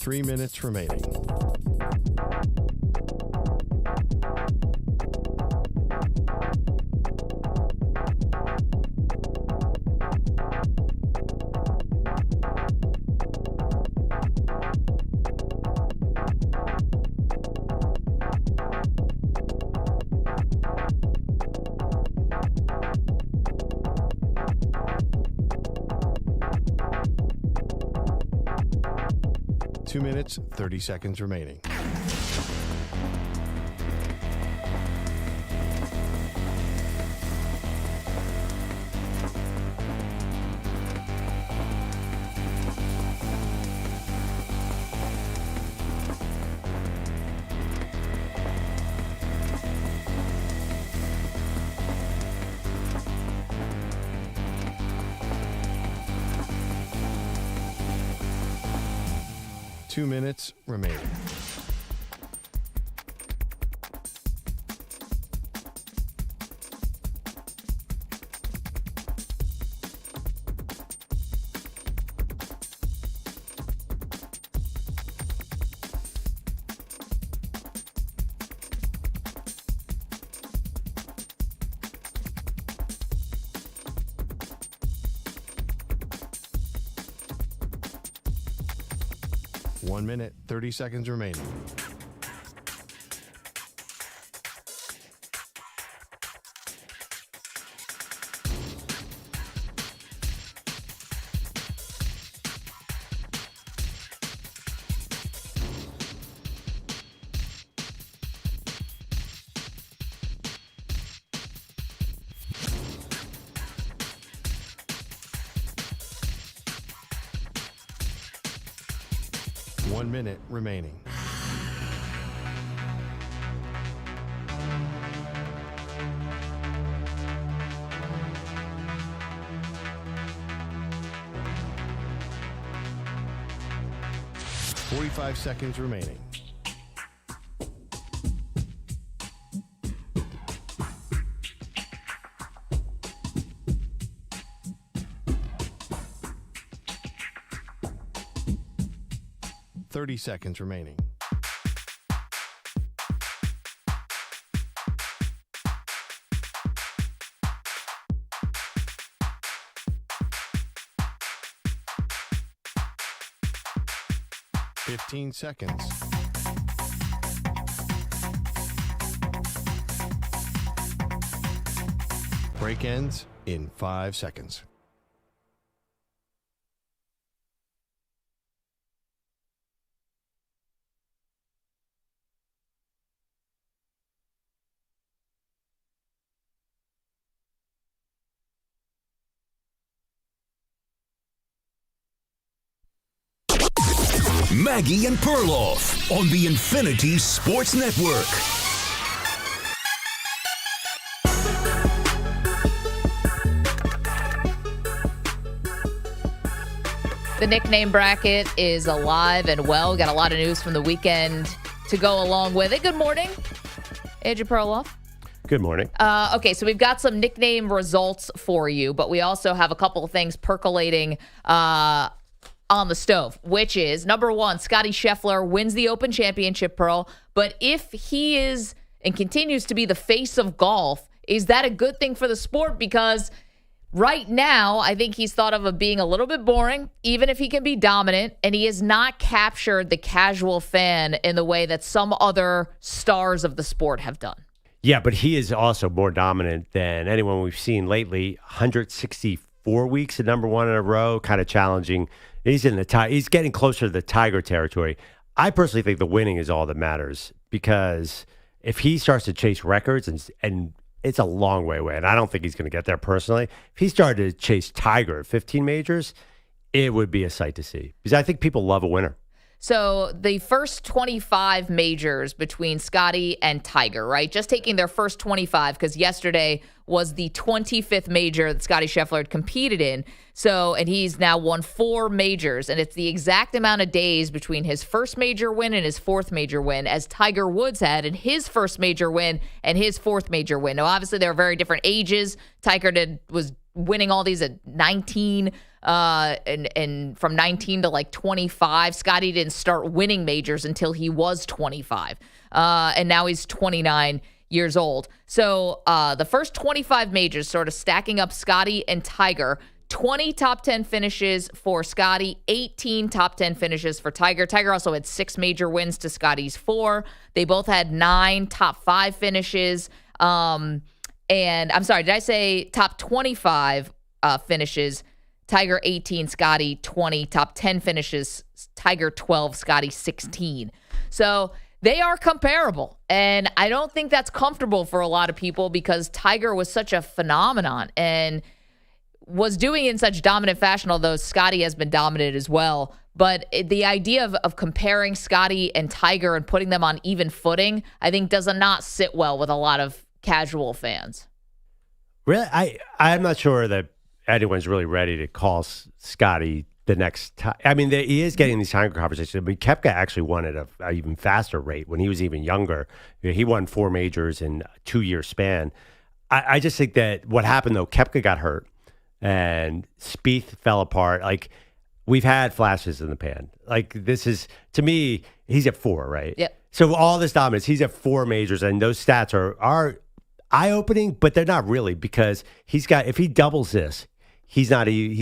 3 minutes remaining. Two minutes, 30 seconds remaining. Two minutes remaining. One minute, 30 seconds remaining. One minute remaining. Forty-five seconds remaining. Seconds remaining. Fifteen seconds. Break ends in 5 seconds. Maggie and Perloff on the Infinity Sports Network. The nickname bracket is alive and well. Got a lot of news from the weekend to go along with it. Good morning, Andrew Perloff. Good morning. Okay, so we've got some nickname results for you, but we also have a couple of things percolating on the stove, which is, number one, Scottie Scheffler wins the Open Championship, Pearl. But if he is and continues to be the face of golf, is that a good thing for the sport? Because right now, I think he's thought of being a little bit boring, even if he can be dominant, and he has not captured the casual fan in the way that some other stars of the sport have done. Yeah, but he is also more dominant than anyone we've seen lately. 164 weeks at number one in a row, kind of challenging. He's getting closer to the Tiger territory. I personally think the winning is all that matters, because if he starts to chase records, and it's a long way away, and I don't think he's going to get there personally. If he started to chase Tiger at 15 majors, it would be a sight to see, because I think people love a winner. So the first 25 majors between Scottie and Tiger, right? Just taking their first 25, because yesterday was the 25th major that Scottie Scheffler had competed in. So, and he's now won 4 majors, and it's the exact amount of days between his first major win and his 4th major win as Tiger Woods had in his first major win and his 4th major win. Now, obviously, they were very different ages. Tiger was winning all these at 19, and from 19 to like 25. Scottie didn't start winning majors until he was 25, and now he's 29 years old. So the first 25 majors, sort of stacking up Scottie and Tiger. 20 top 10 finishes for Scottie, 18 top 10 finishes for Tiger. Tiger also had 6 major wins to Scottie's 4. They both had 9 top 5 finishes. And I'm sorry, did I say top 25 finishes? Tiger 18, Scottie 20, top 10 finishes, Tiger 12, Scottie 16. So they are comparable. And I don't think that's comfortable for a lot of people because Tiger was such a phenomenon and was doing it in such dominant fashion, although Scottie has been dominant as well. But the idea of comparing Scottie and Tiger and putting them on even footing, I think does not sit well with a lot of casual fans. Really? I'm not sure that anyone's really ready to call Scottie the next time. I mean, he is getting these Tiger conversations. I mean, Koepka actually won at an even faster rate when he was even younger. He won 4 majors in a 2-year span. I just think that what happened, though, Koepka got hurt and Spieth fell apart. Like, we've had flashes in the pan. Like, this is, to me, he's at 4, right? Yep. So all this dominance, he's at 4 majors, and those stats are eye-opening, but they're not really, because if he doubles this, he's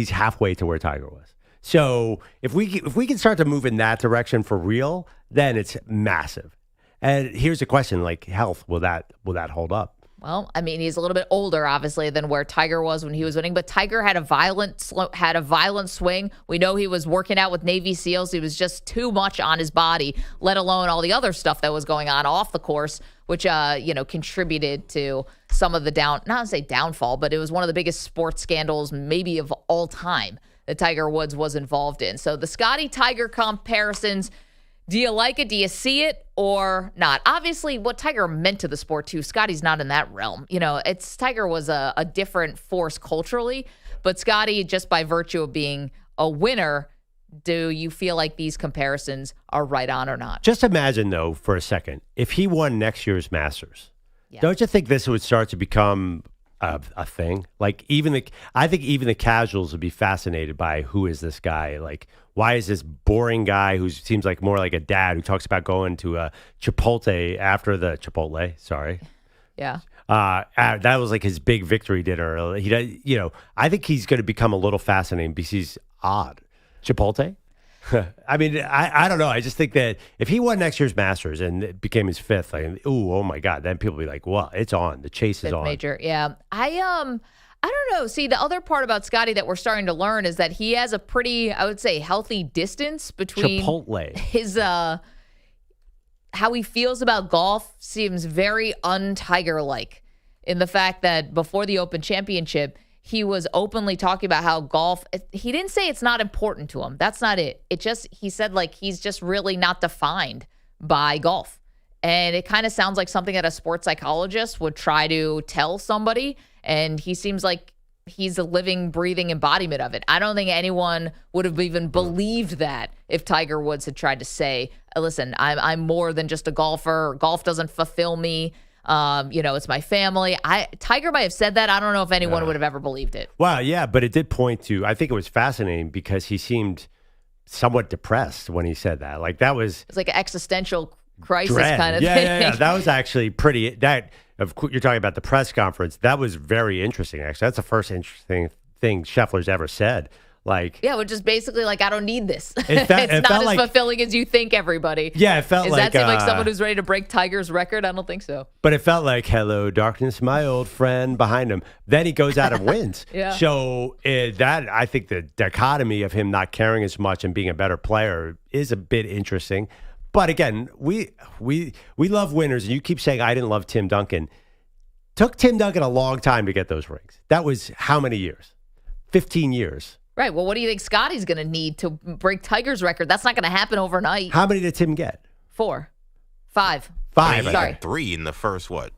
halfway to where Tiger was. So if we can start to move in that direction for real, then it's massive. And here's the question: like, health, will that hold up? Well, I mean, he's a little bit older, obviously, than where Tiger was when he was winning. But Tiger had a violent swing. We know he was working out with Navy SEALs. He was just too much on his body, let alone all the other stuff that was going on off the course, which contributed to some of the not to say downfall, but it was one of the biggest sports scandals maybe of all time that Tiger Woods was involved in. So the Scottie-Tiger comparisons. Do you like it? Do you see it or not? Obviously, what Tiger meant to the sport, too, Scottie's not in that realm. Tiger was a different force culturally, but Scottie, just by virtue of being a winner, do you feel like these comparisons are right on or not? Just imagine, though, for a second, if he won next year's Masters, don't you think this would start to become a thing? Like, I think even the casuals would be fascinated by who is this guy? Like, why is this boring guy who seems like more like a dad who talks about going to a Chipotle after the Chipotle? Sorry. Yeah. That was like his big victory dinner. I think he's going to become a little fascinating because he's odd. Chipotle? I mean, I don't know. I just think that if he won next year's Masters and it became his 5th, like, oh my God, then people will be like, well, it's on. The chase is on. Major, yeah. I don't know. See, the other part about Scottie that we're starting to learn is that he has a pretty, I would say, healthy distance between Chipotle. His how he feels about golf seems very un-Tiger-like in the fact that before the Open Championship, he was openly talking about how golf, he didn't say it's not important to him. That's not it. He said like he's just really not defined by golf. And it kind of sounds like something that a sports psychologist would try to tell somebody. And he seems like he's a living, breathing embodiment of it. I don't think anyone would have even believed that if Tiger Woods had tried to say, listen, I'm more than just a golfer. Golf doesn't fulfill me. It's my family. Tiger might have said that. I don't know if anyone would have ever believed it. Well, yeah, but it did point to, I think it was fascinating because he seemed somewhat depressed when he said that. Like that was... It's like an existential crisis kind of thing. Yeah. That was actually pretty... You're talking about the press conference. That was very interesting, actually. That's the first interesting thing Scheffler's ever said. Like, yeah, which is basically like, I don't need this. It's not as fulfilling as you think, everybody. Yeah, it felt like... Does that seem like someone who's ready to break Tiger's record? I don't think so. But it felt like, hello, darkness, my old friend behind him. Then he goes out and wins. Yeah. So I think the dichotomy of him not caring as much and being a better player is a bit interesting. But again, we love winners. And you keep saying, I didn't love Tim Duncan. Took Tim Duncan a long time to get those rings. That was how many years? 15 years. Right. Well, what do you think Scottie's going to need to break Tiger's record? That's not going to happen overnight. How many did Tim get? 4. 5. 5. Sorry. 3 in the first, 8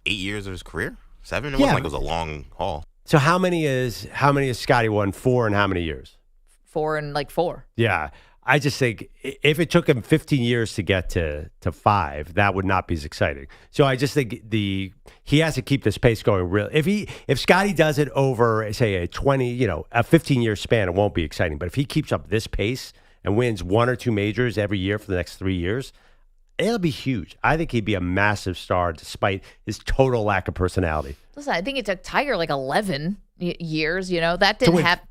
years of his career? 7? It Yeah. wasn't like it was a long haul. So how many is Scottie won? 4 in how many years? 4 and like 4. Yeah. I just think if it took him 15 years to get to 5, that would not be as exciting. So I just think he has to keep this pace going. Real, if Scottie does it over, say, a 15-year span, it won't be exciting. But if he keeps up this pace and wins 1 or 2 majors every year for the next 3 years, it'll be huge. I think he'd be a massive star despite his total lack of personality. Listen, I think it took Tiger like 11 years. That didn't happen.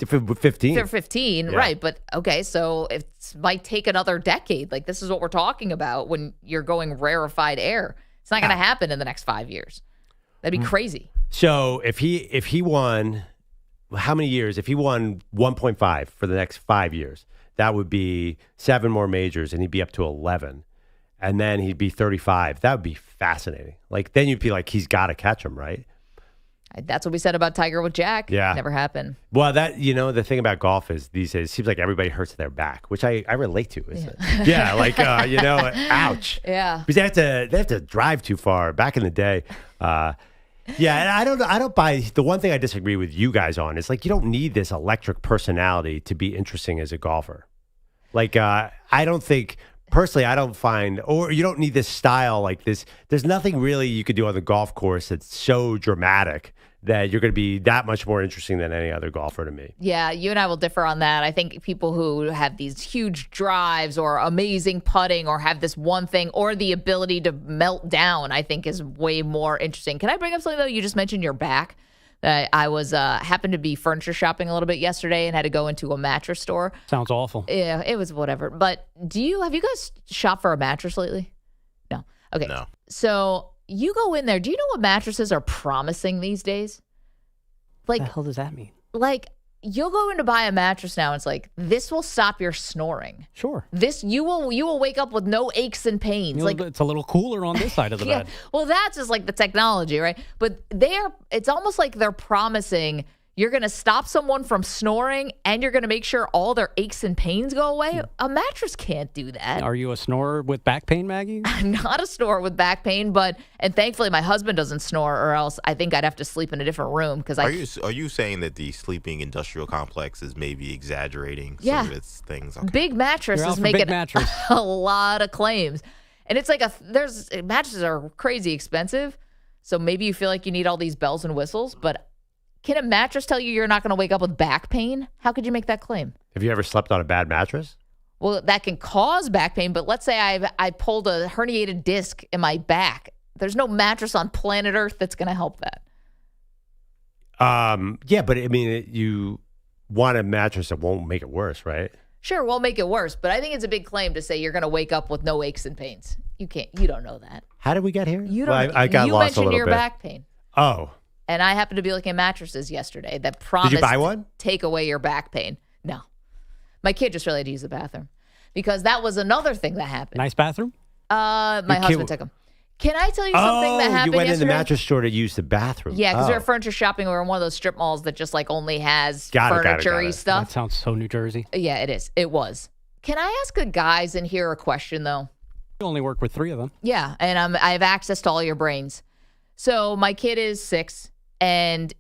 For 15. They're 15, Yeah. right? But okay, so it might take another decade. Like this is what we're talking about when you're going rarefied air. It's not going to happen in the next 5 years. That'd be crazy. So if he won, how many years? If he won 1.5 for the next 5 years, that would be 7 more majors, and he'd be up to 11, and then he'd be 35. That would be fascinating. Like then you'd be like, he's got to catch him, right? That's what we said about Tiger with Jack. Yeah. Never happened. Well, the thing about golf is these days, it seems like everybody hurts their back, which I relate to. Yeah, like, ouch. Yeah. Because they have to drive too far. Back in the day, yeah, and I don't buy, the one thing I disagree with you guys on is like, you don't need this electric personality to be interesting as a golfer. Like, I don't think, personally, I don't find, or you don't need this style like this. There's nothing really you could do on the golf course that's so dramatic that you're going to be that much more interesting than any other golfer to me. Yeah, you and I will differ on that. I think people who have these huge drives or amazing putting or have this one thing or the ability to melt down, I think is way more interesting. Can I bring up something, though? You just mentioned your back. I was happened to be furniture shopping a little bit yesterday and had to go into a mattress store. Sounds awful. Yeah, it was whatever. But have you guys shopped for a mattress lately? No. Okay. No. So you go in there. Do you know what mattresses are promising these days? What the hell does that mean? Like you'll go in to buy a mattress now. And it's like, this will stop your snoring. Sure. This you will wake up with no aches and pains. Like it's a little cooler on this side of the yeah. bed. Well, that's just like the technology, right? But it's almost like they're promising you're going to stop someone from snoring and you're going to make sure all their aches and pains go away. A mattress can't do that. Are you a snorer with back pain, Maggie? I'm not a snorer with back pain, and thankfully my husband doesn't snore, or else I think I'd have to sleep in a different room. Because Are you saying that the sleeping industrial complex is maybe exaggerating some of its things? Okay. Big mattress You're out is for making big mattress. a lot of claims, and it's like mattresses are crazy expensive, so maybe you feel like you need all these bells and whistles, but. Can a mattress tell you you're not going to wake up with back pain? How could you make that claim? Have you ever slept on a bad mattress? Well, that can cause back pain, but let's say I pulled a herniated disc in my back. There's no mattress on planet Earth that's going to help that. Yeah, but I mean, you want a mattress that won't make it worse, right? Sure, won't make it worse, but I think it's a big claim to say you're going to wake up with no aches and pains. You don't know that. How did we get here? You don't. Well, I got you lost a mentioned little your bit. back pain. Oh. And I happened to be looking at mattresses yesterday that promised Did you buy one? to take away your back pain. No. My kid just really had to use the bathroom because that was another thing that happened. Nice bathroom? My husband took him. Can I tell you something that happened you went yesterday? in the mattress store to use the bathroom. Yeah, because we were furniture shopping. We were in one of those strip malls that just like only has Got it. furniture-y That stuff. sounds so New Jersey. Yeah, it is. It was. Can I ask the guys in here a question, though? You only work with 3 of them. Yeah, and I have access to all your brains. So my kid is 6, and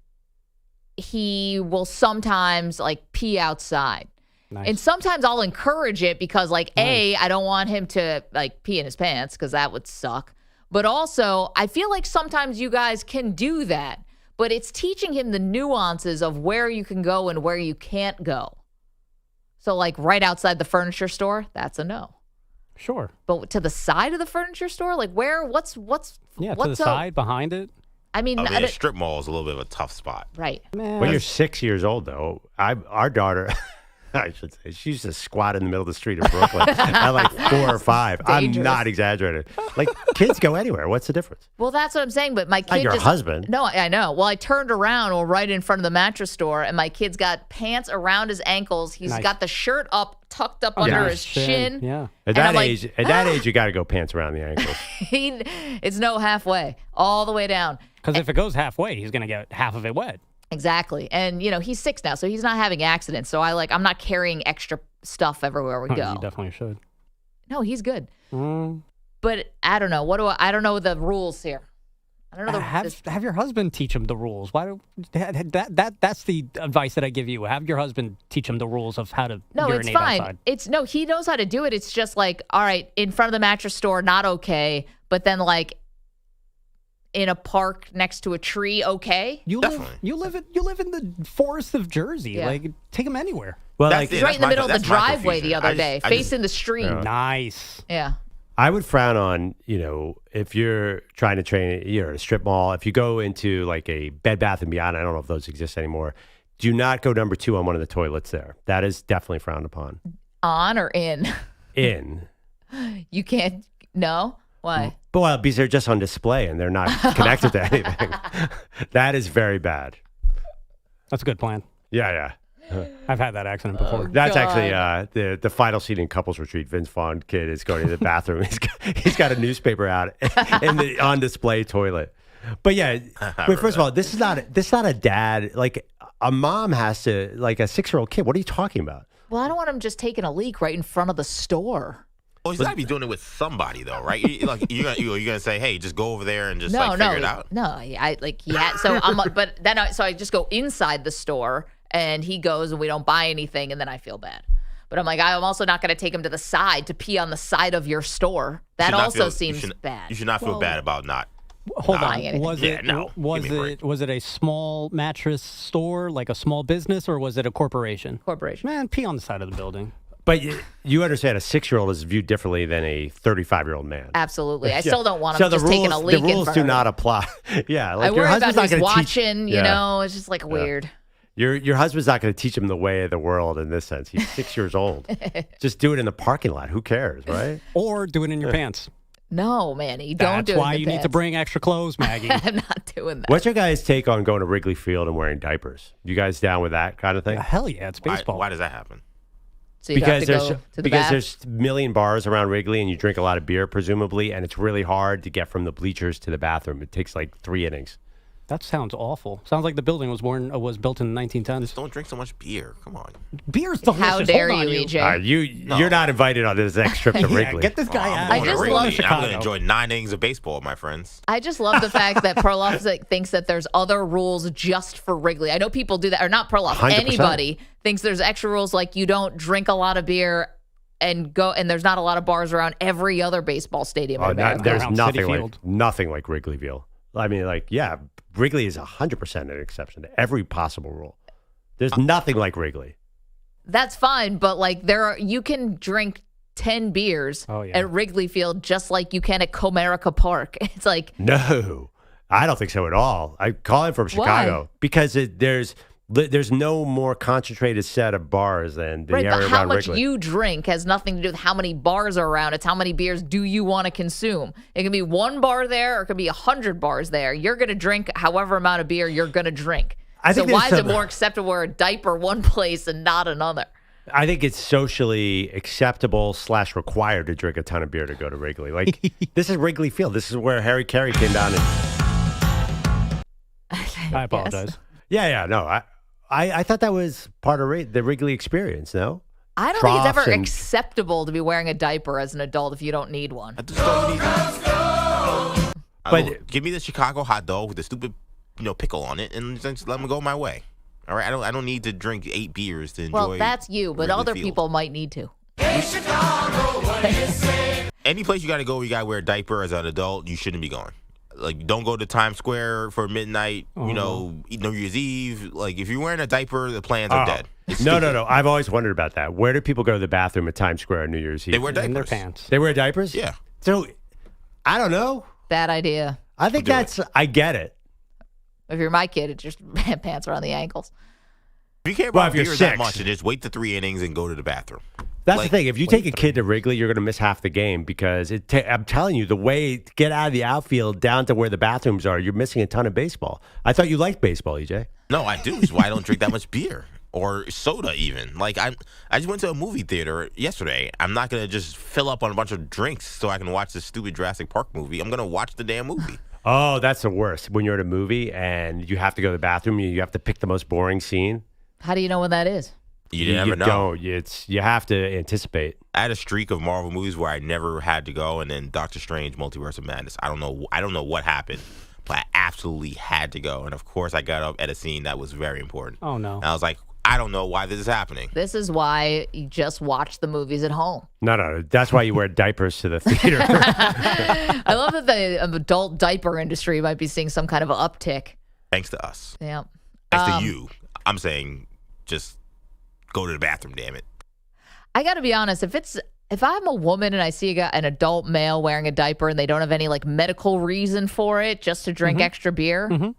he will sometimes like pee outside. Nice. And sometimes I'll encourage it because like, A, I don't want him to like pee in his pants because that would suck. But also, I feel like sometimes you guys can do that, but it's teaching him the nuances of where you can go and where you can't go. So like right outside the furniture store, that's a no. Sure. But to the side of the furniture store, like where? What's Yeah, what's to the side, behind it. I mean, A strip mall is a little bit of a tough spot. right. Man, When you're 6 years old, though, our daughter, I should say, she used to squat in the middle of the street in Brooklyn at like 4 or 5. Dangerous. I'm not exaggerating. Like, kids go anywhere. What's the difference? Well, that's what I'm saying. But my kid your husband. No, I know. Well, I turned around, right in front of the mattress store, and my kid's got pants around his ankles. He's Nice. got the shirt up, tucked up under his shin. Yeah. At And I'm that like, age, you got to go pants around the ankles. It's no halfway, all the way down. Because if it goes halfway, he's going to get half of it wet. Exactly. And, he's 6 now, so he's not having accidents. So I'm not carrying extra stuff everywhere we go. You definitely should. No, he's good. Mm. But I don't know. I don't know the rules here. I don't know. Have your husband teach him the rules. Why do that's the advice that I give you. Have your husband teach him the rules of how to No, urinate it's fine. outside. He knows how to do it. It's just like, all right, in front of the mattress store, not okay. But then like in a park next to a tree, okay. You live in the forest of Jersey. Yeah. Like take him anywhere. Well, That's like, it. He's right in the middle of the that's my driveway the confusion. other day, facing the street. Nice. Yeah. I would frown on, if you're trying to train, you're at a strip mall. If you go into like a Bed Bath & Beyond, I don't know if those exist anymore. Do not go number 2 on one of the toilets there. That is definitely frowned upon. On or in? In. You can't. No. Why? Well, because they're just on display and they're not connected to anything. That is very bad. That's a good plan. Yeah. I've had that accident before. That's God. actually the final scene in Couples Retreat. Vince Vaughn kid is going to the bathroom. He's got a newspaper out in the on display toilet. But yeah, but first of all, this is not a dad. Like a mom has to, like a 6-year-old kid. What are you talking about? Well, I don't want him just taking a leak right in front of the store. Well, he's got to be doing it with somebody, though, right? You're gonna say, hey, just go over there and just figure it out? No, so I'm like, but then I just go inside the store and he goes and we don't buy anything and then I feel bad. But I'm like, I'm also not going to take him to the side to pee on the side of your store. That also seems bad. You should not feel bad about not. Hold on. anything. Was Yeah, it no. was Give me a break. it was it a small mattress store, like a small business, or was it a corporation? Corporation. Man, pee on the side of the building. But you understand a 6-year-old is viewed differently than a 35-year-old man. Absolutely. I still don't want So him the just rules, taking a leak the rules in front do of not him. apply. Yeah, I like your worry husband's about not who's going to teach. watching, you know, it's just like weird. Your husband's not going to teach him the way of the world in this sense. He's 6 years old. Just do it in the parking lot. Who cares, right? Or do it in your pants. No, Manny, don't do it. That's why in you the need to pants. bring extra clothes, Maggie. I'm not doing that. What's your guys' take on going to Wrigley Field and wearing diapers? You guys down with that kind of thing? Hell yeah, it's baseball. Why does that happen? So you have to go to the bath? there's a million bars around Wrigley and you drink a lot of beer presumably, and it's really hard to get from the bleachers to the bathroom. It takes like 3 innings. That sounds awful. Sounds like the building was built in the 1910s. Don't drink so much beer. Come on. Beer's delicious. How dare Hold on, you, EJ? All right, you're not invited on this next trip to Yeah, Wrigley. get this guy out. I of just here. love We're going to I'm going to Chicago. enjoy 9 innings of baseball, my friends. I just love the fact that Perloff thinks that there's other rules just for Wrigley. I know people do that, or not Perloff. 100%. Anybody thinks there's extra rules, like you don't drink a lot of beer and there's not a lot of bars around every other baseball stadium in America. There's Around nothing Citi like Field. nothing like Wrigleyville. I mean, Wrigley is 100% an exception to every possible rule. There's nothing like Wrigley. That's fine, but like you can drink 10 beers at Wrigley Field just like you can at Comerica Park. It's like No, I don't think so at all. I call it from Chicago because there's no more concentrated set of bars than the right, area but how around much Wrigley. you drink has nothing to do with how many bars are around. It's how many beers do you want to consume. It can be 1 bar there or it could be 100 bars there. You're going to drink however amount of beer you're going to drink. I So think why is there's it more acceptable to wear a diaper one place and not another? I think it's socially acceptable / required to drink a ton of beer to go to Wrigley. Like this is Wrigley Field. This is where Harry Carey came down and I apologize. No. I thought that was part of the Wrigley experience, no? I don't think it's Troughs ever and- acceptable to be wearing a diaper as an adult if you don't need one. I just don't need But- give me the Chicago hot dog with the stupid, pickle on it, and just let me go my way. All right, I don't need to drink 8 beers to enjoy. Well, that's you, but Wrigley other Field. people might need to. Any place you got to go, you got to wear a diaper as an adult. You shouldn't be going. Like, don't go to Times Square for midnight. New Year's Eve. Like, if you're wearing a diaper, the plans are dead. It's No. stupid. I've always wondered about that. Where do people go to the bathroom at Times Square on New Year's Eve? They wear diapers. In their pants. They wear diapers? Yeah. So, I don't know. Bad idea. I think Do it. I get it. If you're my kid, it's just pants around the ankles. If you care Well, about if you're beer that 6. much, then just wait the 3 innings and go to the bathroom. That's Like, the thing. If you take a kid to Wrigley, you're going to miss half the game because I'm telling you, the way to get out of the outfield down to where the bathrooms are, you're missing a ton of baseball. I thought you liked baseball, EJ. No, I do. That's why I don't drink that much beer or soda even. Like, I just went to a movie theater yesterday. I'm not going to just fill up on a bunch of drinks so I can watch this stupid Jurassic Park movie. I'm going to watch the damn movie. Oh, that's the worst. When you're at a movie and you have to go to the bathroom, you have to pick the most boring scene. How do you know when that is? You never know. Don't. You have to anticipate. I had a streak of Marvel movies where I never had to go, and then Doctor Strange: Multiverse of Madness. I don't know what happened, but I absolutely had to go. And of course, I got up at a scene that was very important. Oh, no. And I was like, I don't know why this is happening. This is why you just watch the movies at home. No. That's why you wear diapers to the theater. I love that the adult diaper industry might be seeing some kind of an uptick. Thanks to us. Yeah. Thanks to you. I'm saying just go to the bathroom, damn it. I got to be honest. If I'm a woman and I see an adult male wearing a diaper and they don't have any like medical reason for it, just to drink extra beer,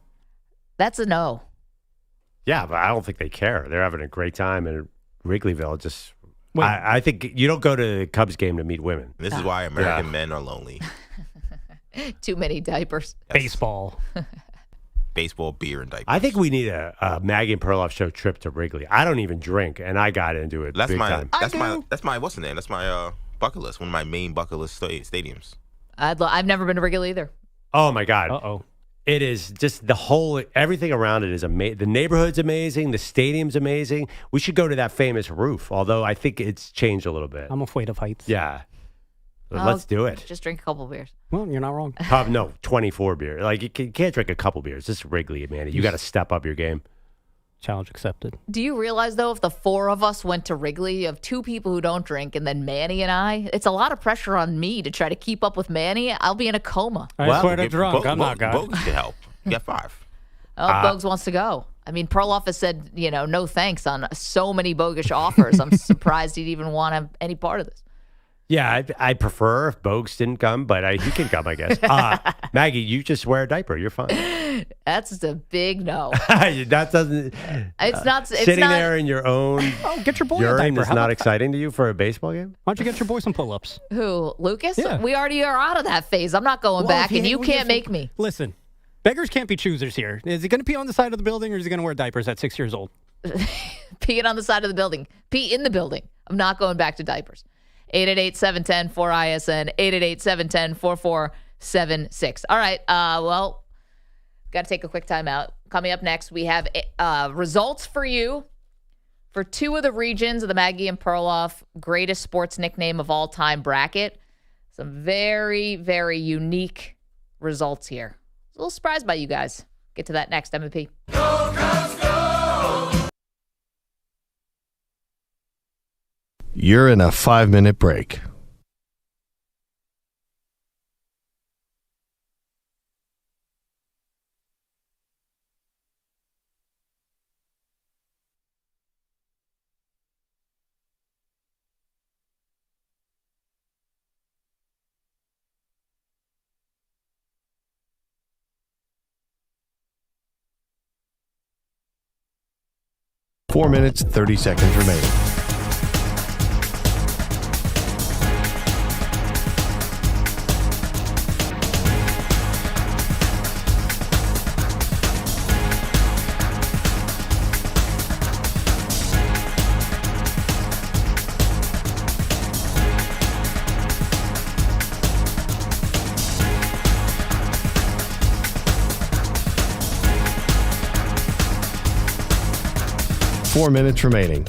that's a no. Yeah, but I don't think they care. They're having a great time in Wrigleyville. I think you don't go to the Cubs game to meet women. This is why American men are lonely. Too many diapers. Baseball. Baseball, beer, and diapers. I think we need a Maggie Perloff show trip to Wrigley. I don't even drink, and I got into it That's big my time. that's my what's the name? That's my bucket list. One of my main bucket list stadiums. I've never been to Wrigley either. Oh my God. Uh-oh. It is just everything around it is amazing. The neighborhood's amazing. The stadium's amazing. We should go to that famous roof, although I think it's changed a little bit. I'm afraid of heights. Yeah. Let's do it. Just drink a couple beers. Well, you're not wrong. No, 24 beer. Like, you can't drink a couple beers. It's Wrigley, man. You got to step up your game. Challenge accepted. Do you realize, though, if the four of us went to Wrigley, of two people who don't drink, and then Manny and I, it's a lot of pressure on me to try to keep up with Manny. I'll be in a coma. I swear to drunk. I'm not guy. Bogusch can help. You got 5. Oh, Bogusch wants to go. I mean, Perloff has said, no thanks on so many Bogusch offers. I'm surprised he'd even want to have any part of this. Yeah, I'd prefer if Bogusch didn't come, but he can come, I guess. Maggie, you just wear a diaper. You're fine. That's a big no. That doesn't. It's not. It's sitting not, there in your own Oh, get your boy a urine diaper. is How not about exciting to you for a baseball game? Why don't you get your boy some pull-ups? Who, Lucas? Yeah. We already are out of that phase. I'm not going back, and you can't make me. Listen, beggars can't be choosers here. Is he going to pee on the side of the building, or is he going to wear diapers at 6 years old? Peeing on the side of the building. Pee in the building. I'm not going back to diapers. 888-710-4ISN, 888-710-4476. All right, well, got to take a quick time out. Coming up next, we have results for you for 2 of the regions of the Maggie and Perloff greatest sports nickname of all time bracket. Some very, very unique results here. A little surprised by you guys. Get to that next, MVP. You're in a 5-minute break. Four minutes, 30 seconds remaining. Four minutes remaining.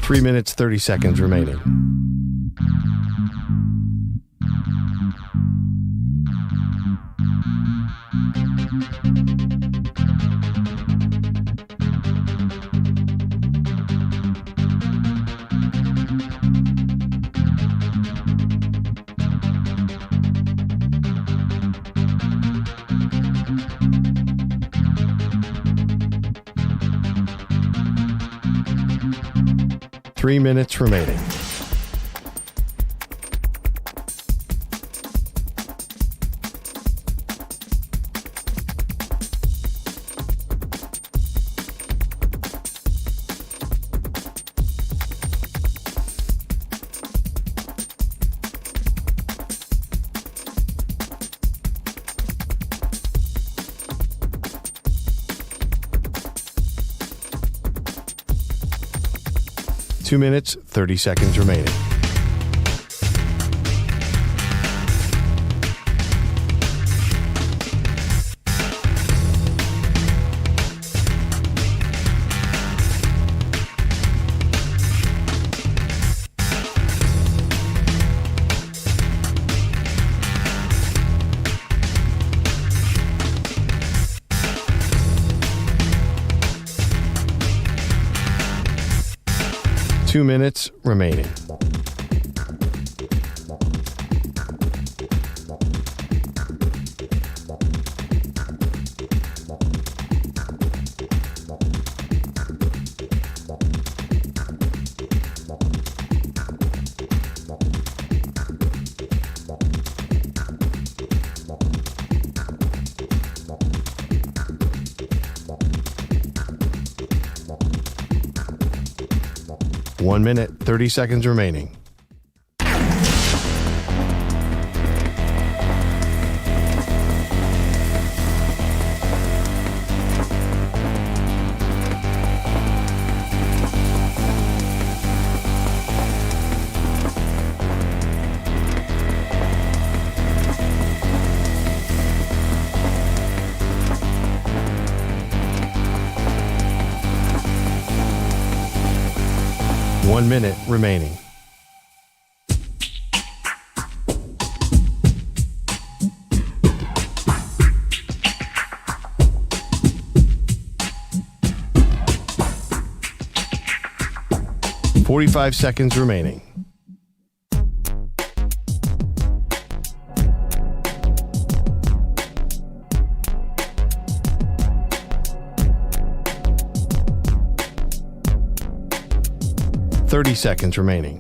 Three minutes, 30 seconds remaining. Three minutes remaining. 2 minutes, 30 seconds remaining. Two minutes remaining. One minute, 30 seconds remaining. One minute remaining. Forty-five seconds remaining. Thirty seconds remaining.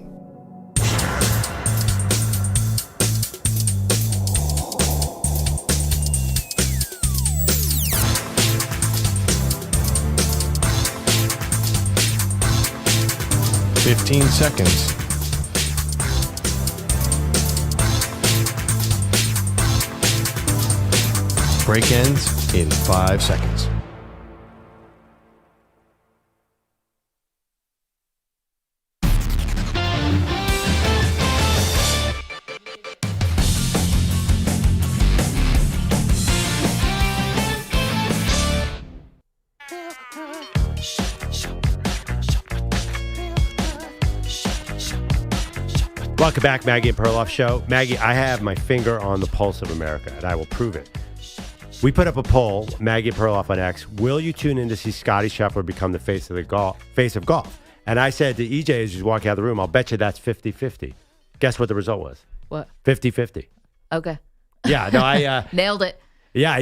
Fifteen seconds. Break ends in 5 seconds. Welcome back, Maggie and Perloff Show. Maggie, I have my finger on the pulse of America, and I will prove it. We put up a poll, Maggie and Perloff on X. Will you tune in to see Scottie Scheffler become the face of golf? And I said to EJ as he's walking out of the room, I'll bet you that's 50-50. Guess what the result was? What? 50-50. Okay. Yeah, no, I nailed it. Yeah,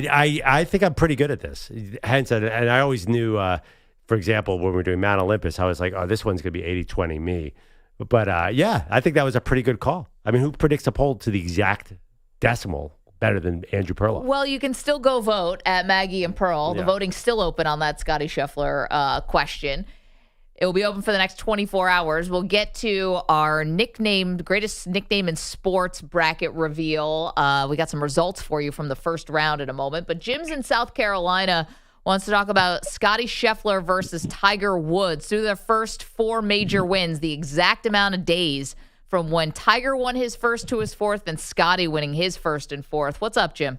I think I'm pretty good at this. Hence, and I always knew, for example, when we were doing Mount Olympus, I was like, oh, this one's going to be 80-20 me. But yeah, I think that was a pretty good call. I mean, who predicts a poll to the exact decimal better than Andrew Perloff? Well, you can still go vote at Maggie and Pearl. The voting's still open on that Scottie Scheffler question. It will be open for the next 24 hours. We'll get to our greatest nickname in sports bracket reveal. We got some results for you from the first round in a moment. But Jim's in South Carolina wants to talk about Scottie Scheffler versus Tiger Woods through their first 4 major wins, the exact amount of days from when Tiger won his first to his fourth and Scottie winning his first and fourth. What's up, Jim?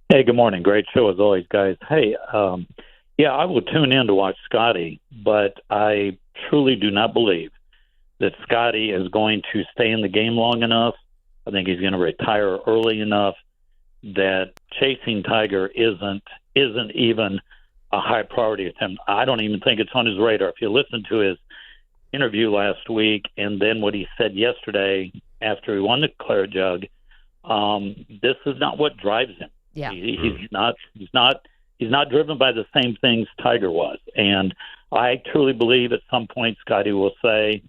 Hey, good morning. Great show as always, guys. Hey, yeah, I will tune in to watch Scottie, but I truly do not believe that Scottie is going to stay in the game long enough. I think he's going to retire early enough that chasing Tiger isn't even a high priority of him. I don't even think it's on his radar. If you listen to his interview last week and then what he said yesterday after he won the Claret Jug, this is not what drives him. Yeah. He's not driven by the same things Tiger was. And I truly believe at some point Scottie will say,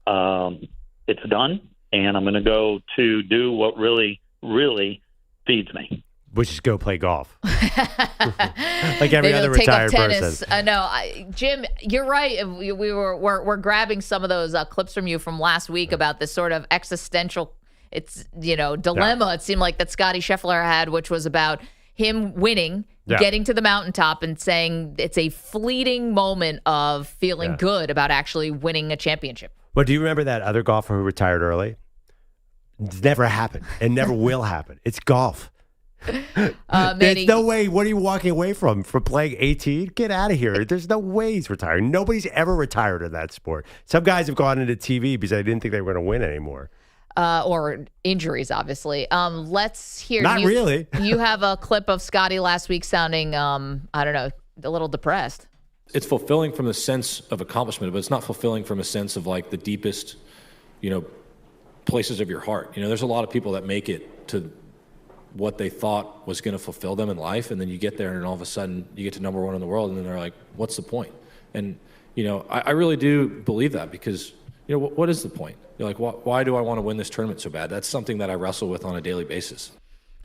it's done, and I'm going to go to do what really, really feeds me. Which is go play golf. Like every other take retired up tennis. person. No, Jim, you're right. We're grabbing some of those clips from you from last week about this sort of existential dilemma. It seemed like that Scottie Scheffler had, which was about him winning, getting to the mountaintop and saying it's a fleeting moment of feeling good about actually winning a championship. Well, do you remember that other golfer who retired early? It's never happened. It never will happen. It's golf. There's no way. What are you walking away from playing 18? Get out of here. There's no way he's retiring. Nobody's ever retired in that sport. Some guys have gone into TV because they didn't think they were going to win anymore. Or injuries, obviously. Let's hear. Not really. You have a clip of Scottie last week sounding, I don't know, a little depressed. It's fulfilling from the sense of accomplishment, but it's not fulfilling from a sense of like the deepest, places of your heart. There's a lot of people that make it to what they thought was going to fulfill them in life, and then you get there and all of a sudden you get to number one in the world, and then they're like, what's the point? And I really do believe that, because what is the point? You're like, why do I want to win this tournament so bad? That's something that I wrestle with on a daily basis.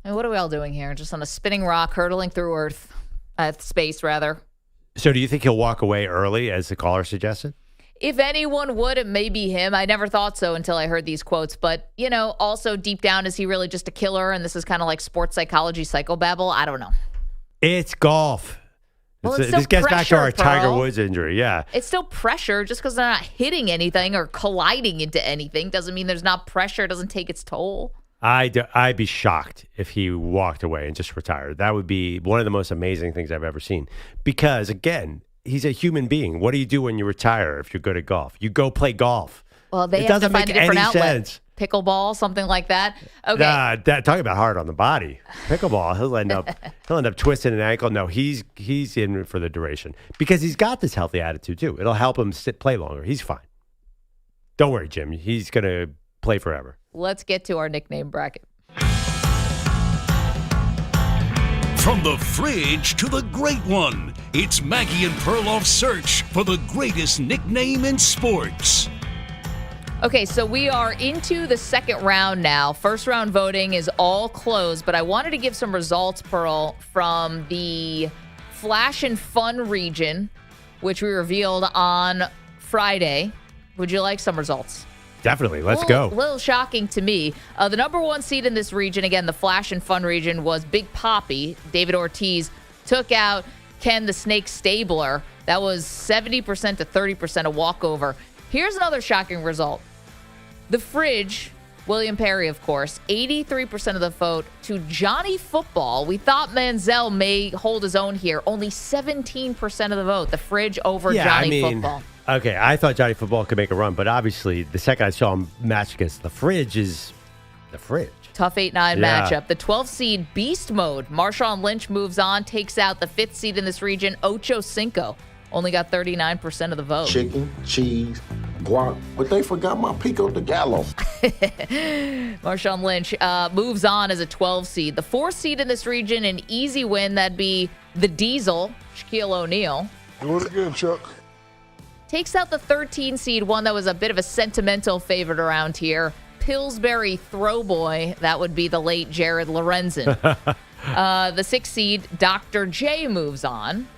And what are we all doing here? Just on a spinning rock, hurtling through space rather. So do you think he'll walk away early, as the caller suggested? If anyone would, it may be him. I never thought so until I heard these quotes. But, also deep down, is he really just a killer? And this is kind of like sports psychology psychobabble? I don't know. It's golf. Well, This gets back to our Tiger Woods injury. Yeah. It's still pressure. Just because they're not hitting anything or colliding into anything doesn't mean there's not pressure. It doesn't take its toll. I'd be shocked if he walked away and just retired. That would be one of the most amazing things I've ever seen. Because, again, he's a human being. What do you do when you retire if you're good at golf? You go play golf. Well, they it have to doesn't find make a different any outlet. sense. Pickleball, something like that. Okay. Talking about hard on the body. Pickleball, he'll end up twisting an ankle. No, he's in for the duration because he's got this healthy attitude too. It'll help him play longer. He's fine. Don't worry, Jim. He's gonna play forever. Let's get to our nickname bracket. From the fridge to the great one, it's Maggie and Perloff's search for the greatest nickname in sports. Okay, so we are into the second round now. First round voting is all closed, but I wanted to give some results, Pearl, from the Flash and Fun region, which we revealed on Friday. Would you like some results? Definitely. Let's go. A little shocking to me. The number one seed in this region, again, the Flash and Fun region, was Big Papi. David Ortiz took out Ken the Snake Stabler. That was 70% to 30% a walkover. Here's another shocking result. The Fridge, William Perry, of course, 83% of the vote to Johnny Football. We thought Manziel may hold his own here. Only 17% of the vote. The Fridge over Johnny Football. Okay, I thought Johnny Football could make a run, but obviously the second I saw him match against the Fridge is the Fridge. Tough 8-9 matchup. The 12th seed, Beast Mode. Marshawn Lynch moves on, takes out the 5th seed in this region, Ocho Cinco. Only got 39% of the vote. Chicken, cheese, guac, but they forgot my pico de gallo. Marshawn Lynch moves on as a 12 seed. The 4th seed in this region, an easy win. That'd be the Diesel, Shaquille O'Neal. Do it again, Chuck. Takes out the 13 seed, one that was a bit of a sentimental favorite around here. Pillsbury Throwboy. That would be the late Jared Lorenzen. The 6th seed, Dr. J, moves on.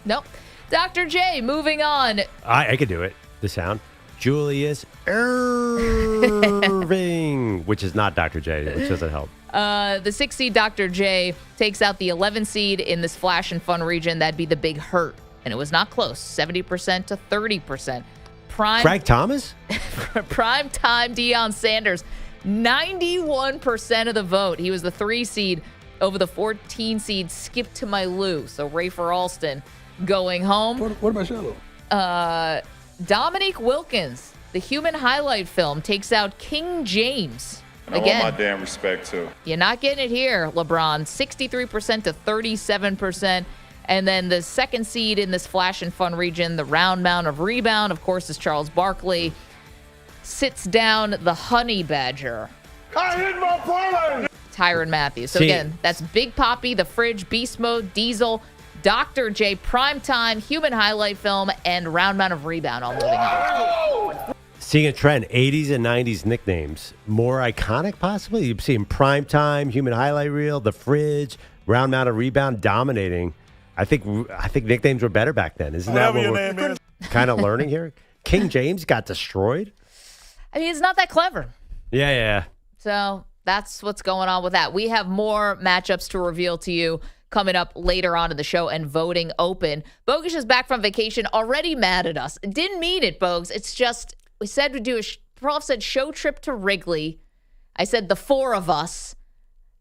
Nope. Dr. J moving on. I could do it. The sound. Julius Irving, which is not Dr. J, which doesn't help. The 6th seed, Dr. J, takes out the 11th seed in this Flash and Fun region. That'd be the Big Hurt. And it was not close. 70% to 30%. Craig Thomas? Prime time Deion Sanders. 91% of the vote. He was the 3 seed over the 14 seed Skip to My Lou. So Rafer Alston going home. What about Shallow? Dominique Wilkins, the human highlight film, takes out King James. I Again, want my damn respect, too. You're not getting it here, LeBron. 63% to 37%. And then the 2nd seed in this Flash and Fun region, the Round Mound of Rebound, of course, is Charles Barkley. Sits down the Honey Badger. I hit my parlay! Tyrann Matthews. So again, that's Big Papi, The Fridge, Beast Mode, Diesel, Dr. J, Primetime, Human Highlight Film, and Round Mound of Rebound all moving on. Seeing a trend, 80s and 90s nicknames. More iconic, possibly? You've seen Primetime, Human Highlight Reel, The Fridge, Round Mound of Rebound dominating. I think nicknames were better back then. Isn't that what we're kind of learning here? King James got destroyed? I mean, it's not that clever. Yeah. So that's what's going on with that. We have more matchups to reveal to you coming up later on in the show, and voting open. Bogusch is back from vacation, already mad at us. Didn't mean it, Bogusch. It's just, we said we'd do Perloff said show trip to Wrigley. I said the four of us.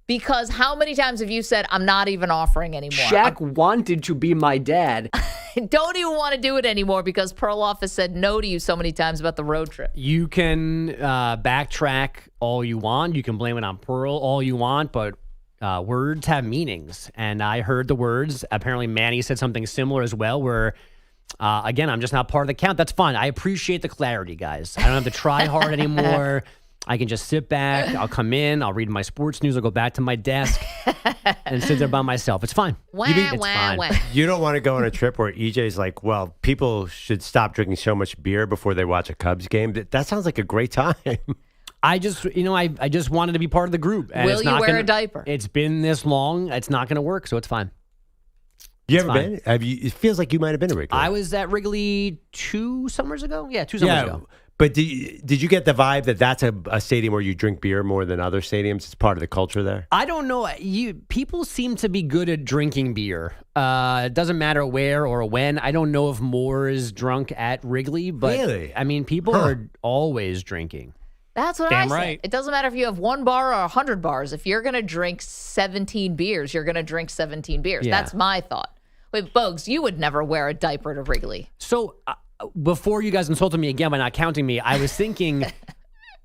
Because how many times have you said, I'm not even offering anymore? Shaq wanted to be my dad. Don't even want to do it anymore because Perloff has said no to you so many times about the road trip. You can backtrack all you want. You can blame it on Pearl all you want, but words have meanings. And I heard the words. Apparently, Manny said something similar as well, where, again, I'm just not part of the count. That's fine. I appreciate the clarity, guys. I don't have to try hard anymore. I can just sit back. I'll come in. I'll read my sports news. I'll go back to my desk and sit there by myself. It's fine. It's fine. You don't want to go on a trip where EJ's like, well, people should stop drinking so much beer before they watch a Cubs game. That sounds like a great time. I just wanted to be part of the group. And Will you wear a diaper? It's been this long. It's not going to work, so it's fine. You ever been? It feels like you might have been at Wrigley. I was at Wrigley 2 summers ago. Yeah, 2 summers ago. But did you get the vibe that that's a stadium where you drink beer more than other stadiums? It's part of the culture there. I don't know. People seem to be good at drinking beer. It doesn't matter where or when. I don't know if more is drunk at Wrigley, but really? I mean, people are always drinking. That's what Damn I right. said. It doesn't matter if you have 1 bar or 100 bars. If you're going to drink 17 beers, you're going to drink 17 beers. Yeah. That's my thought. Wait, Bogusch, you would never wear a diaper to Wrigley. So before you guys insulted me again by not counting me, I was thinking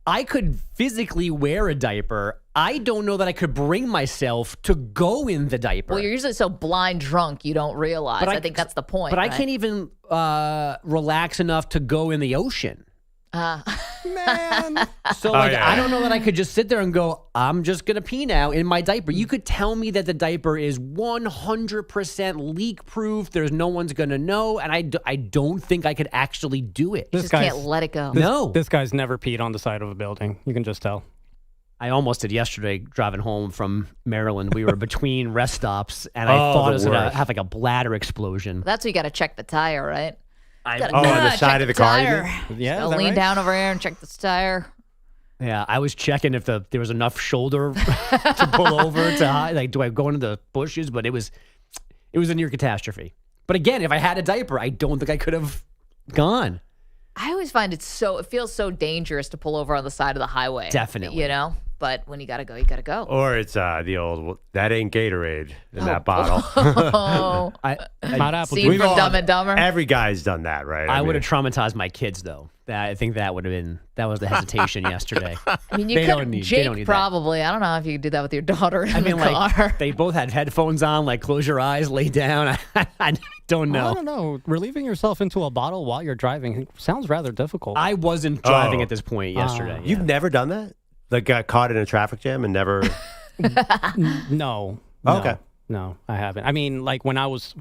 I could physically wear a diaper. I don't know that I could bring myself to go in the diaper. Well, you're usually so blind drunk you don't realize. I think that's the point. But right? I can't even relax enough to go in the ocean. Man. So I don't know that I could just sit there and go, I'm just going to pee now in my diaper. You could tell me that the diaper is 100% leak proof. There's no one's going to know. And I don't think I could actually do it. You just can't let it go. This guy's never peed on the side of a building. You can just tell. I almost did yesterday driving home from Maryland. We were between rest stops, and I thought I was going to have like a bladder explosion. That's where you got to check the tire, right? On the side of the car? Yeah, lean down over here and check the tire. Yeah, I was checking if there was enough shoulder to pull over to hide. Like, do I go into the bushes? But it was a near catastrophe. But again, if I had a diaper, I don't think I could have gone. I always find it feels so dangerous to pull over on the side of the highway. Definitely. You know? But when you got to go, you got to go. Or it's the old, that ain't Gatorade in that bottle. Oh. Scene from Dumb and Dumber. Every guy's done that, right? I would have traumatized my kids, though. I think that was the hesitation yesterday. I mean, you could, Jake probably. I don't know if you could do that with your daughter in the car. Like, they both had headphones on, like, close your eyes, lay down. I don't know. I don't know. Relieving yourself into a bottle while you're driving sounds rather difficult. I wasn't driving at this point yesterday. You've never done that? Like, got caught in a traffic jam and never... No. Okay. No, I haven't. I mean, like when I was,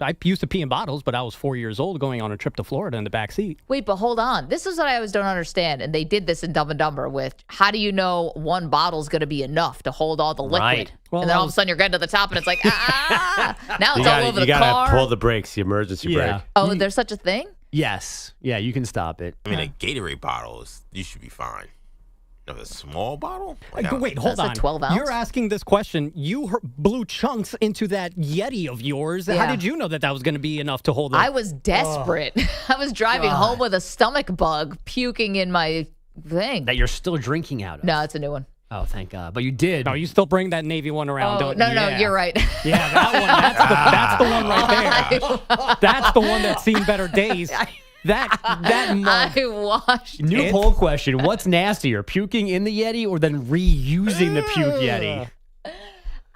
I used to pee in bottles, but I was 4 years old going on a trip to Florida in the back seat. Wait, but hold on. This is what I always don't understand. And they did this in Dumb and Dumber with how do you know one bottle's going to be enough to hold all the liquid? Right. Well, and then all of a sudden you're getting to the top and it's like, now it's all over the car. You got to pull the brakes, the emergency brake. Oh, there's such a thing? Yes. Yeah, you can stop it. I mean, a Gatorade bottle, you should be fine. A small bottle? Wait, hold on. 12 ounce? You're asking this question. You blew chunks into that Yeti of yours. Yeah. How did you know that was going to be enough to hold it? I was desperate. I was driving home with a stomach bug, puking in my thing. That you're still drinking out of. No, it's a new one. Oh, thank God. But you did. No, you still bring that Navy one around, don't you? No, you're right. Yeah, that one. That's the one right there. That's the one that's seen better days. That mug. I washed New poll question. What's nastier, puking in the Yeti or then reusing the puke Yeti?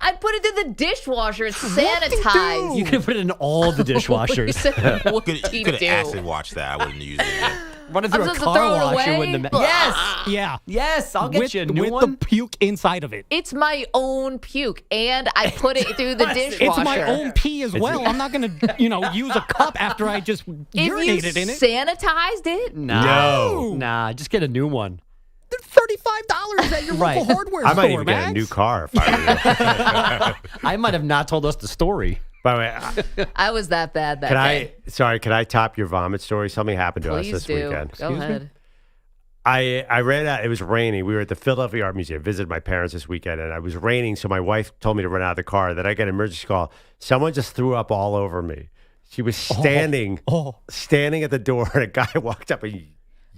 I put it in the dishwasher. It's sanitized. You could put it in all the dishwashers. You could have acid washed that. I wouldn't use it again. Run it through a car washer wouldn't have. Yes. Yeah. Yes, I'll get you a new with one. the puke inside of it. It's my own puke, and I put it through the dishwasher. It's my own pee as well. I'm not going to, use a cup after I just urinated in it. Sanitized it? No. Nah, just get a new one. $35 at your local hardware store, I might even get a new car if I were I might have not told us the story. By the way, I was that bad that day. Can I top your vomit story? Something happened to us this weekend. Go ahead. I ran out. It was raining. We were at the Philadelphia Art Museum. Visited my parents this weekend, and it was raining. So my wife told me to run out of the car. Then I got an emergency call. Someone just threw up all over me. She was standing at the door, and a guy walked up and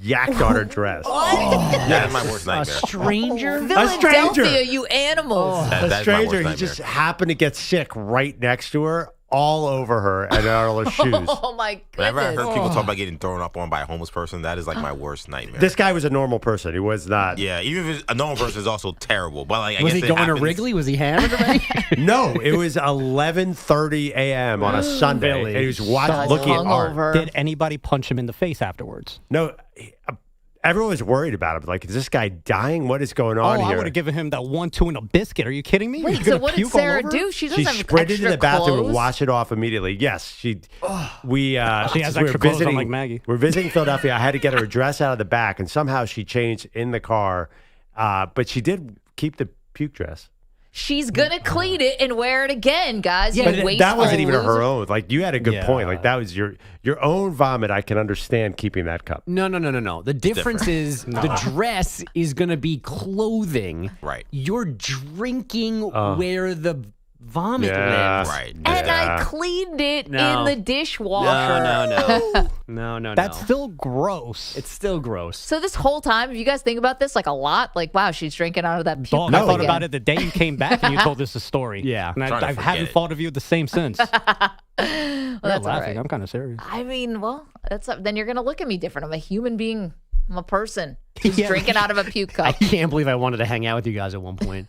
yacked on her dress. Yeah, that's my worst nightmare. A stranger? Philadelphia, you animals. A stranger. He just happened to get sick right next to her, all over her, and all her shoes. Oh, my goodness. Whenever I heard people talk about getting thrown up on by a homeless person, that is like my worst nightmare. This guy was a normal person. He was not. Yeah, even if a normal person is also terrible. But like, I Was guess he it going to happens. Wrigley? Was he hammered already? No, it was 11:30 a.m. on a Sunday. Really? And he was Sounds looking at art. hungover. Did anybody punch him in the face afterwards? No, everyone was worried about him. Like, is this guy dying? What is going on I here? would have given him that 1-2 and a biscuit. Are you kidding me? Wait, You're so gonna what did puke all Sarah over? do? She doesn't She have sprinted extra to the bathroom clothes. and washed it off immediately. Yes, she has She has we extra were clothes on visiting, like Maggie. We're visiting Philadelphia. I had to get her dress out of the back, and somehow she changed in the car. But she did keep the puke dress. She's going to clean it and wear it again, guys. Yeah, You but wasteful that wasn't even loser. her own. Like, you had a good point. Like, that was your own vomit. I can understand keeping that cup. No. The difference is the dress is going to be clothing. Right. You're drinking where the vomit lives. Right. And I cleaned it No. in the dishwasher. No. That's still gross. It's still gross. So this whole time, if you guys think about this, like a lot, like, wow, she's drinking out of that puke Dog, cup I thought again. about it the day you came back and you told us a story. Yeah. And Trying to I forget haven't it. thought of you the same since. Well, You're that's all laughing. right. I'm kind of serious. I mean, well, then you're going to look at me different. I'm a human being. I'm a person who's Yeah. drinking out of a puke I cup. can't believe I wanted to hang out with you guys at one point.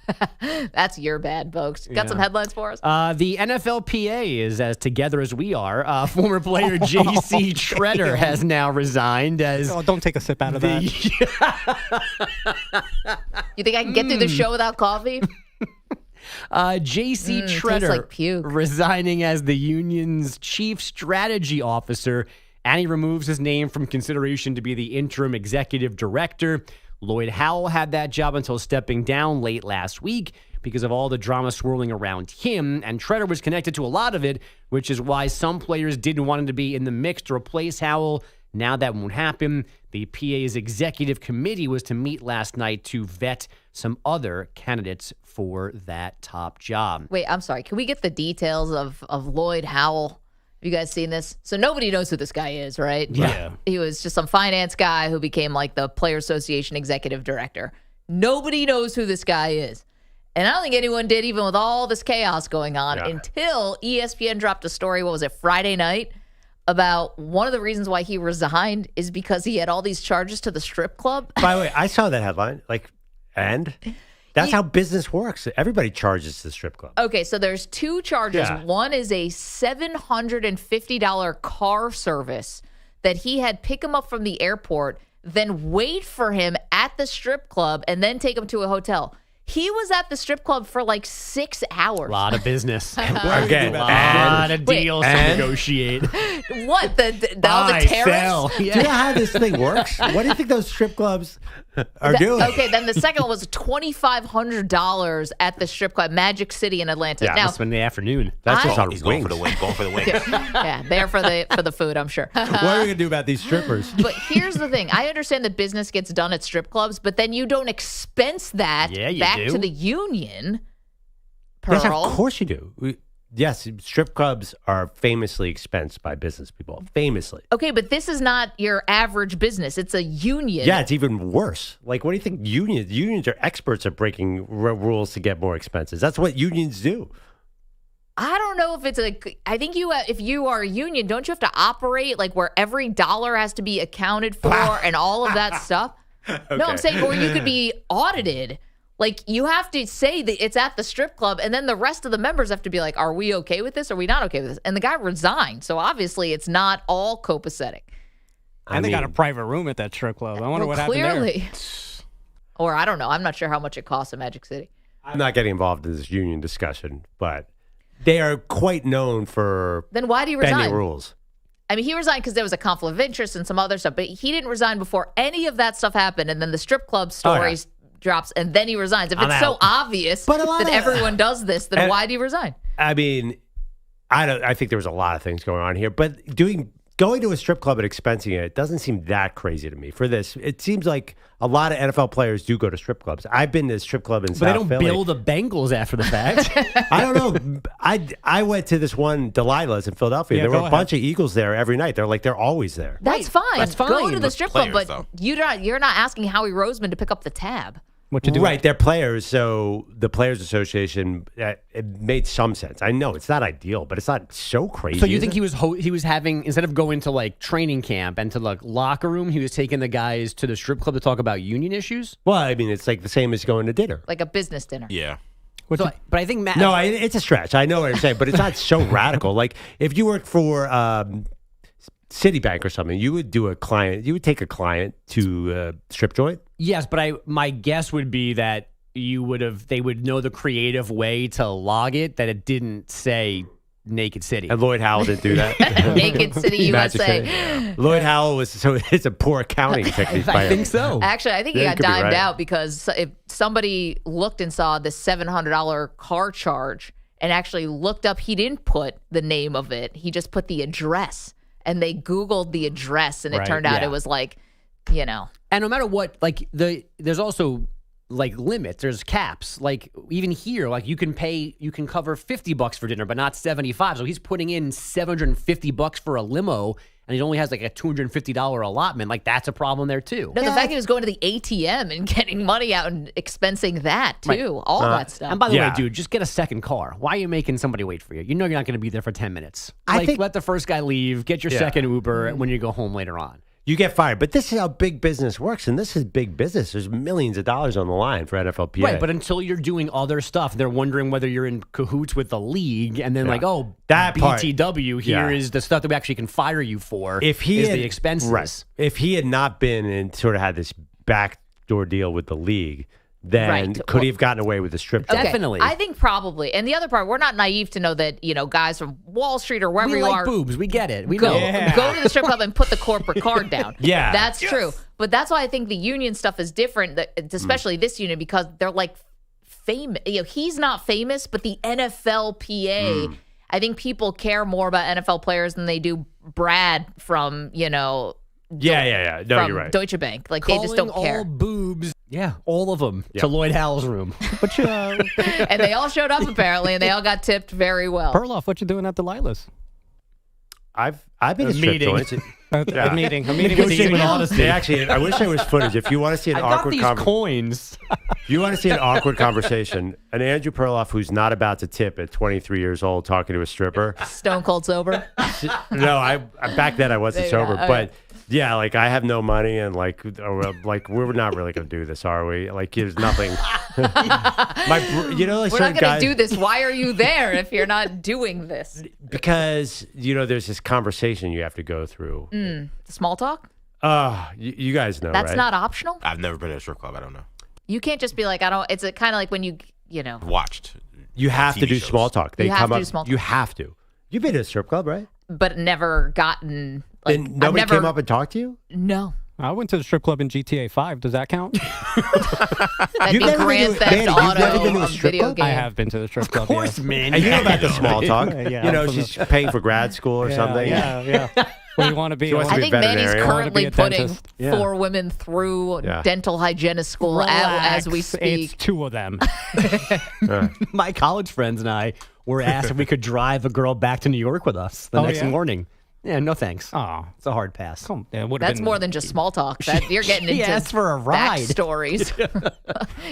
That's your bad, folks. Got some headlines for us? The NFLPA is as together as we are. Former player J.C. Treader has now resigned as Oh, don't take a sip out of that. You think I can get through the show without coffee? J.C. tastes Treader like puke. resigning as the union's chief strategy officer, and he removes his name from consideration to be the interim executive director. Lloyd Howell had that job until stepping down late last week because of all the drama swirling around him, and Treader was connected to a lot of it, which is why some players didn't want him to be in the mix to replace Howell. Now that won't happen. The PA's executive committee was to meet last night to vet some other candidates for that top job. Wait, I'm sorry. Can we get the details of Lloyd Howell? Have you guys seen this? So nobody knows who this guy is, right? Yeah. He was just some finance guy who became like the Players Association executive director. Nobody knows who this guy is. And I don't think anyone did, even with all this chaos going on, until ESPN dropped a story, what was it, Friday night, about one of the reasons why he resigned is because he had all these charges to the strip club. By the way, I saw that headline. And that's how business works. Everybody charges the strip club. Okay, so there's two charges. Yeah. One is a $750 car service that he had pick him up from the airport, then wait for him at the strip club, and then take him to a hotel. He was at the strip club for like 6 hours. A lot of business. Again, A lot of deals to and- What? negotiate. All the tariffs? sell. Do you know how this thing works? What do you think those strip clubs are doing? Okay, then the second one was $2,500 at the strip club, Magic City in Atlanta. Yeah, now, That's been the afternoon. That's just on He's going wings. for the win. Going for the win. yeah, there for the food, I'm sure. What are we going to do about these strippers? But here's the thing. I understand that business gets done at strip clubs, but then you don't expense that Yeah, you back do. to the union. Pearl. Yes, of course you do. Yes, strip clubs are famously expensed by business people. Famously. Okay, but this is not your average business. It's a union. Yeah, it's even worse. Like, what do you think unions? Unions are experts at breaking rules to get more expenses. That's what unions do. I don't know if it's I think if you are a union, don't you have to operate like where every dollar has to be accounted for and all of that stuff? No, I'm saying, or you could be audited. Like, you have to say that it's at the strip club, and then the rest of the members have to be like, are we okay with this? Are we not okay with this? And the guy resigned. So obviously it's not all copacetic. And they got a private room at that strip club. I wonder what happened there. Clearly. Or I don't know. I'm not sure how much it costs in Magic City. I'm not getting involved in this union discussion, but they are quite known for Then why do you resign? bending rules. I mean, he resigned because there was a conflict of interest and some other stuff, but he didn't resign before any of that stuff happened. And then the strip club stories drops, and then he resigns. If it's so obvious that everyone does this, then why do you resign? I mean, I think there was a lot of things going on here, but going going to a strip club and expensing it doesn't seem that crazy to me. For this, it seems like a lot of NFL players do go to strip clubs. I've been to a strip club in South But they don't Philly. bill the Bengals after the fact. I don't know. I went to this one Delilah's in Philadelphia. Yeah, There were go a bunch of Eagles there every night. They're always there. That's fine. That's Go fine. to the With strip club, players, but though. you're not asking Howie Roseman to pick up the tab. What you do? Right, they're players, so the Players Association, it made some sense. I know it's not ideal, but it's not so crazy. So you is think it? he was having, instead of going to like training camp and to like locker room, he was taking the guys to the strip club to talk about union issues? Well, I mean, it's like the same as going to dinner. Like a business dinner. Yeah. So, but I think Matt. No, it's a stretch. I know what you're saying, but it's not so radical. Like if you worked for Citibank or something, you would take a client to strip joint. Yes, but my guess would be that they would know the creative way to log it, that it didn't say Naked City. And Lloyd Howell didn't do that. Naked City, Magic USA. City. Lloyd Howell it's a poor accounting technique. I think so. Actually, I think he Yeah, got you could be dimed right. out because if somebody looked and saw the $700 car charge and actually looked up, he didn't put the name of it. He just put the address. And they Googled the address, and it Right, turned out yeah. it was like, And no matter what, like there's also like limits. There's caps. Like even here, like you can cover $50 for dinner, but not $75. So he's putting in $750 for a limo, and he only has like a $250 allotment. Like that's a problem there too. no, the fact he was going to the ATM and getting money out and expensing that too, all that stuff. And by the Yeah. way, dude, just get a second car. Why are you making somebody wait for you? You know you're not going to be there for 10 minutes. I Like think- let the first guy leave. Get your Yeah. second Uber when you go home later on. You get fired. But this is how big business works, and this is big business. There's millions of dollars on the line for NFLPA. Right, but until you're doing other stuff, they're wondering whether you're in cahoots with the league, and then Yeah. like, oh, That part- BTW, here is the stuff that we actually can fire you for. if he is had, the expenses. Right. If he had not been and sort of had this backdoor deal with the league, then Right. could he have gotten away with the strip joint? Okay, Definitely. I think probably. And the other part, we're not naive to know that, guys from Wall Street or wherever We you like are. boobs. We get it. We Go, know. go to the strip club and put the corporate card down. Yeah. That's true. But that's why I think the union stuff is different, especially this union, because they're like famous. He's not famous, but the NFLPA, I think people care more about NFL players than they do Brad from, Yeah. No, from you're right. Deutsche Bank. Like they just don't Calling care. all boobs. Yeah, all of them Yeah. to Lloyd Howell's room. What you, And they all showed up apparently, and they all got tipped very well. Perloff, what you doing at Delilah's? I've been to strip meeting. joints. A meeting with Negotiating the honesty. They actually, I wish there was footage. If you want to see an I got awkward these conversation, coins. you want to see an awkward conversation, an Andrew Perloff who's not about to tip at 23 years old talking to a stripper. Stone cold sober. No, I back then I wasn't Maybe sober, not. but yeah, like I have no money and like we're not really gonna do this, are we? Like there's nothing. Like We're not certain going to guys, do this. Why are you there if you're not doing this? because there's this conversation you have to go through. Small talk? You guys know, That's right? not optional? I've never been to a strip club. I don't know. You can't just be like, I don't. It's kind of like when you Watched. You have to TV do shows. small talk. They You have come to up. do small talk. You have to. You've been to a strip club, right? but never gotten. Like, And nobody I've never, came up and talked to you? No. I went to the strip club in GTA 5. Does that count? That'd You've be never Grand been to- Theft Manny, you've never been to a Auto strip video club? game. I have been to the strip club. Of course, yes. man. And you know about the small talk. Yeah, You know, I'm she's paying for grad school or something. Yeah. What do you want to be? She wants to I be think a Manny's veterinarian. I wanna be currently a putting dentist. Yeah. 4 women through Yeah. dental hygienist school as we Relax. speak. It's 2 of them. My college friends and I were asked if we could drive a girl back to New York with us the Oh, next yeah? morning. Yeah, no thanks. Oh, It's a hard pass. come. Yeah, it would've That's been- more than just small talk. That you're getting She into asked for a ride. backstories.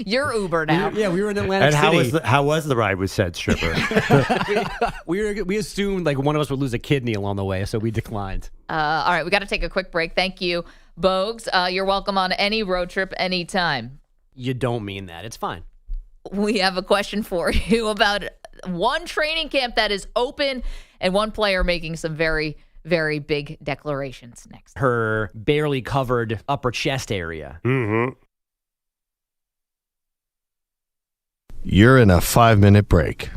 You're Uber now. Yeah, we were in Atlantic And how City. was the ride with said stripper? we assumed like one of us would lose a kidney along the way, so we declined. All right, we got to take a quick break. Thank you, Bogues. You're welcome on any road trip anytime. You don't mean that. It's fine. We have a question for you about one training camp that is open and one player making some very, very big declarations next. Her barely covered upper chest area. Mm-hmm. You're in a 5-minute break.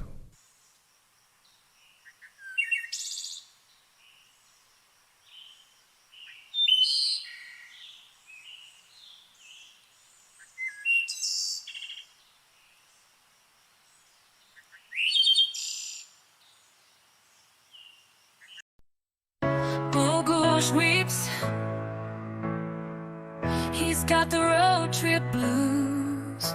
He's got the road trip blues.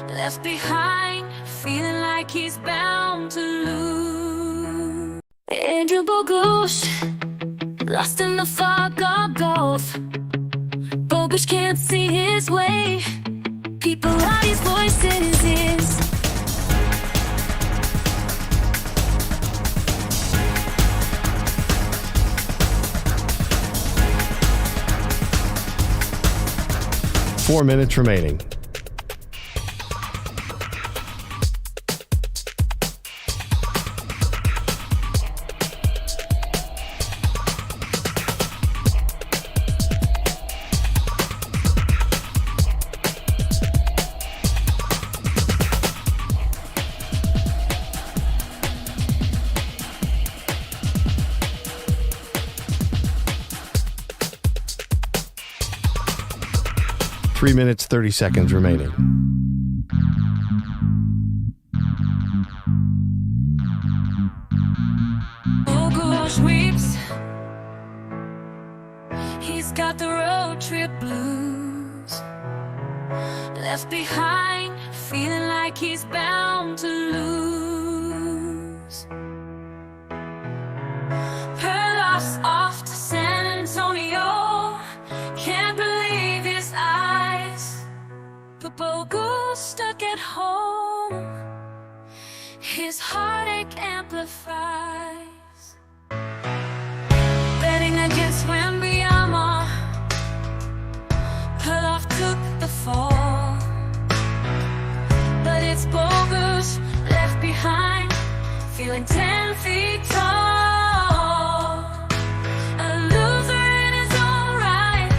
Left behind, feeling like he's bound to lose. Andrew Bogusch, lost in the fog of Goff. Bogusch can't see his way. People are his voices is. Four minutes remaining. Three minutes, 30 seconds remaining. Bogusch weeps. He's got the road trip blues. Left behind, feeling like he's bound to lose. Perloff's off to San Antonio. Can't believe his eyes. But Bogusch stuck at home. His heartache amplifies. Betting against Wembanyama, Perloff took the fall. But it's Bogusch left behind, feeling 10 feet tall. A loser in his own right,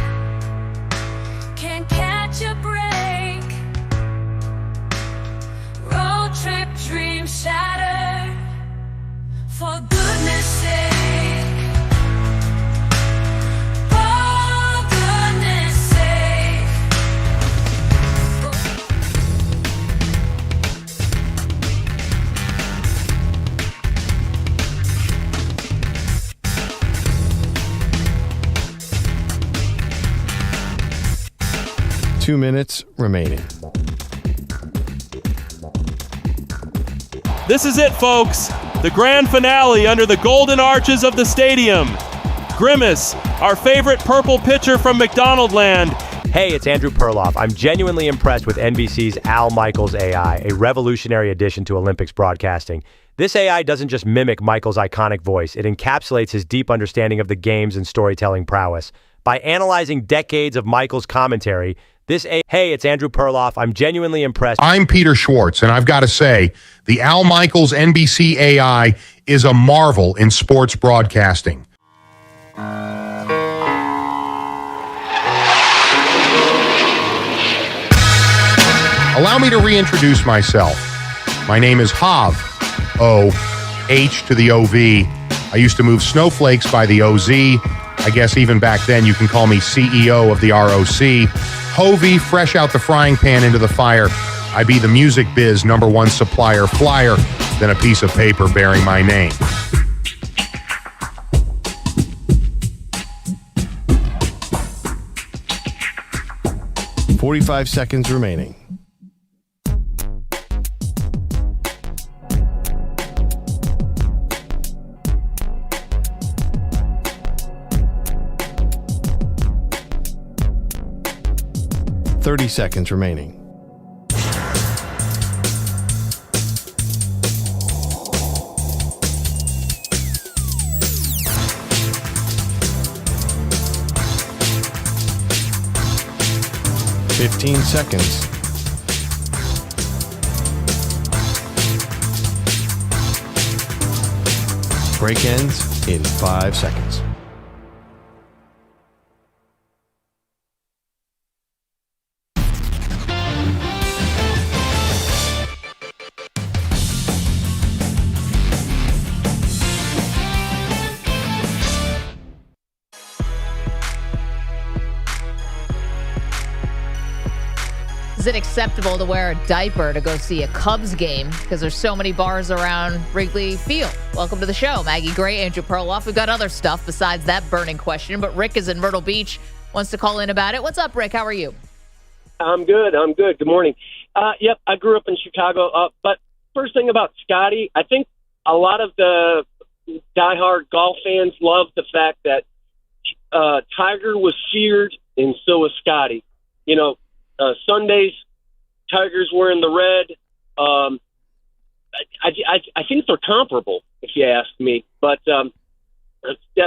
can't catch a break. Road trip dreams shattered, for goodness sake. For goodness sake. 2 minutes remaining. This is it, folks. The grand finale under the golden arches of the stadium. Grimace, our favorite purple pitcher from McDonaldland. Hey, it's Andrew Perloff. I'm genuinely impressed with NBC's Al Michaels AI, a revolutionary addition to Olympics broadcasting. This AI doesn't just mimic Michaels' iconic voice, it encapsulates his deep understanding of the games and storytelling prowess. By analyzing decades of Michaels' commentary, hey, it's Andrew Perloff. I'm genuinely impressed. I'm Peter Schwartz, and I've got to say, the Al Michaels NBC AI is a marvel in sports broadcasting. Allow me to reintroduce myself. My name is Hav, O-H to the O-V. I used to move snowflakes by the O-Z. I guess even back then you can call me CEO of the ROC. Hovey, fresh out the frying pan into the fire. I be the music biz #1 supplier flyer than a piece of paper bearing my name. $45 seconds remaining. $30 seconds remaining. $15 seconds. Break ends in 5 seconds. Is it acceptable to wear a diaper to go see a Cubs game because there's so many bars around Wrigley Field? Welcome to the show. Maggie Gray, Andrew Perloff. We've got other stuff besides that burning question, but Rick is in Myrtle Beach. wants to call in about it. What's up, Rick? How are you? I'm good. Good morning. Yep, I grew up in Chicago. But first thing about Scottie, I think a lot of the diehard golf fans love the fact that Tiger was feared and so was Scottie. Sundays, Tiger's wearing the red. I think they're comparable, if you ask me. But that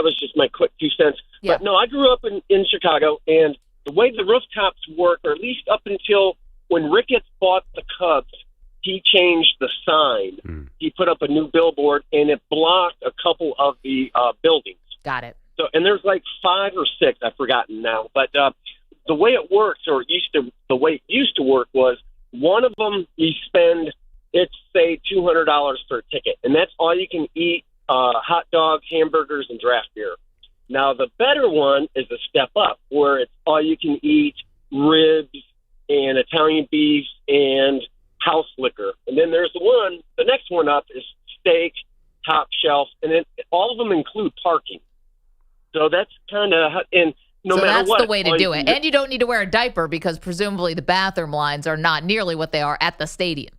was just my quick 2 cents. Yeah. But no, I grew up in Chicago, and the way the rooftops work, or at least up until when Ricketts bought the Cubs, he changed the sign. He put up a new billboard, and it blocked a couple of the buildings. Got it. So, and there's like 5 or 6, I've forgotten now. But the way it works, the way it used to work was one of them you spend, it's say $200 for a ticket, and that's all you can eat: hot dogs, hamburgers, and draft beer. Now the better one is a step up, where it's all you can eat ribs and Italian beef and house liquor. And then there's the next one up is steak, top shelf, and then all of them include parking. So that's kind of, and no so matter that's what, the way to do it. And you don't need to wear a diaper because presumably the bathroom lines are not nearly what they are at the stadium.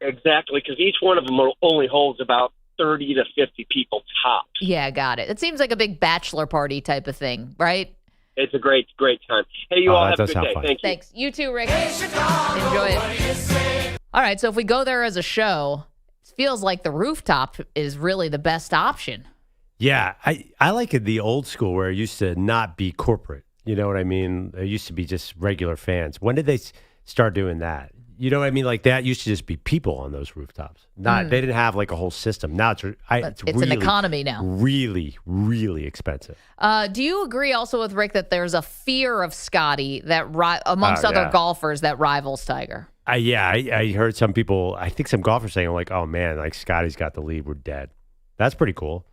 Exactly, because each one of them only holds about 30 to 50 people tops. Yeah, got it. It seems like a big bachelor party type of thing, right? It's a great time. Hey, you all have a good day. Fun. Thank you. Thanks. You too, Rick. Enjoy it. All right, so if we go there as a show, it feels like the rooftop is really the best option. Yeah, I like it the old school where it used to not be corporate. You know what I mean? It used to be just regular fans. When did they start doing that? You know what I mean? Like that used to just be people on those rooftops. They didn't have like a whole system. Now it's really, an economy now. Really, really expensive. Do you agree also with Rick that there's a fear of Scottie that amongst other golfers that rivals Tiger? I heard some people. I think some golfers saying like, "Oh man, like Scottie's got the lead. We're dead." That's pretty cool.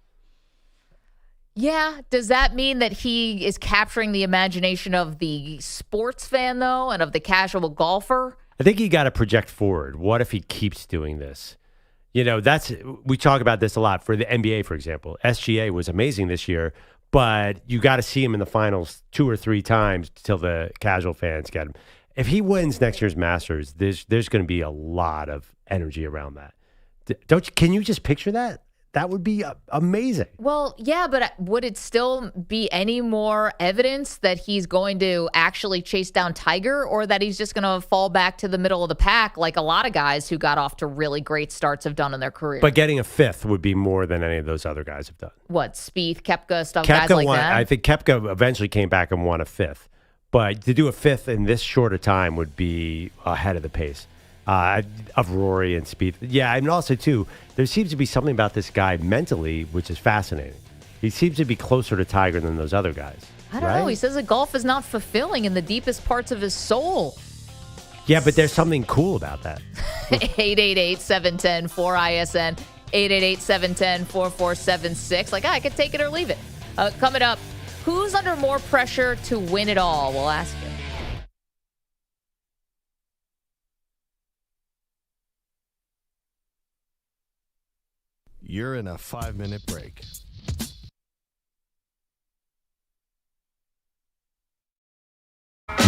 Yeah. Does that mean that he is capturing the imagination of the sports fan though, and of the casual golfer? I think you got to project forward. What if he keeps doing this? We talk about this a lot for the NBA, for example. SGA was amazing this year, but you got to see him in the finals 2 or 3 times till the casual fans get him. If he wins next year's Masters, there's going to be a lot of energy around that. Can you just picture that? That would be amazing. Well, yeah, but would it still be any more evidence that he's going to actually chase down Tiger, or that he's just going to fall back to the middle of the pack like a lot of guys who got off to really great starts have done in their career? But getting a 5th would be more than any of those other guys have done. What, Spieth, Koepka, guys like that? I think Koepka eventually came back and won a 5th. But to do a 5th in this short a time would be ahead of the pace. Of Rory and Spieth. Yeah, and also, too, there seems to be something about this guy mentally which is fascinating. He seems to be closer to Tiger than those other guys. I don't know. He says that golf is not fulfilling in the deepest parts of his soul. Yeah, but there's something cool about that. 888-710-4ISN, 888-710-4476. Like, I could take it or leave it. Coming up, who's under more pressure to win it all? We'll ask you. You're in a 5-minute break.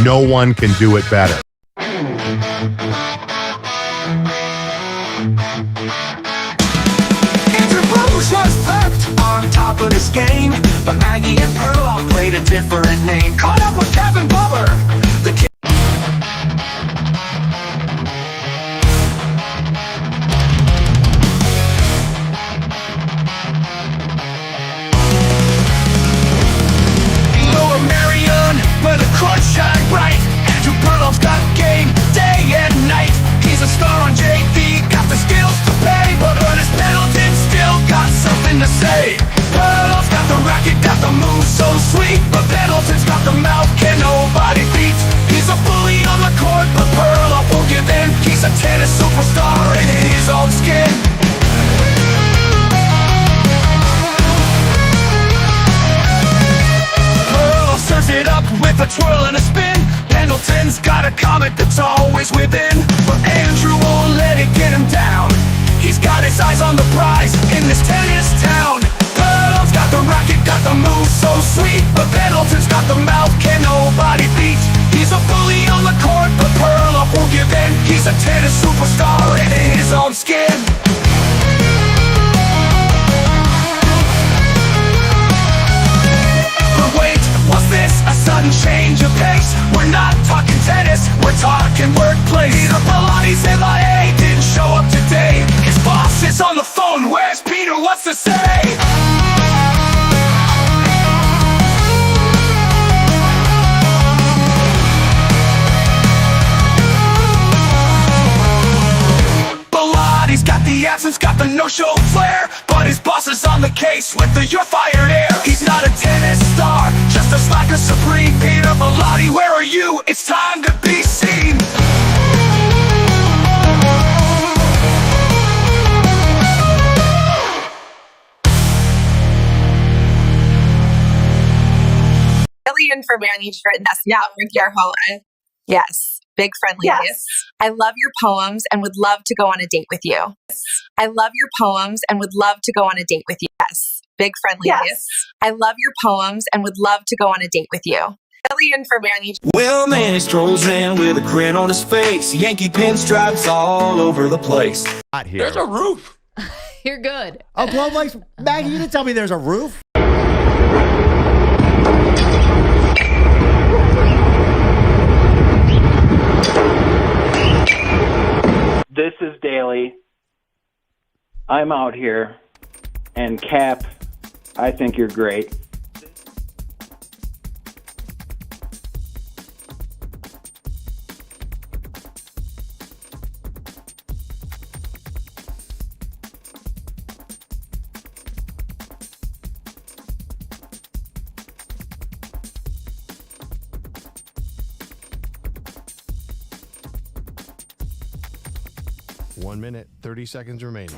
No one can do it better. Bogusch was perked on top of this game, but Maggie and Perloff played a different name. Caught up with Kevin Bubber. The kid. Where the court shine bright. Andrew Perloff's got game day and night. He's a star on JV, got the skills to pay, but Ernest Pendleton still got something to say. Perloff's got the racket, got the move so sweet, but Pendleton's got the mouth can nobody beat. He's a bully on the court, but Perloff won't give in. He's a tennis superstar in his own skin. Serves it up with a twirl and a spin. Pendleton's got a comet that's always within, but Andrew won't let it get him down. He's got his eyes on the prize in this tennis town. Perloff's got got the racket, got the move so sweet, but Pendleton's got the mouth, can nobody beat. He's a bully on the court, but Perloff won't give in. He's a tennis superstar in his own skin. But wait, was this a sudden change of pace? We're not talking tennis, we're talking workplace. Peter Pilates MIA didn't show up today. His boss is on the phone, where's Peter, what's to say? Pilates got the absence, got the no-show flair, but his boss is on the case with the "you're fired" air. He's not a tennis star, just a slacker supreme. Peter Pilates, where are you? It's time to be seen. In for Manny Shredness. Yeah, with your whole yes, big friendly. Yes. I love your poems and would love to go on a date with you. I love your poems and would love to go on a date with you. Yes, big friendly. Yes. I love your poems and would love to go on a date with you. In for Manny. Well, Manny strolls in with a grin on his face. Yankee pinstripes all over the place. There's a roof. You're good. Oh, Globe Lights. Maggie, you didn't tell me there's a roof. This is Daly. I'm out here. And Cap, I think you're great. One minute, 30 seconds remaining.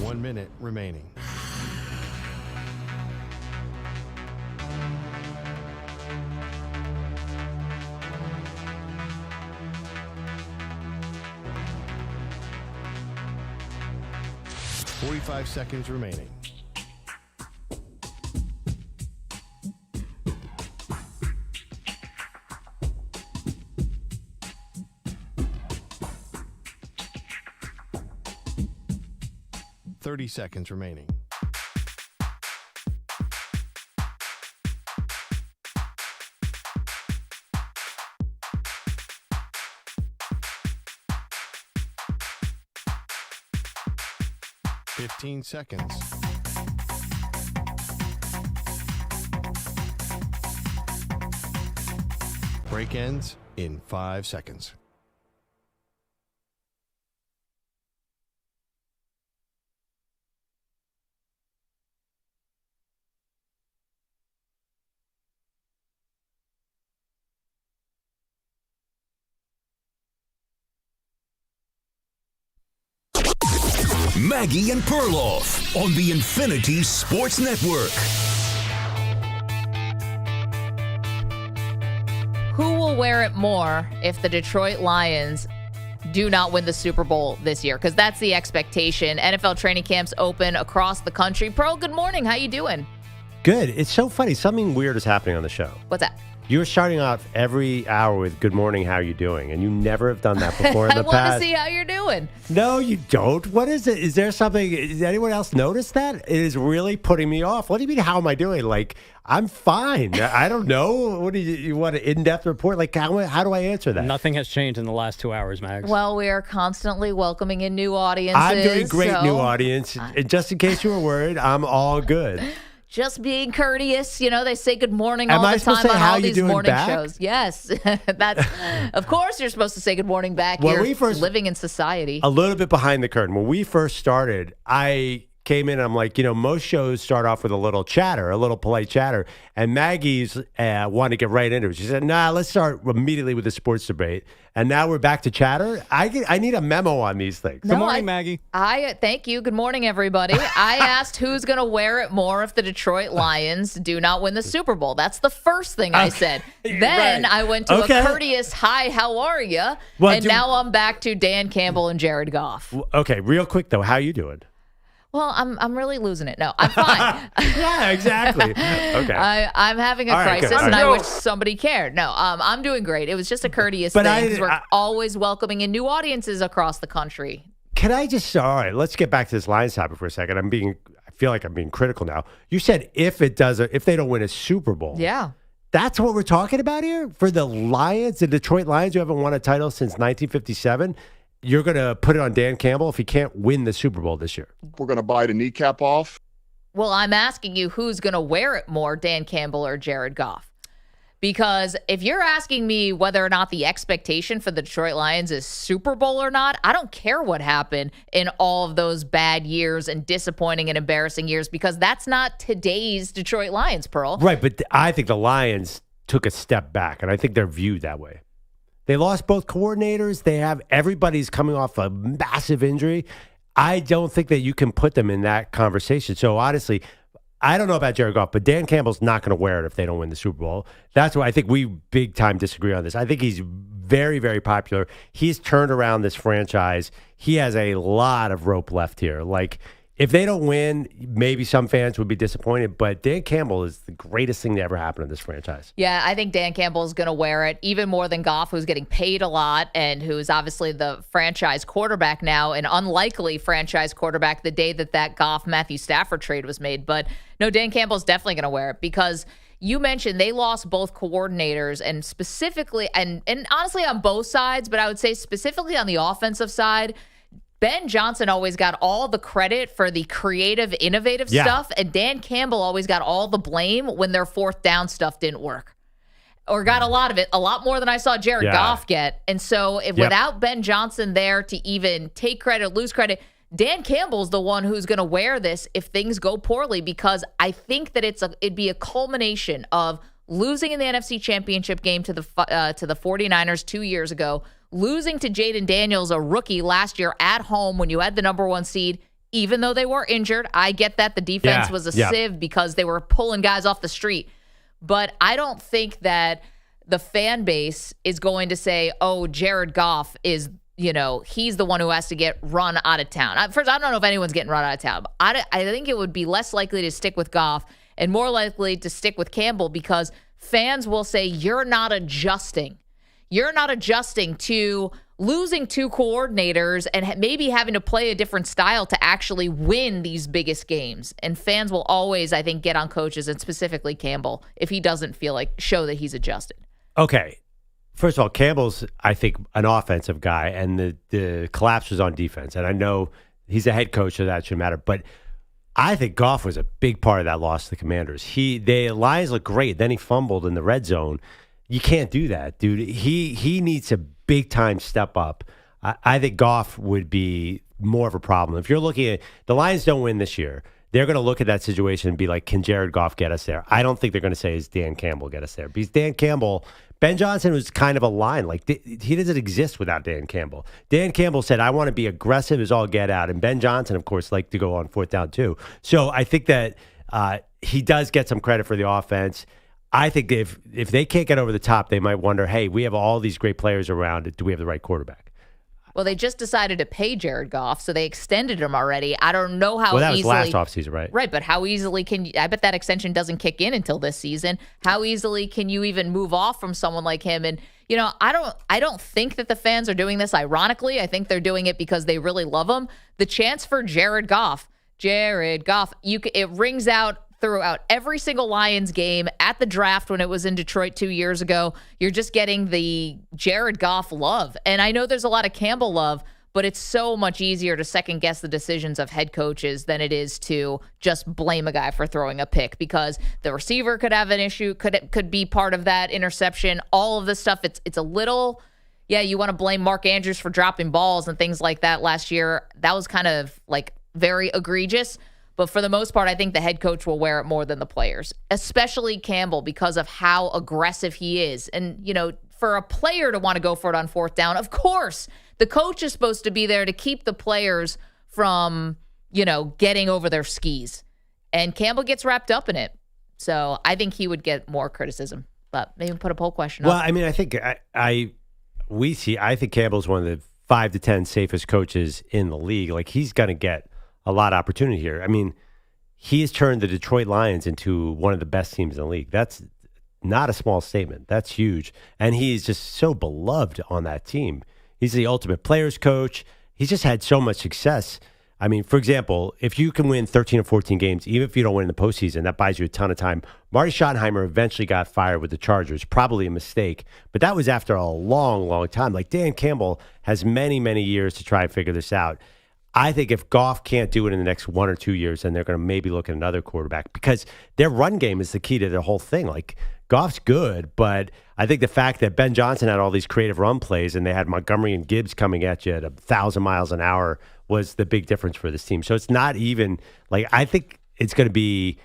One minute remaining. Forty-five seconds remaining. Seconds remaining. Fifteen seconds. Break ends in 5 seconds. Maggie and Perloff on the Infinity Sports Network. Who will wear it more if the Detroit Lions do not win the Super Bowl this year? Because that's the expectation. NFL training camps open across the country. Pearl, good morning. How you doing? Good. It's so funny. Something weird is happening on the show. What's that? You're starting off every hour with "Good morning, how you doing?" and you never have done that before in the past. I want to see how you're doing. No, you don't. What is it? Is there something? Does anyone else notice that? It is really putting me off. What do you mean? How am I doing? Like, I'm fine. I don't know. What do you want? An in-depth report? Like, how do I answer that? Nothing has changed in the last 2 hours, Mags. Well, we are constantly welcoming in new audiences. I'm doing great, new audience. And just in case you were worried, I'm all good. Just being courteous. You know, they say good morning all I the time on all these morning back? shows. Yes. That's of course you're supposed to say good morning back. When you're living in society. A little bit behind the curtain. When we first started, I came in, and I'm like, most shows start off with a little chatter, a little polite chatter. And Maggie's wanted to get right into it. She said, nah, let's start immediately with the sports debate. And now we're back to chatter. I need a memo on these things. Good morning, Maggie. Thank you. Good morning, everybody. I asked who's going to wear it more if the Detroit Lions do not win the Super Bowl. That's the first thing I said. Then I went to a courteous, hi, how are you? And now I'm back to Dan Campbell and Jared Goff. Okay, real quick, though. How you doing? Well, I'm really losing it. No, I'm fine. Yeah, exactly. Okay. I'm having a crisis, and I wish somebody cared. No, I'm doing great. It was just a courteous thing because we're always welcoming in new audiences across the country. Can I just, all right, let's get back to this Lions topic for a second. I feel like I'm being critical now. You said if they don't win a Super Bowl. Yeah. That's what we're talking about here? For the Lions, the Detroit Lions, who haven't won a title since 1957, you're going to put it on Dan Campbell if he can't win the Super Bowl this year? We're going to bite a kneecap off. Well, I'm asking you who's going to wear it more, Dan Campbell or Jared Goff? Because if you're asking me whether or not the expectation for the Detroit Lions is Super Bowl or not, I don't care what happened in all of those bad years and disappointing and embarrassing years, because that's not today's Detroit Lions, Pearl. Right, but I think the Lions took a step back, and I think they're viewed that way. They lost both coordinators. Everybody's coming off a massive injury. I don't think that you can put them in that conversation. So honestly, I don't know about Jared Goff, but Dan Campbell's not going to wear it if they don't win the Super Bowl. That's why I think we big time disagree on this. I think he's very, very popular. He's turned around this franchise. He has a lot of rope left here. Like, if they don't win, maybe some fans would be disappointed, but Dan Campbell is the greatest thing to ever happen in this franchise. Yeah, I think Dan Campbell is going to wear it even more than Goff, who's getting paid a lot and who's obviously the franchise quarterback now, an unlikely franchise quarterback the day that Goff-Matthew Stafford trade was made. But no, Dan Campbell's definitely going to wear it because you mentioned they lost both coordinators, and specifically, and honestly on both sides, but I would say specifically on the offensive side, Ben Johnson always got all the credit for the creative, innovative stuff, and Dan Campbell always got all the blame when their fourth down stuff didn't work. Or got a lot of it, a lot more than I saw Jared Goff get. And so without Ben Johnson there to even take credit, lose credit, Dan Campbell's the one who's going to wear this if things go poorly, because I think that it'd be a culmination of losing in the NFC Championship game to the 49ers 2 years ago, losing to Jaden Daniels, a rookie, last year at home when you had the number one seed, even though they were injured. I get that the defense was a sieve because they were pulling guys off the street. But I don't think that the fan base is going to say, oh, Jared Goff is, he's the one who has to get run out of town. First, I don't know if anyone's getting run out of town. I think it would be less likely to stick with Goff and more likely to stick with Campbell, because fans will say, you're not adjusting. You're not adjusting to losing two coordinators and maybe having to play a different style to actually win these biggest games. And fans will always, I think, get on coaches, and specifically Campbell, if he doesn't show that he's adjusted. Okay. First of all, Campbell's, I think, an offensive guy, and the collapse was on defense. And I know he's a head coach, so that shouldn't matter. But I think Goff was a big part of that loss to the Commanders. The Lions looked great. Then he fumbled in the red zone. You can't do that, dude. He needs a big-time step up. I think Goff would be more of a problem. If you're looking at the Lions don't win this year, they're going to look at that situation and be like, can Jared Goff get us there? I don't think they're going to say, is Dan Campbell get us there? Because Dan Campbell, Ben Johnson was kind of a line. Like, he doesn't exist without Dan Campbell. Dan Campbell said, I want to be aggressive as all get out. And Ben Johnson, of course, liked to go on fourth down too. So I think that he does get some credit for the offense. I think if they can't get over the top, they might wonder, hey, we have all these great players around. Do we have the right quarterback? Well, they just decided to pay Jared Goff, so they extended him already. I don't know how easily. Well, that was last offseason, right? Right, but how easily I bet that extension doesn't kick in until this season. How easily can you even move off from someone like him? And, I don't think that the fans are doing this ironically. I think they're doing it because they really love him. The chance for Jared Goff, it rings out throughout every single Lions game, at the draft when it was in Detroit 2 years ago. You're just getting the Jared Goff love. And I know there's a lot of Campbell love, but it's so much easier to second guess the decisions of head coaches than it is to just blame a guy for throwing a pick, because the receiver could have an issue, could be part of that interception. All of this stuff, it's a little, you want to blame Mark Andrews for dropping balls and things like that last year. That was kind of like very egregious. But for the most part, I think the head coach will wear it more than the players, especially Campbell, because of how aggressive he is. And, for a player to want to go for it on fourth down, of course, the coach is supposed to be there to keep the players from, getting over their skis. And Campbell gets wrapped up in it. So I think he would get more criticism. But maybe put a poll question up. Well, I mean, I think I think Campbell's one of the 5 to 10 safest coaches in the league. Like, he's going to get a lot of opportunity here. I mean, he has turned the Detroit Lions into one of the best teams in the league. That's not a small statement. That's huge. And he's just so beloved on that team. He's the ultimate players coach. He's just had so much success. I mean, for example, if you can win 13 or 14 games, even if you don't win in the postseason, that buys you a ton of time. Marty Schottenheimer eventually got fired with the Chargers, probably a mistake, but that was after a long, long time. Like, Dan Campbell has many, many years to try and figure this out. I think if Goff can't do it in the next 1 or 2 years, then they're going to maybe look at another quarterback, because their run game is the key to their whole thing. Like, Goff's good, but I think the fact that Ben Johnson had all these creative run plays and they had Montgomery and Gibbs coming at you at 1,000 miles an hour was the big difference for this team. So it's not even like, I think it's going to be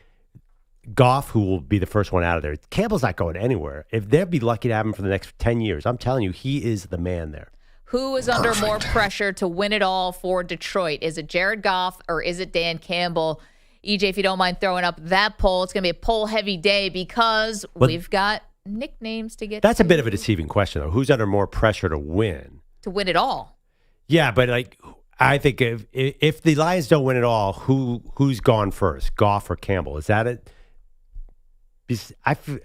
Goff who will be the first one out of there. Campbell's not going anywhere. If they'll be lucky to have him for the next 10 years, I'm telling you, he is the man there. Who is under more pressure to win it all for Detroit? Is it Jared Goff or is it Dan Campbell? EJ, if you don't mind throwing up that poll, it's going to be a poll-heavy day because we've got nicknames to get That's a bit of a deceiving question, though. Who's under more pressure to win? To win it all. Yeah, but I think if the Lions don't win it all, who's gone first, Goff or Campbell? Is that it?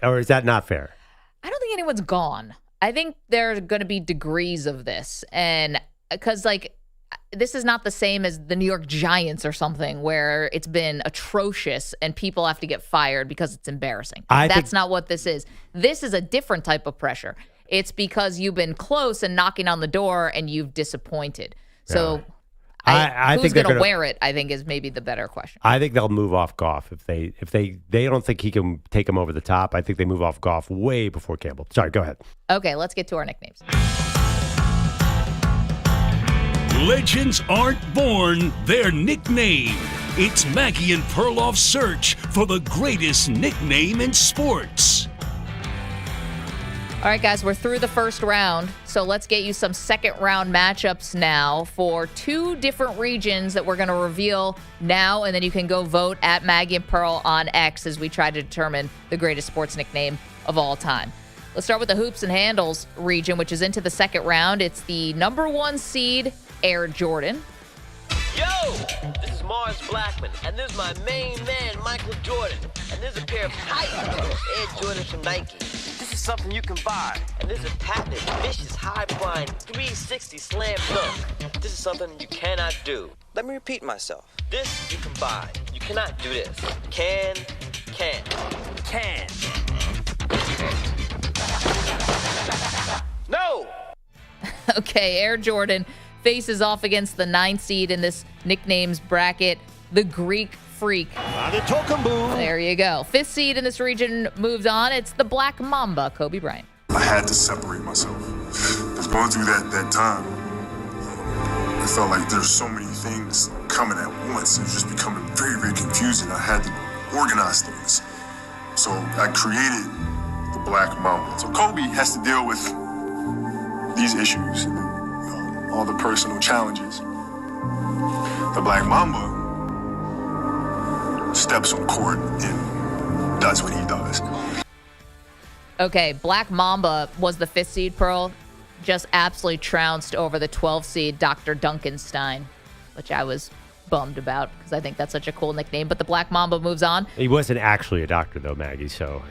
Or is that not fair? I don't think anyone's gone. I think there are going to be degrees of this. And because, this is not the same as the New York Giants or something where it's been atrocious and people have to get fired because it's embarrassing. That's not what this is. This is a different type of pressure. It's because you've been close and knocking on the door and you've disappointed. So I who's think going to wear it, I think, is maybe the better question. I think they'll move off Goff if they don't think he can take them over the top. I think they move off Goff way before Campbell. Sorry, go ahead. Okay, let's get to our nicknames. Legends aren't born, they're nicknamed. It's Maggie and Perloff's search for the greatest nickname in sports. All right, guys, we're through the first round, so let's get you some second-round matchups now for 2 different regions that we're going to reveal now, and then you can go vote at Maggie and Pearl on X as we try to determine the greatest sports nickname of all time. Let's start with the Hoops and Handles region, which is into the second round. It's the number 1 seed, Air Jordan. Yo, this is Mars Blackman, and this is my main man, Michael Jordan. And this is a pair of tight Air Jordans from Nike. This is something you can buy. And this is a patented, vicious, high-flying, 360 slam dunk. This is something you cannot do. Let me repeat myself. This you can buy. You cannot do this. Can. No! Okay, Air Jordan faces off against the 9th seed in this nicknames bracket, the Greek Freak. There you go. 5th seed in this region moves on. It's the Black Mamba, Kobe Bryant. I had to separate myself. Going through that time, I felt like there's so many things coming at once. It was just becoming very, very confusing. I had to organize things. So I created the Black Mamba. So Kobe has to deal with these issues, all the personal challenges. The Black Mamba steps on court and does what he does. Okay, Black Mamba was the 5th seed, Pearl. Just absolutely trounced over the 12th seed, Dr. Duncanstein, which I was bummed about because I think that's such a cool nickname. But the Black Mamba moves on. He wasn't actually a doctor, though, Maggie, so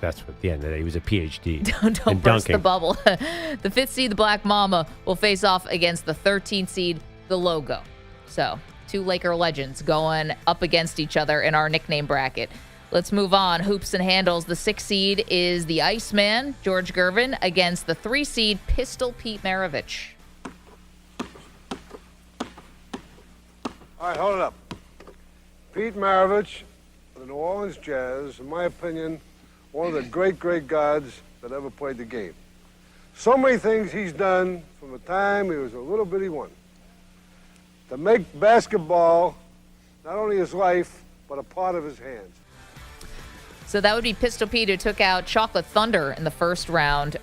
that's what, at the end of the day, he was a PhD. Don't burst the bubble. The 5th seed, the Black Mamba, will face off against the 13th seed, the Logo. So 2 Laker legends going up against each other in our nickname bracket. Let's move on. Hoops and Handles. The 6th seed is the Iceman, George Gervin, against the 3 seed, Pistol Pete Maravich. All right, hold it up. Pete Maravich of the New Orleans Jazz, in my opinion, one of the great, great gods that ever played the game. So many things he's done from the time he was a little bitty one. To make basketball not only his life, but a part of his hands. So that would be Pistol Pete, who took out Chocolate Thunder in the first round,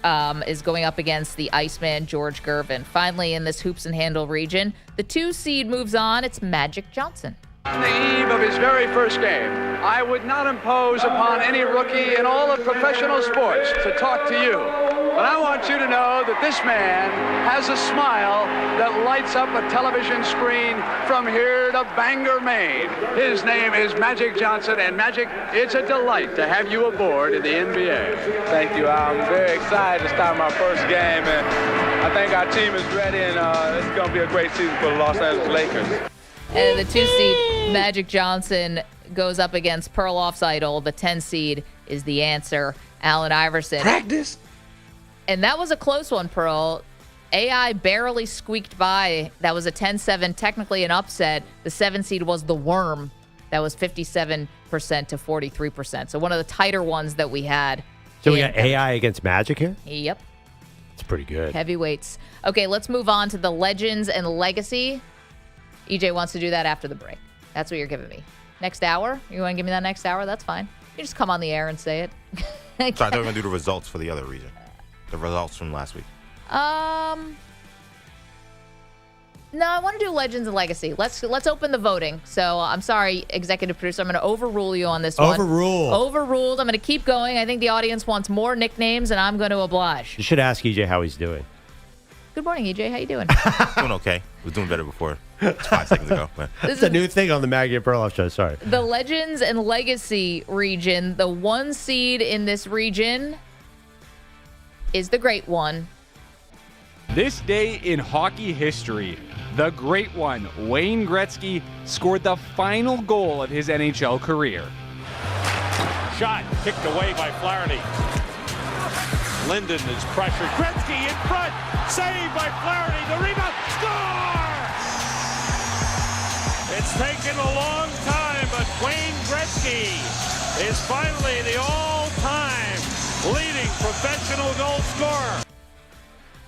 is going up against the Iceman, George Gervin. Finally, in this hoops and handle region, the 2 seed moves on. It's Magic Johnson. On the eve of his very first game, I would not impose upon any rookie in all of professional sports to talk to you. But I want you to know that this man has a smile that lights up a television screen from here to Bangor, Maine. His name is Magic Johnson, and Magic, it's a delight to have you aboard in the NBA. Thank you. I'm very excited to start my first game, and I think our team is ready, and it's going to be a great season for the Los Angeles Lakers. And the 2 seed, Magic Johnson, goes up against Perloff's idol. The 10 seed is the answer, Allen Iverson. Practice. And that was a close one, Pearl. AI barely squeaked by. That was a 10-7, technically an upset. The 7 seed was the Worm. That was 57% to 43%. So one of the tighter ones that we had. So we got AI against Magic here? Yep. It's pretty good. Heavyweights. Okay, let's move on to the Legends and Legacy. EJ wants to do that after the break. That's what you're giving me. Next hour? You want to give me that next hour? That's fine. You just come on the air and say it. Sorry, I thought we were going to do the results for the other region. The results from last week. No, I want to do Legends and Legacy. Let's open the voting. So I'm sorry, executive producer. I'm going to overrule you on this one. Overruled. I'm going to keep going. I think the audience wants more nicknames, and I'm going to oblige. You should ask EJ how he's doing. Good morning, EJ. How you doing? Doing okay. I was doing better before. 5 seconds ago. It's a new thing on the Maggie Perloff show. Sorry. The Legends and Legacy region. The 1 seed in this region is the Great One. This day in hockey history, the Great One, Wayne Gretzky, scored the final goal of his NHL career. Shot kicked away by Flaherty. Linden is pressured. Gretzky in front. Saved by Flaherty. The rebound. Score! It's taken a long time, but Wayne Gretzky is finally the all-time leading professional goal scorer.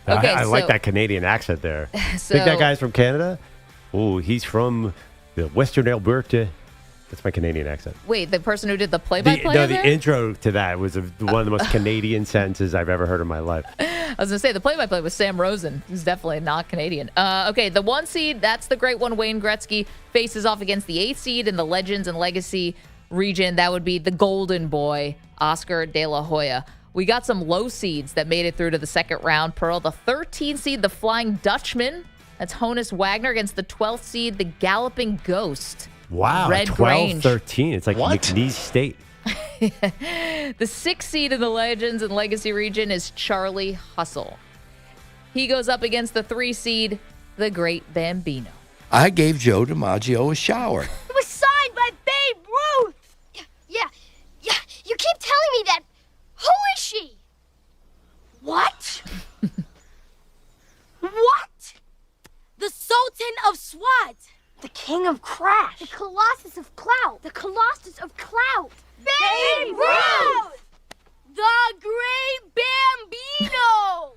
Okay, I like that Canadian accent there. So, Think that guy's from Canada? Oh, he's from the Western Alberta. That's my Canadian accent. Wait, the person who did the play-by-play? No, the intro to that was one of the most Canadian sentences I've ever heard in my life. I was going to say, the play-by-play was Sam Rosen, who's definitely not Canadian. Okay, the 1 seed, that's the Great One, Wayne Gretzky, faces off against the 8 seed in the Legends and Legacy region. That would be the Golden Boy, Oscar De La Hoya. We got some low seeds that made it through to the second round, Pearl. The 13 seed, the Flying Dutchman. That's Honus Wagner against the 12th seed, the Galloping Ghost. Wow, Red 12-13. It's like McNeese State. The 6th seed in the Legends and Legacy region is Charlie Hustle. He goes up against the 3 seed, the Great Bambino. I gave Joe DiMaggio a shower. It was signed by Babe Ruth. Yeah. You keep telling me that. Who is she? What? What? The Sultan of Swat. The King of Crash. The Colossus of Clout. The Colossus of Clout. Babe Ruth! The Great Bambino!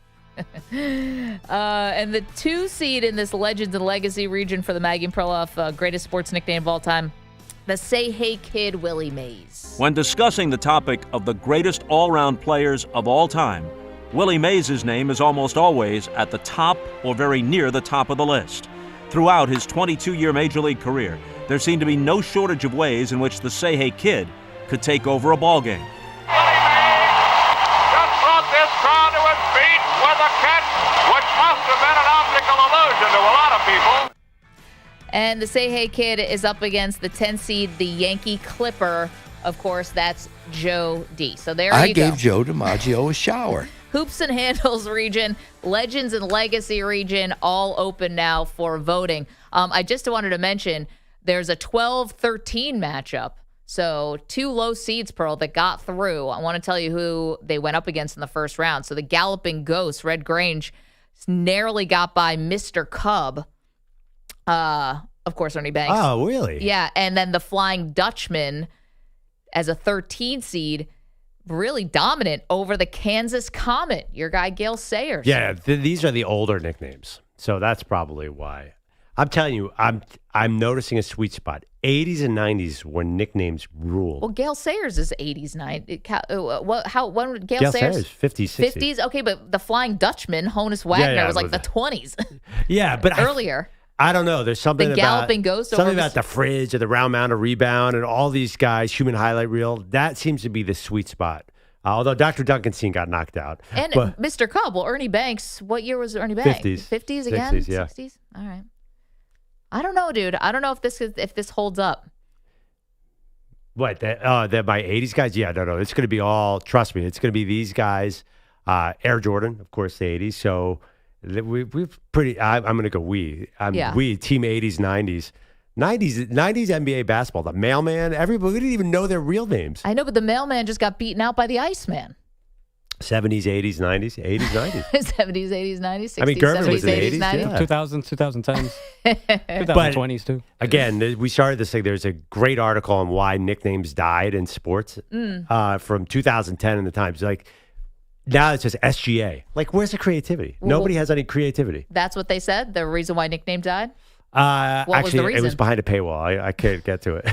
And the 2 seed in this Legends and Legacy region for the Maggie Perloff greatest sports nickname of all time, the Say Hey Kid, Willie Mays. When discussing the topic of the greatest all-round players of all time, Willie Mays' name is almost always at the top or very near the top of the list. Throughout his 22-year Major League career, there seemed to be no shortage of ways in which the Say Hey Kid could take over a ballgame. Just brought this crowd to its feet with a catch, which must have been an optical illusion to a lot of people. And the Say Hey Kid is up against the 10 seed, the Yankee Clipper. Of course, that's Joe D. So there I you go. gave Joe DiMaggio a shower. Hoops and Handles region, Legends and Legacy region, all open now for voting. I just wanted to mention there's a 12-13 matchup. So 2 low seeds, Pearl, that got through. I want to tell you who they went up against in the first round. So the Galloping Ghost, Red Grange, narrowly got by Mr. Cub. Of course, Ernie Banks. Oh, really? Yeah, and then the Flying Dutchman as a 13 seed, really dominant over the Kansas Comet, your guy Gale Sayers. Yeah, these are the older nicknames, so that's probably why. I'm telling you, I'm noticing a sweet spot. 80s and 90s when nicknames ruled. Well, Gale Sayers is 80s, 90s. When Gale Sayers 50s, 60s. 50s? Okay, but the Flying Dutchman, Honus Wagner, was like the 20s. Yeah, but earlier. I don't know. There's something the Galloping Ghost. Something about the fridge or the round mound of rebound and all these guys, human highlight reel. That seems to be the sweet spot. Although Dr. Duncanstein got knocked out. And Mr. Cub, well, Ernie Banks, what year was Ernie Banks? 50s. 50s again? 60s, yeah. 60s? All right. I don't know, dude. I don't know if this holds up. What? That my 80s guys? Yeah, no. It's going to be all, trust me, it's going to be these guys. Air Jordan, of course, the 80s. So we've pretty, I'm going to go we. We, team 80s, 90s. 90s NBA basketball, the mailman, everybody, we didn't even know their real names. I know, but the mailman just got beaten out by the Iceman. 70s, 80s, 90s, 80s, 90s. 70s, 80s, 90s, 60s, I mean, Gervin 70s, was in the 80s, 80s, 90s. yeah. 2000s, 2010s, 2020s too. Again, we started this thing. There's a great article on why nicknames died in sports from 2010 in the Times. Like, now it says SGA. Like, where's the creativity? Nobody has any creativity. That's what they said? The reason why nickname died? What was the reason? It was behind a paywall. I can't get to it.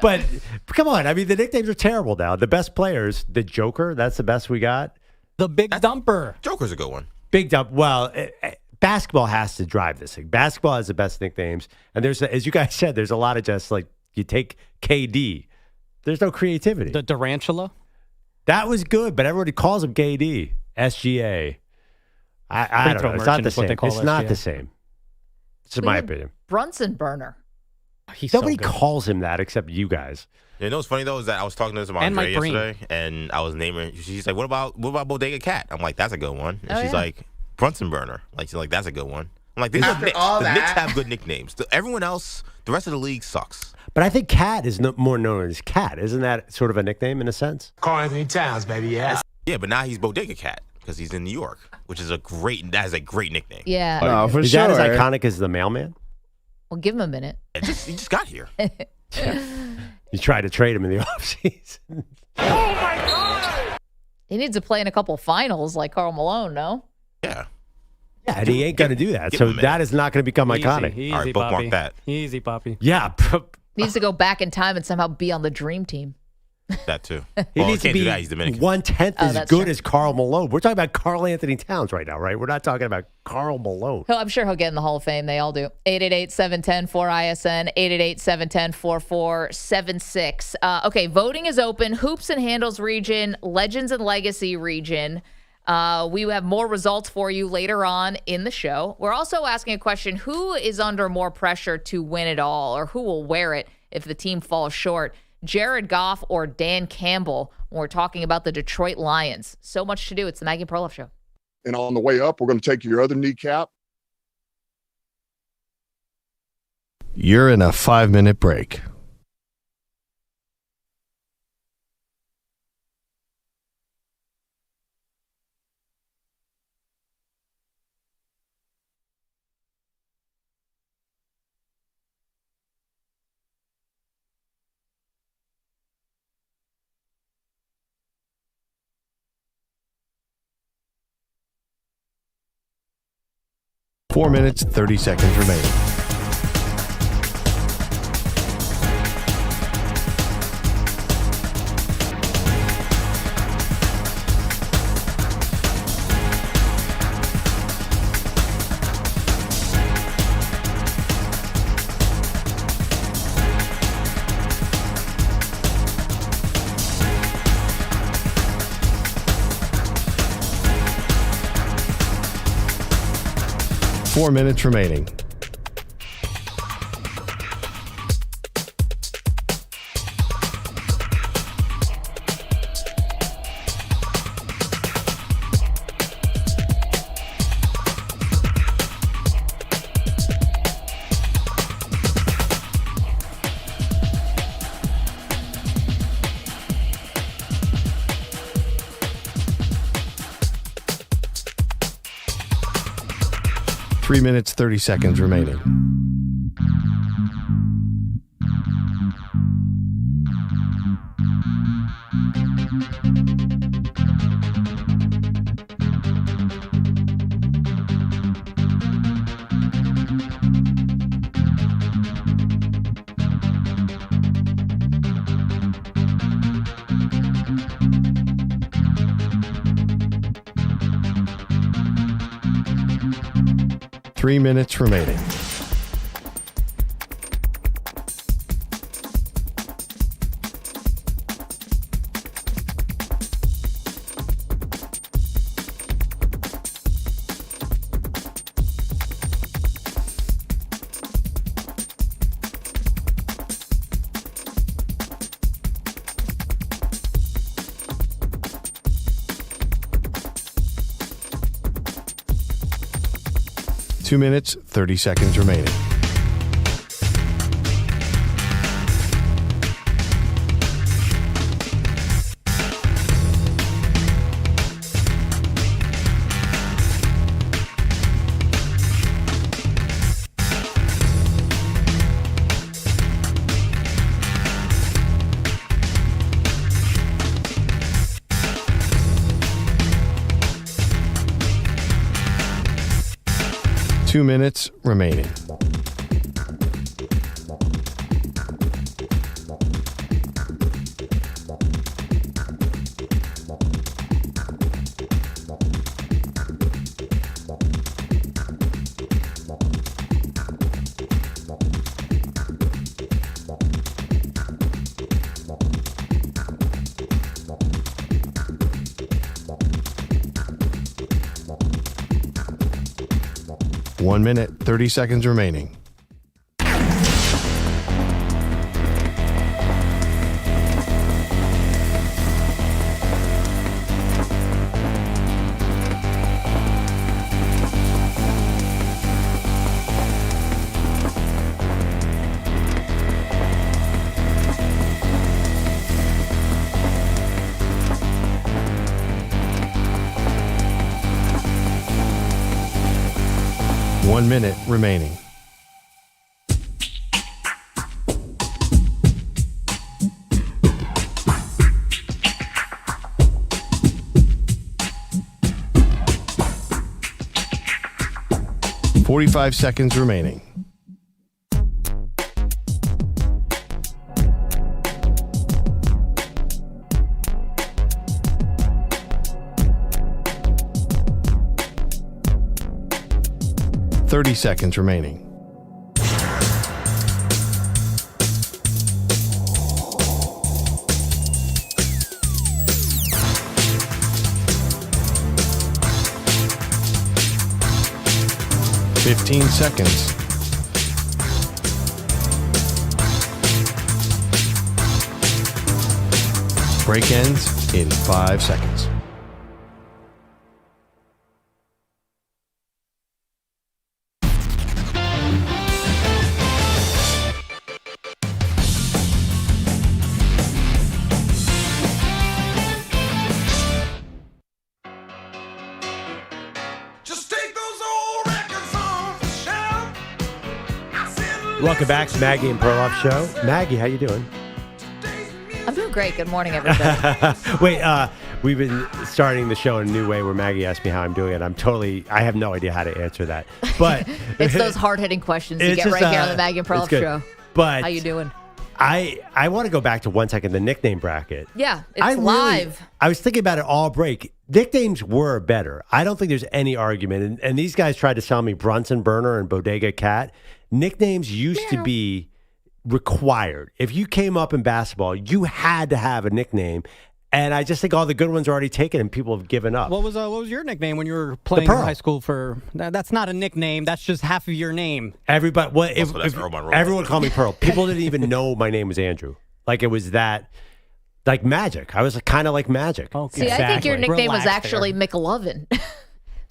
But come on. I mean, the nicknames are terrible now. The best players, the Joker, that's the best we got. The Big Dumper. Joker's a good one. Big Dump. Well, basketball has to drive this thing. Basketball has the best nicknames. And there's, as you guys said, there's a lot of just like, you take KD. There's no creativity. The Durantula. That was good, but everybody calls him KD. SGA. I don't know. It's not the same. It's not the same. It's in my opinion. Brunson Burner. Nobody calls him that except you guys. You know what's funny though is that I was talking to this about Andre yesterday, and I was naming. She's like, "What about Bodega Cat?" I'm like, "That's a good one." And she's like, "Brunson Burner." Like she's like, "That's a good one." I'm like, "These are Knicks. The Knicks have good nicknames. Everyone else, the rest of the league sucks." But I think Cat is more known as Cat. Isn't that sort of a nickname in a sense? Carl Anthony Towns, baby. Yeah. Yeah, but now he's Bodega Cat because he's in New York, which is that is a great nickname. Yeah. No, for is sure. that as iconic as the mailman? Well, give him a minute. He just got here. You tried to trade him in the offseason. Oh my God! He needs to play in a couple finals like Karl Malone, no? Yeah. Yeah, and he ain't going to do that. So that is not going to become iconic. Easy, all right, bookmark Poppy. that. Easy, Poppy. Yeah. Needs to go back in time and somehow be on the dream team. That too. He needs to be He's Dominican. 1/10 as good true. as Karl Malone. We're talking about Karl Anthony Towns right now, right? We're not talking about Karl Malone. I'm sure he'll get in the Hall of Fame. They all do. 888-710-4ISN, 888-710-4476. Okay, voting is open. Hoops and Handles region, Legends and Legacy region. We have more results for you later on in the show. We're also asking a question, who is under more pressure to win it all, or who will wear it if the team falls short? Jared Goff or Dan Campbell when we're talking about the Detroit Lions. So much to do. It's the Maggie Perloff Show. And on the way up, we're going to take your other kneecap. You're in a 5-minute break. Four minutes, 30 seconds remaining. Four minutes remaining. Three minutes, 30 seconds remaining. 3 minutes remaining. Two minutes, 30 seconds remaining. Two minutes remaining. One minute, 30 seconds remaining. One minute remaining. $45 seconds remaining. $30 seconds remaining. $15 seconds. Break ends in 5 seconds. Welcome back to Maggie and Perloff Show. Maggie, how you doing? I'm doing great. Good morning, everybody. Wait, we've been starting the show in a new way where Maggie asked me how I'm doing, and I have no idea how to answer that. But it's those hard-hitting questions you get right here on the Maggie and Perloff Show. But how you doing? I want to go back to 1 second, the nickname bracket. Yeah, it's live. I was thinking about it all break. Nicknames were better. I don't think there's any argument. And these guys tried to sell me Brunson Burner and Bodega Cat. Nicknames used to be required. If you came up in basketball, you had to have a nickname. And I just think all the good ones are already taken and people have given up. What was your nickname when you were playing in high school? That's not a nickname. That's just half of your name. Everybody, everyone called me Pearl. People didn't even know my name was Andrew. Like it was that, like Magic. I was kind of like Magic. Okay. See, I think your nickname was actually McLovin.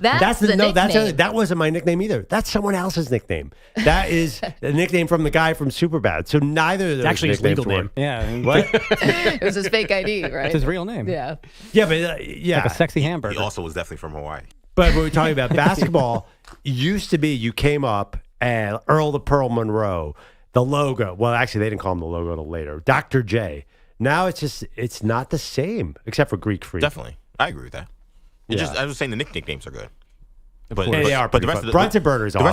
That's the nickname. That wasn't my nickname either. That's someone else's nickname. That is a nickname from the guy from Superbad. So neither of those actually his legal name. Yeah. What? It was his fake ID, right? It's his real name. Yeah. Yeah, but yeah. Like a sexy hamburger. He also was definitely from Hawaii. But when we're talking about basketball, used to be you came up and Earl the Pearl Monroe, the logo. Well, actually, they didn't call him the logo until later. Dr. J. Now it's not the same except for Greek Freak. Definitely. I agree with that. I was saying the nicknames are good. But they are. But the rest of the Brunson Burner is awesome. The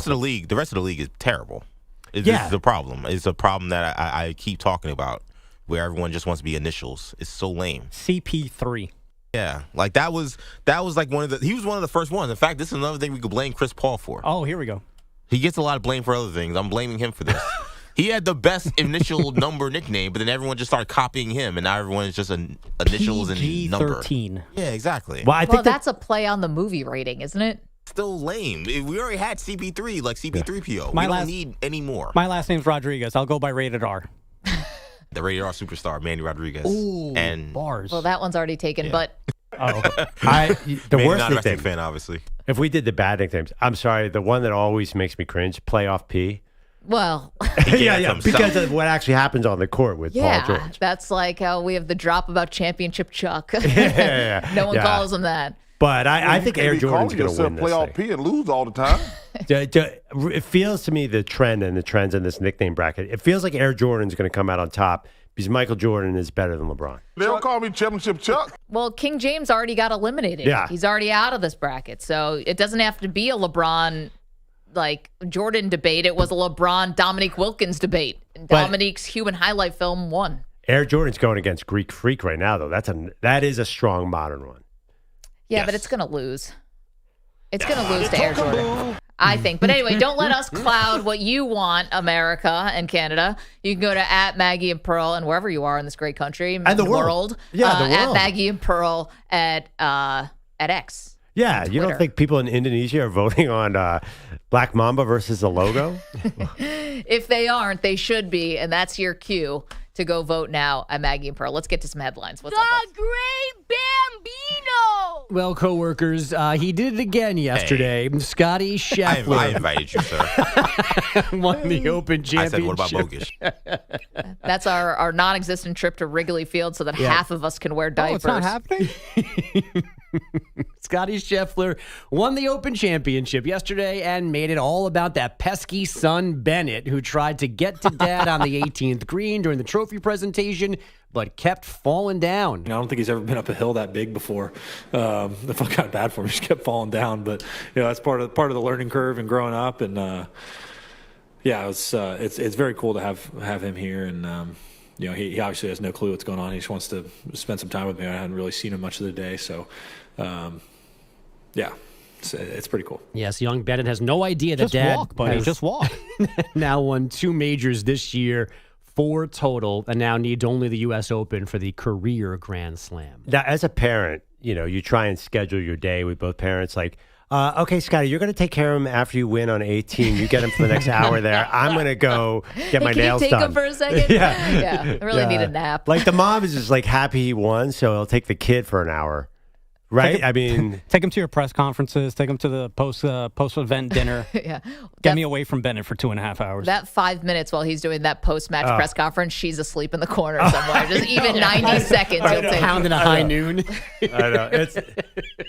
rest of the league is terrible. This is the problem. It's a problem that I keep talking about, where everyone just wants to be initials. It's so lame. CP3. Yeah, like that was like he was one of the first ones. In fact, this is another thing we could blame Chris Paul for. Oh, here we go. He gets a lot of blame for other things. I'm blaming him for this. He had the best initial number nickname, but then everyone just started copying him, and now everyone's just initials and number. PG-13. Yeah, exactly. Well, that's a play on the movie rating, isn't it? Still lame. We already had CP3, like CP3PO. We don't need any more. My last name's Rodriguez. I'll go by Rated R. The Rated R superstar, Manny Rodriguez. Ooh, and bars. Well, that one's already taken, but... The worst not a nickname. fan, obviously. If we did the bad nicknames, I'm sorry, the one that always makes me cringe, Playoff P. Well... because of what actually happens on the court with Paul George. That's like how we have the drop about Championship Chuck. Yeah. No one calls him that. But I think Air Jordan's going to win this Playoff thing. P and lose all the time. It feels to me the trends in this nickname bracket, it feels like Air Jordan's going to come out on top because Michael Jordan is better than LeBron. They don't call me Championship Chuck. Well, King James already got eliminated. Yeah. He's already out of this bracket. So it doesn't have to be a LeBron, Jordan debate. It was a LeBron, Dominique Wilkins debate. And Dominique's human highlight film won. Air Jordan's going against Greek Freak right now, though. That is a strong modern one. Yeah, but it's going to lose. It's going to lose to Air Jordan, I think. But anyway, don't let us cloud what you want, America and Canada. You can go to at Maggie and Pearl and wherever you are in this great country. And the world. Yeah, the world. At Maggie and Pearl at X. Yeah, you don't think people in Indonesia are voting on Black Mamba versus the logo? If they aren't, they should be. And that's your cue to go vote now at Maggie and Pearl. Let's get to some headlines. What's up? The Great Bambino! Well, coworkers, he did it again yesterday. Scottie Scheffler. I invited you, sir. Won the Open Championship. I said, what about Bogusch? That's our non-existent trip to Wrigley Field so that half of us can wear diapers. Oh, it's not happening? Scottie Scheffler won the Open Championship yesterday and made it all about that pesky son Bennett, who tried to get to dad on the 18th green during the trophy presentation, but kept falling down. I don't think he's ever been up a hill that big before. I felt kind of bad for him; he just kept falling down. But that's part of the learning curve and growing up. And it's very cool to have him here. And he obviously has no clue what's going on. He just wants to spend some time with me. I hadn't really seen him much of the day, so. It's pretty cool. Yes, young Bennett has no idea that just dad walk, buddy. Just walk. now won 2 majors this year, 4 total, and now needs only the U.S. Open for the career Grand Slam. Now, as a parent, you try and schedule your day with both parents. Like, okay, Scottie, you're going to take care of him after you win on 18. You get him for the next hour there. I'm going to go get my nails done. Can you take him for a second? Yeah. I really need a nap. Like, the mom is just happy he won, so he'll take the kid for an hour. Right? Take him to your press conferences. Take him to the post-event dinner. Yeah. Get me away from Bennett for 2.5 hours. That 5 minutes while he's doing that post-match press conference, she's asleep in the corner somewhere. Just even 90 seconds. He'll take pounding a high noon. I know. It's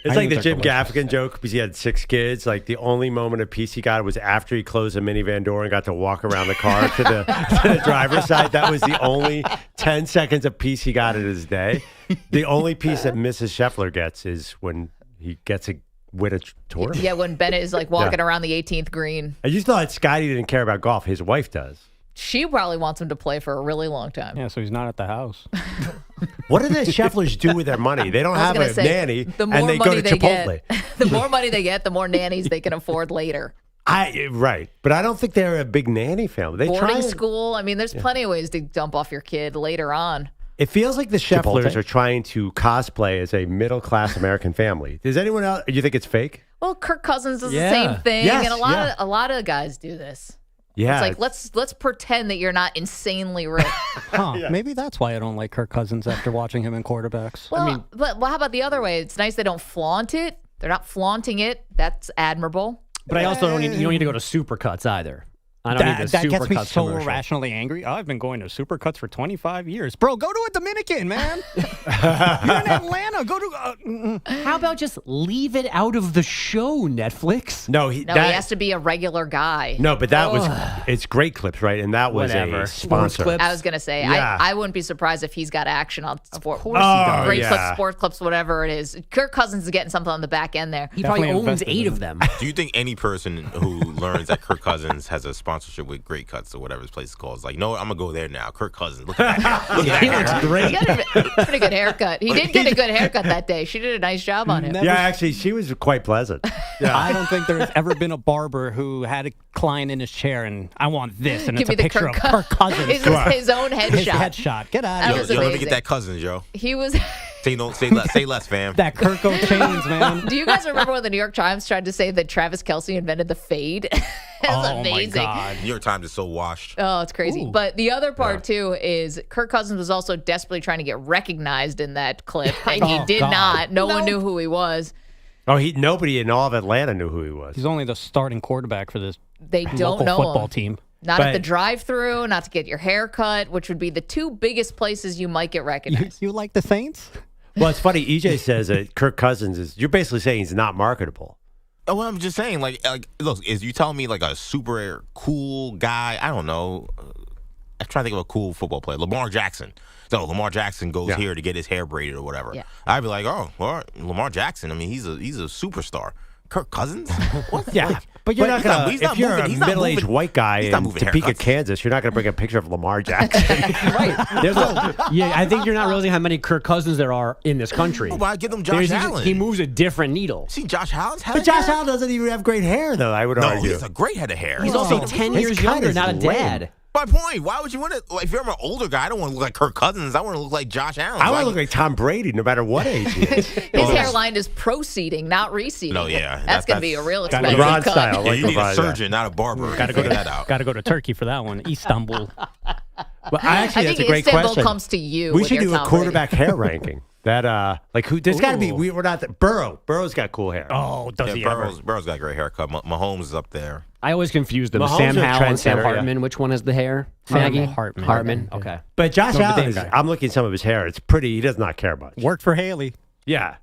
like the Jim Gaffigan joke because he had 6 kids. Like, the only moment of peace he got was after he closed the minivan door and got to walk around the car to the driver's side. That was the only 10 seconds of peace he got in his day. The only piece that Mrs. Scheffler gets is when he gets to win a tournament. Yeah, when Bennett is walking around the 18th green. I just thought Scottie didn't care about golf. His wife does. She probably wants him to play for a really long time. Yeah, so he's not at the house. What do the Schefflers do with their money? They don't have a nanny, and they go to Chipotle. The more money they get, the more nannies they can afford later. Right, but I don't think they're a big nanny family. Boarding school. I mean, there's plenty of ways to dump off your kid later on. It feels like the Schefflers are trying to cosplay as a middle-class American family. Does anyone else? You think it's fake? Well, Kirk Cousins does the same thing, yes, and a lot of guys do this. Yeah, it's like let's pretend that you're not insanely rich. Maybe that's why I don't like Kirk Cousins after watching him in quarterbacks. Well, but how about the other way? It's nice they don't flaunt it. They're not flaunting it. That's admirable. But I also don't need to go to Supercuts either. I don't need that gets me Supercuts so commercial. irrationally angry. I've been going to Supercuts for 25 years. Bro, go to a Dominican, man. You're in Atlanta. Go to... How about just leave it out of the show, Netflix? No, he has to be a regular guy. No, but that was... It's Great Clips, right? And that was a sponsor. I was going to say, I wouldn't be surprised if he's got action on sport. Of course he does. Great Clips, Sport Clips, whatever it is. Kirk Cousins is getting something on the back end there. He probably owns 8 of them. Do you think any person who learns that Kirk Cousins has a sponsor sponsorship with Great Cuts or whatever his place is called. It's like, no, I'm going to go there now. Kirk Cousins. Look at that. Look at He that. looks great. He got a pretty good haircut. He did get a good haircut that day. She did a nice job on him. Yeah, actually, she was quite pleasant. Yeah. I don't think there's ever been a barber who had a client in his chair and I want this, and Give it's a me the picture Kirk of Kirk Cousins. His own headshot. His headshot. Get out That of was here. Yo, let me amazing. get that Cousins, yo. He was. Say less, fam. That Kirko chains, man. Do you guys remember when the New York Times tried to say that Travis Kelce invented the fade? That's amazing. My God. New York Times is so washed. Oh, it's crazy. Ooh. But the other part, too, is Kirk Cousins was also desperately trying to get recognized in that clip, and he did not. No one knew who he was. Oh, nobody in all of Atlanta knew who he was. He's only the starting quarterback for this They don't local know football him. team. Not at the drive-thru, not to get your hair cut, which would be the two biggest places you might get recognized. You like the Saints? Well, it's funny. EJ says that Kirk Cousins is. You're basically saying he's not marketable. Oh, well, I'm just saying, like, look, is you telling me like a super cool guy? I don't know. I'm trying to think of a cool football player. Lamar Jackson. So Lamar Jackson goes here to get his hair braided or whatever. Yeah. I'd be like, oh, well, Lamar Jackson. I mean, he's a superstar. Kirk Cousins? What? Yeah, Like, but you're not he's going to. If you're a middle-aged white guy he's not in moving Topeka, haircuts. Kansas, you're not going to bring a picture of Lamar Jackson. Yeah, I think you're not realizing how many Kirk Cousins there are in this country. Oh, but I give them Josh Allen. He moves a different needle. See, Josh Allen's head But of Josh hair? Allen doesn't even have great hair, though. I would No, argue. he has a great head of hair. He's also 10 years younger, not a dad. My point. Why would you want to? Like, if you're an older guy, I don't want to look like Kirk Cousins. I want to look like Josh Allen. I want to look like Tom Brady, no matter what age he is. His hairline is proceeding, not receding. No, yeah, That's going to be a real expensive LeBron cut. style. Yeah, like you need a LeBron, surgeon, not a barber. Got to go Figure that out. Got to go to Turkey for that one. Istanbul. Well, actually, I that's think a great Istanbul question. comes to you. We with should your do a Tom quarterback Brady. hair ranking. That like who? There's got to be. We're not. Burrow. Burrow's got cool hair. Oh, does he ever? Burrow's got a great haircut. Mahomes is up there. I always confuse them. Mahomes Sam or Howell and Sam trendsetter, yeah. Hartman. Which one has the hair? Maggie? Hartman. Hartman. Okay. But Josh Notre Allen, Dame guy. I'm looking at some of his hair. It's pretty. He does not care much. Worked for Haley. Yeah.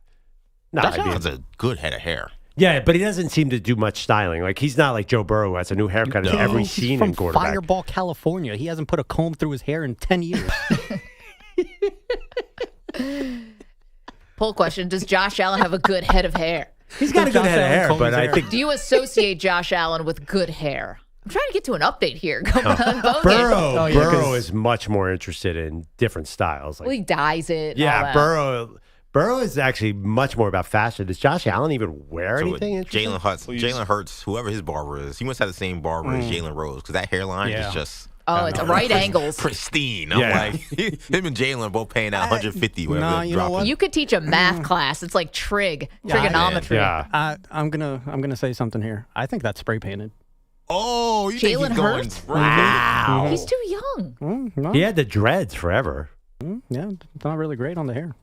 No, Josh I mean- Allen's a good head of hair. Yeah, but he doesn't seem to do much styling. Like he's not like Joe Burrow who has a new haircut in every He's scene from in quarterback. Fireball, California. He hasn't put a comb through his hair in 10 years. Poll question: does Josh Allen have a good head of hair? He's got a good Josh head of Allen hair, combs but his I hair. think Do you associate Josh Allen with good hair? I'm trying to get to an update here. Going on Bogusch. Burrow is much more interested in different styles. Like, Well, he dyes it. all yeah, that. Burrow is actually much more about fashion. Does Josh Allen even wear anything interesting? Jalen Hurts, whoever his barber is, he must have the same barber as Jalen Rose because that hairline is just. Oh, it's right angles. Pristine. I'm Yeah. like, him and Jalen are both paying out 150. Whatever you know what? You could teach a math class. It's like trigonometry. Yeah. I'm gonna say something here. I think that's spray painted. Oh, you think Jalen he's going Hurts? Wow. He's too young. No. He had the dreads forever. Yeah, it's not really great on the hair.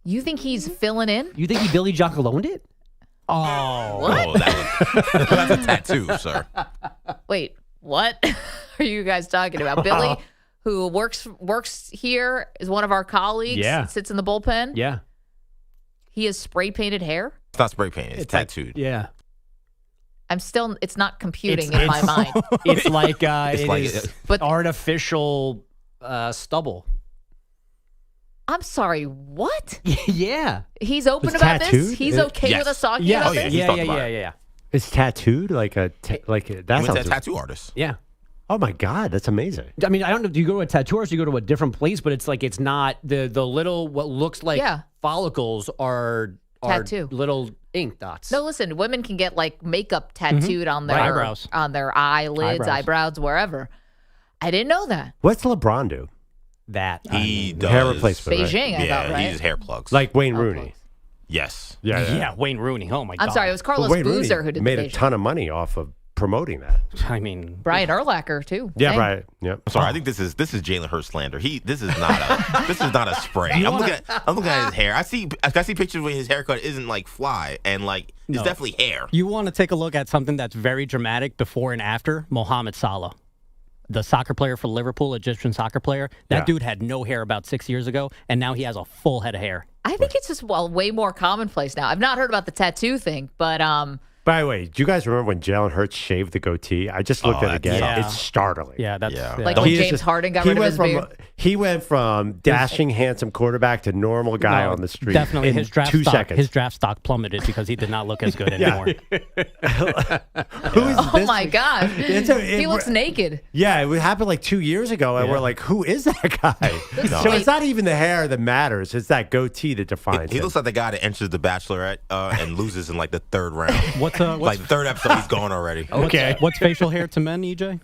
You think he's filling in? You think he Billy Jock-aloned it? Oh. What? Oh, that's a tattoo, sir. Wait, what are you guys talking about? Billy, who works here, is one of our colleagues. Yeah. Sits in the bullpen. Yeah. He has spray painted hair. It's not spray painted. It's tattooed. Yeah. It's not computing in my mind. It's like It's it like is But- artificial stubble. I'm sorry, what? Yeah. He's open It's about tattooed? this? He's okay Yes. with us talking Yeah. about yeah, this? he's Yeah. talking about it. Yeah. It's tattooed like that. He went to sounds a tattoo artist. Yeah. Oh my God, that's amazing. I mean, I don't know. Do you go to a tattoo artist? Do you go to a different place? But it's like it's not the little what looks like follicles are Tattoo. little ink dots. No, listen, women can get like makeup tattooed on their Eyebrows. on their eyelids, eyebrows, wherever. I didn't know that. What's LeBron do? That He does hair replacement. right? Beijing, I Yeah, thought, right? he uses hair plugs. Like Wayne Rooney. yes. Yeah. Wayne Rooney. Oh my God. I'm sorry, it was Carlos Wayne Rooney Boozer who did made the a Beijing. ton of money off of promoting that. I mean, Brian Urlacher too. Yeah, Same. right. Yep. I'm sorry. I think this is Jalen Hurts slander. This is not a spray. I'm looking at his hair. I see pictures where his haircut isn't like fly and like it's No. definitely hair. you want to take a look at something that's very dramatic before and after Mohamed Salah. The soccer player for Liverpool, Egyptian soccer player. That dude had no hair about 6 years ago, and now he has a full head of hair. I think it's just way more commonplace now. I've not heard about the tattoo thing, but By the way, do you guys remember when Jalen Hurts shaved the goatee? I just looked at it again. Yeah. It's startling. Yeah, that's Yeah. like He when is James just- Harden got he rid of went his from beard. He went from dashing, handsome quarterback to normal guy on the street. Definitely, in his draft 2 stock. seconds. His draft stock plummeted because he did not look as good anymore. Who is Oh my God. He He looks naked. Yeah, it happened like 2 years ago, and we're like, who is that guy? So it's not even the hair that matters. It's that goatee that defines He him. looks like the guy that enters the Bachelorette and loses in like the 3rd round. What's like the 3rd episode, he's gone already. What's facial hair to men, EJ?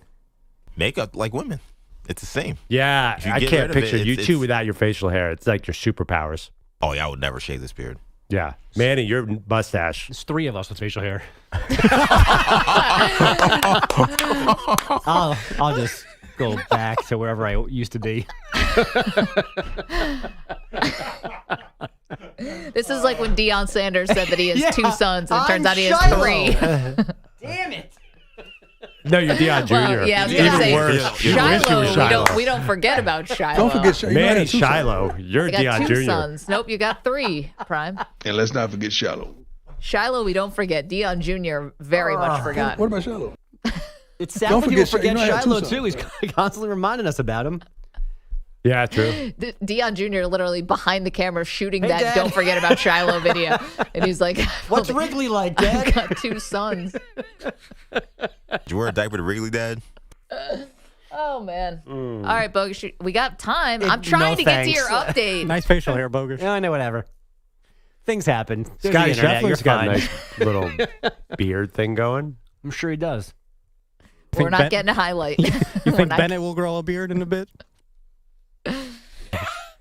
Makeup like women. It's the same. Yeah, If you I get can't rid of it, picture you it's- two without your facial hair. It's like your superpowers. Oh, yeah, I would never shave this beard. Yeah. Manny, your mustache. There's 3 of us with facial hair. I'll just go back to wherever I used to be. This is like when Deion Sanders said that he has Yeah, 2 sons, and it turns I'm out he has Shiloh. 3. Damn it. No, you're Deion Jr. Well, yeah, I was Even gonna say worse. You wish you were Shiloh. We don't forget about Shiloh. Manny Shiloh. You're I got Deion 2 Jr. sons. Nope, you got 3, Prime. And let's not forget Shiloh. Shiloh, we don't forget. Deion Jr. very much forgot. What about Shiloh? It's sad Don't when people forget forget Shi- you know, I had 2 Shiloh, sons. too. He's constantly reminding us about him. Yeah, true. Deion Jr. literally behind the camera shooting Hey, that Dad. "Don't forget about Shiloh" video, and he's like, What's Wrigley like, Dad? I've got 2 sons. Did you wear a diaper to Wrigley, Dad? Oh man! All right, Bogusch, we got time. I'm trying to get to your update. Nice facial hair, Bogusch. Yeah, I know, whatever. Things happen. There's Scottie the internet. You're Scheffler's got fine. a nice little beard thing going. I'm sure he does. We're Think not Ben- getting a highlight. You We're think not- Bennett will grow a beard in a bit?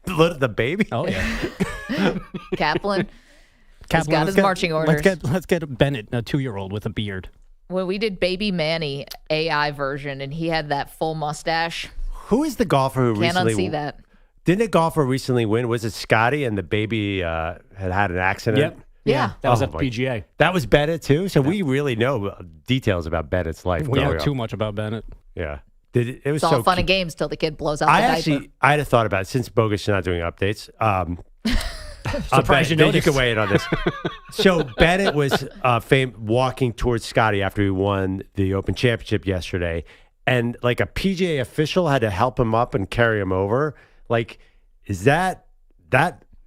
The baby? Oh yeah. Kaplan? He's Kaplan, got let's his get- marching orders. Let's get Bennett, a 2-year-old with a beard. When we did Baby Manny AI version, and he had that full mustache. Who is the golfer who Can't recently unsee that. Didn't a golfer recently win? Was it Scottie and the baby had an accident? Yep. Yeah. That was Oh, at the my- PGA. That was Bennett too. So we really know details about Bennett's life. We growing know too up. much about Bennett. Yeah. It was It's all so fun cute. and games till the kid blows out the I diaper. actually, I had a thought about it since Bogusch is not doing updates. Surprised you Ben, you noticed. can weigh in on this. So Bennett was walking towards Scottie after he won the Open Championship yesterday, and like a PGA official had to help him up and carry him over. Like, is that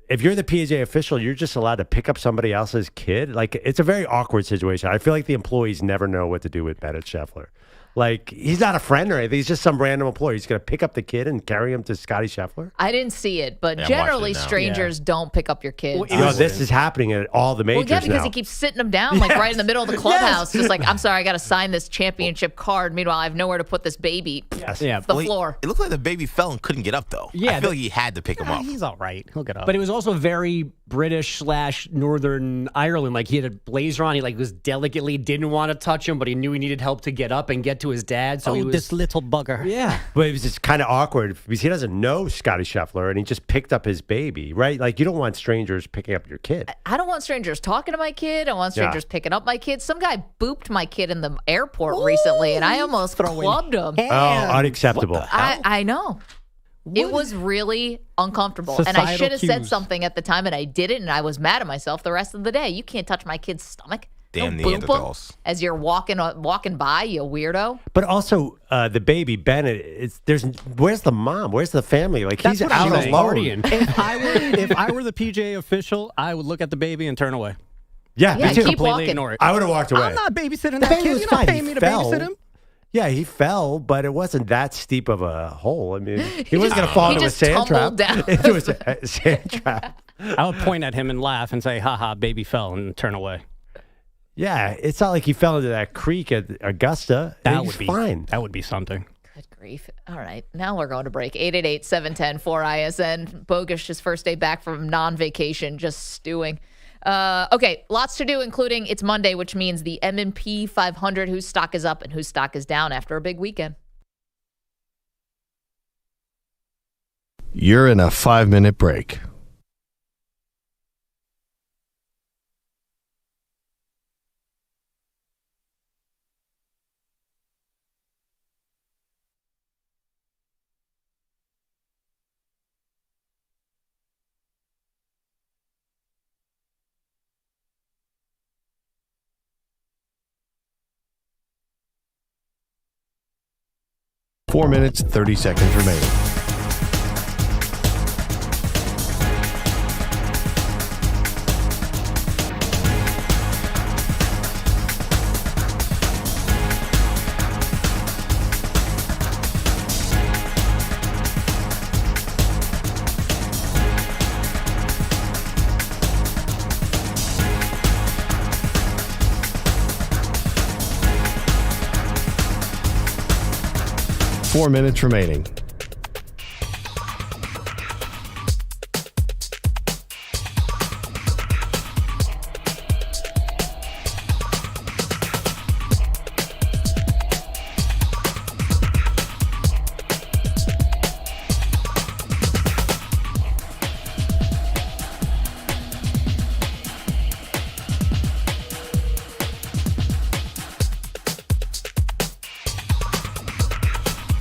if you're the PGA official, you're just allowed to pick up somebody else's kid? Like, it's a very awkward situation. I feel like the employees never know what to do with Bennett Scheffler. Like, he's not a friend or anything. He's just some random employee. He's going to pick up the kid and carry him to Scottie Scheffler? I didn't see it, but Yeah, I'm generally watching it now. strangers don't pick up your kids. No, this is happening at all the Well, majors yeah, because now. he keeps sitting them down like right in the middle of the clubhouse, just like, I'm sorry, I got to sign this championship card. Meanwhile, I have nowhere to put this baby. Yes. Yeah. The Well, floor. It looked like the baby fell and couldn't get up, though. Yeah, I feel like he had to pick him up. He's all right. He'll get up. But it was also very British / Northern Ireland. Like he had a blazer on. He like was delicately didn't want to touch him, but he knew he needed help to get up and get to his dad. So he was this little bugger. yeah. But it was just kind of awkward because he doesn't know Scottie Scheffler and he just picked up his baby, right? Like, you don't want strangers picking up your kid. I don't want strangers talking to my kid. I want strangers picking up my kid. Some guy booped my kid in the airport recently, and I almost clubbed him. Oh, unacceptable. I know. It was really uncomfortable. And I Societal should have said cues. something at the time, and I didn't, and I was mad at myself the rest of the day. You can't touch my kid's stomach. Damn Don't boop him Neanderthals. as you're walking by, you weirdo. But also, the baby, Bennett, where's the mom? Where's the family? Like, he's what I'm out saying. alone. Partying. If I were the PGA official, I would look at the baby and turn away. Yeah, Yeah, me too. keep Completely walking. ignore it. I would have walked away. I'm not babysitting The that baby kid. was You're fine. not paying He me to fell. babysit him. Yeah, he fell, but it wasn't that steep of a hole. I mean, he wasn't going to fall he into a just sand trap. tumbled down. Into a sand trap. I would point at him and laugh and say, "Ha baby fell," and turn away. Yeah, it's not like he fell into that creek at Augusta. That He's would be fine. That would be something. Good grief. All right. Now we're going to break. 888-710-4ISN. Bogusch, his first day back from non-vacation, just stewing. Okay, lots to do, including it's Monday, which means the M&P 500, whose stock is up and whose stock is down after a big weekend. You're in a 5-minute break. Four minutes, 30 seconds remaining. 4 minutes remaining.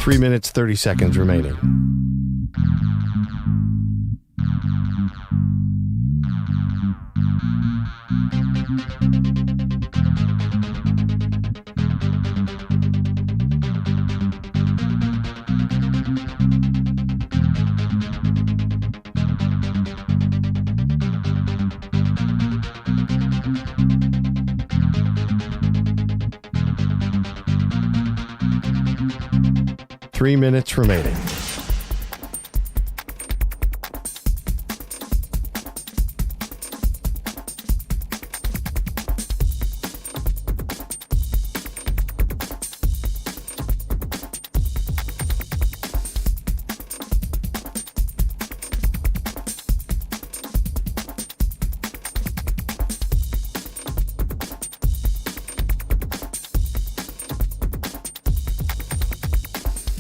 Three minutes, 30 seconds remaining. Three minutes remaining.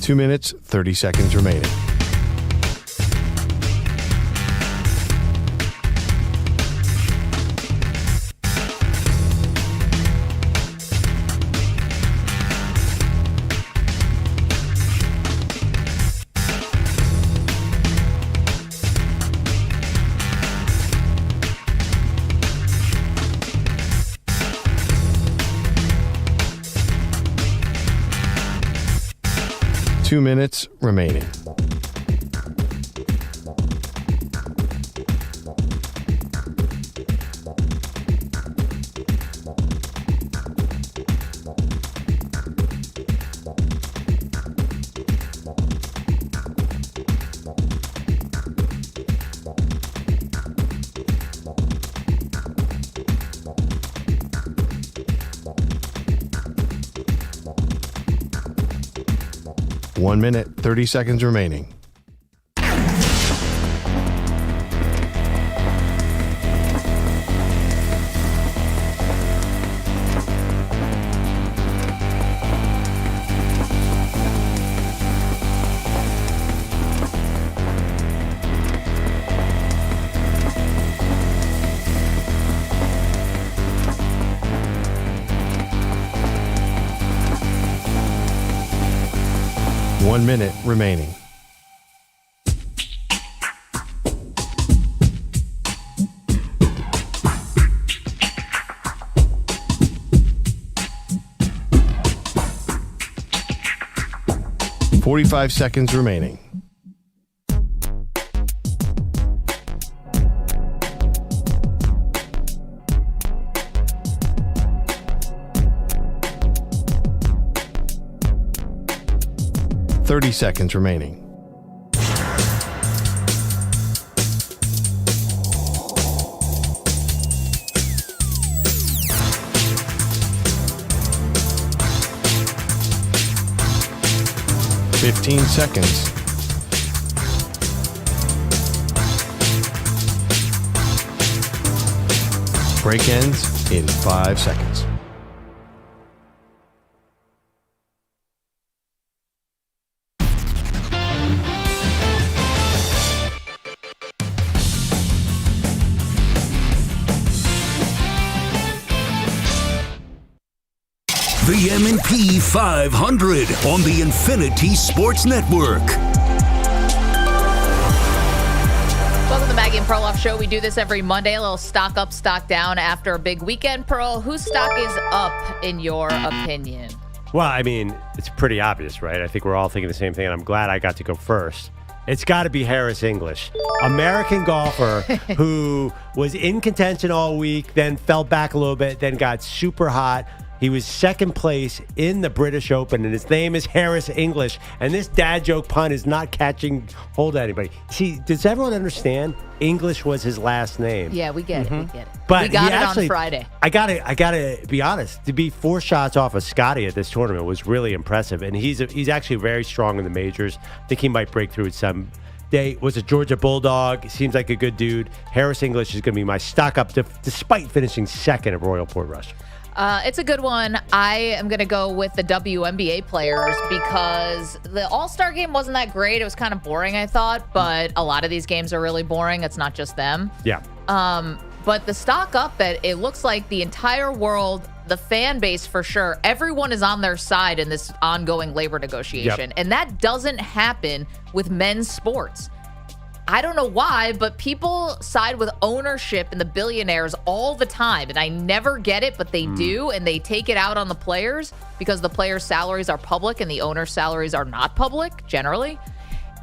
Two minutes, 30 seconds remaining. Two minutes remaining. One minute, 30 seconds remaining. One minute remaining. .45 seconds remaining. .30 seconds remaining. .15 seconds. Break ends in 5 seconds. The M&P 500 on the Infinity Sports Network. Welcome to the Maggie and Perloff Show. We do this every Monday, a little stock up, stock down after a big weekend. Pearl, whose stock is up in your opinion? Well, I mean, it's pretty obvious, right? I think we're all thinking the same thing, and I'm glad I got to go first. It's got to be Harris English, American golfer who was in contention all week, then fell back a little bit, then got super hot. He was second place in the British Open, and his name is Harris English. And this dad joke pun is not catching hold of anybody. See, does everyone understand? English was his last name. Yeah, we get it. We get it. But we got it actually, on Friday. I gotta be honest. To be 4 shots off of Scottie at this tournament was really impressive, and he's actually very strong in the majors. I think he might break through at some day. Was a Georgia Bulldog. Seems like a good dude. Harris English is going to be my stock up, despite finishing second at Royal Port Rush. It's a good one. I am going to go with the WNBA players because the All-Star game wasn't that great. It was kind of boring, I thought, but a lot of these games are really boring. It's not just them. Yeah. But the stock up that it looks like the entire world, the fan base for sure, everyone is on their side in this ongoing labor negotiation. Yep. And that doesn't happen with men's sports. I don't know why, but people side with ownership and the billionaires all the time. And I never get it, but they do. And they take it out on the players because the players' salaries are public and the owners' salaries are not public generally.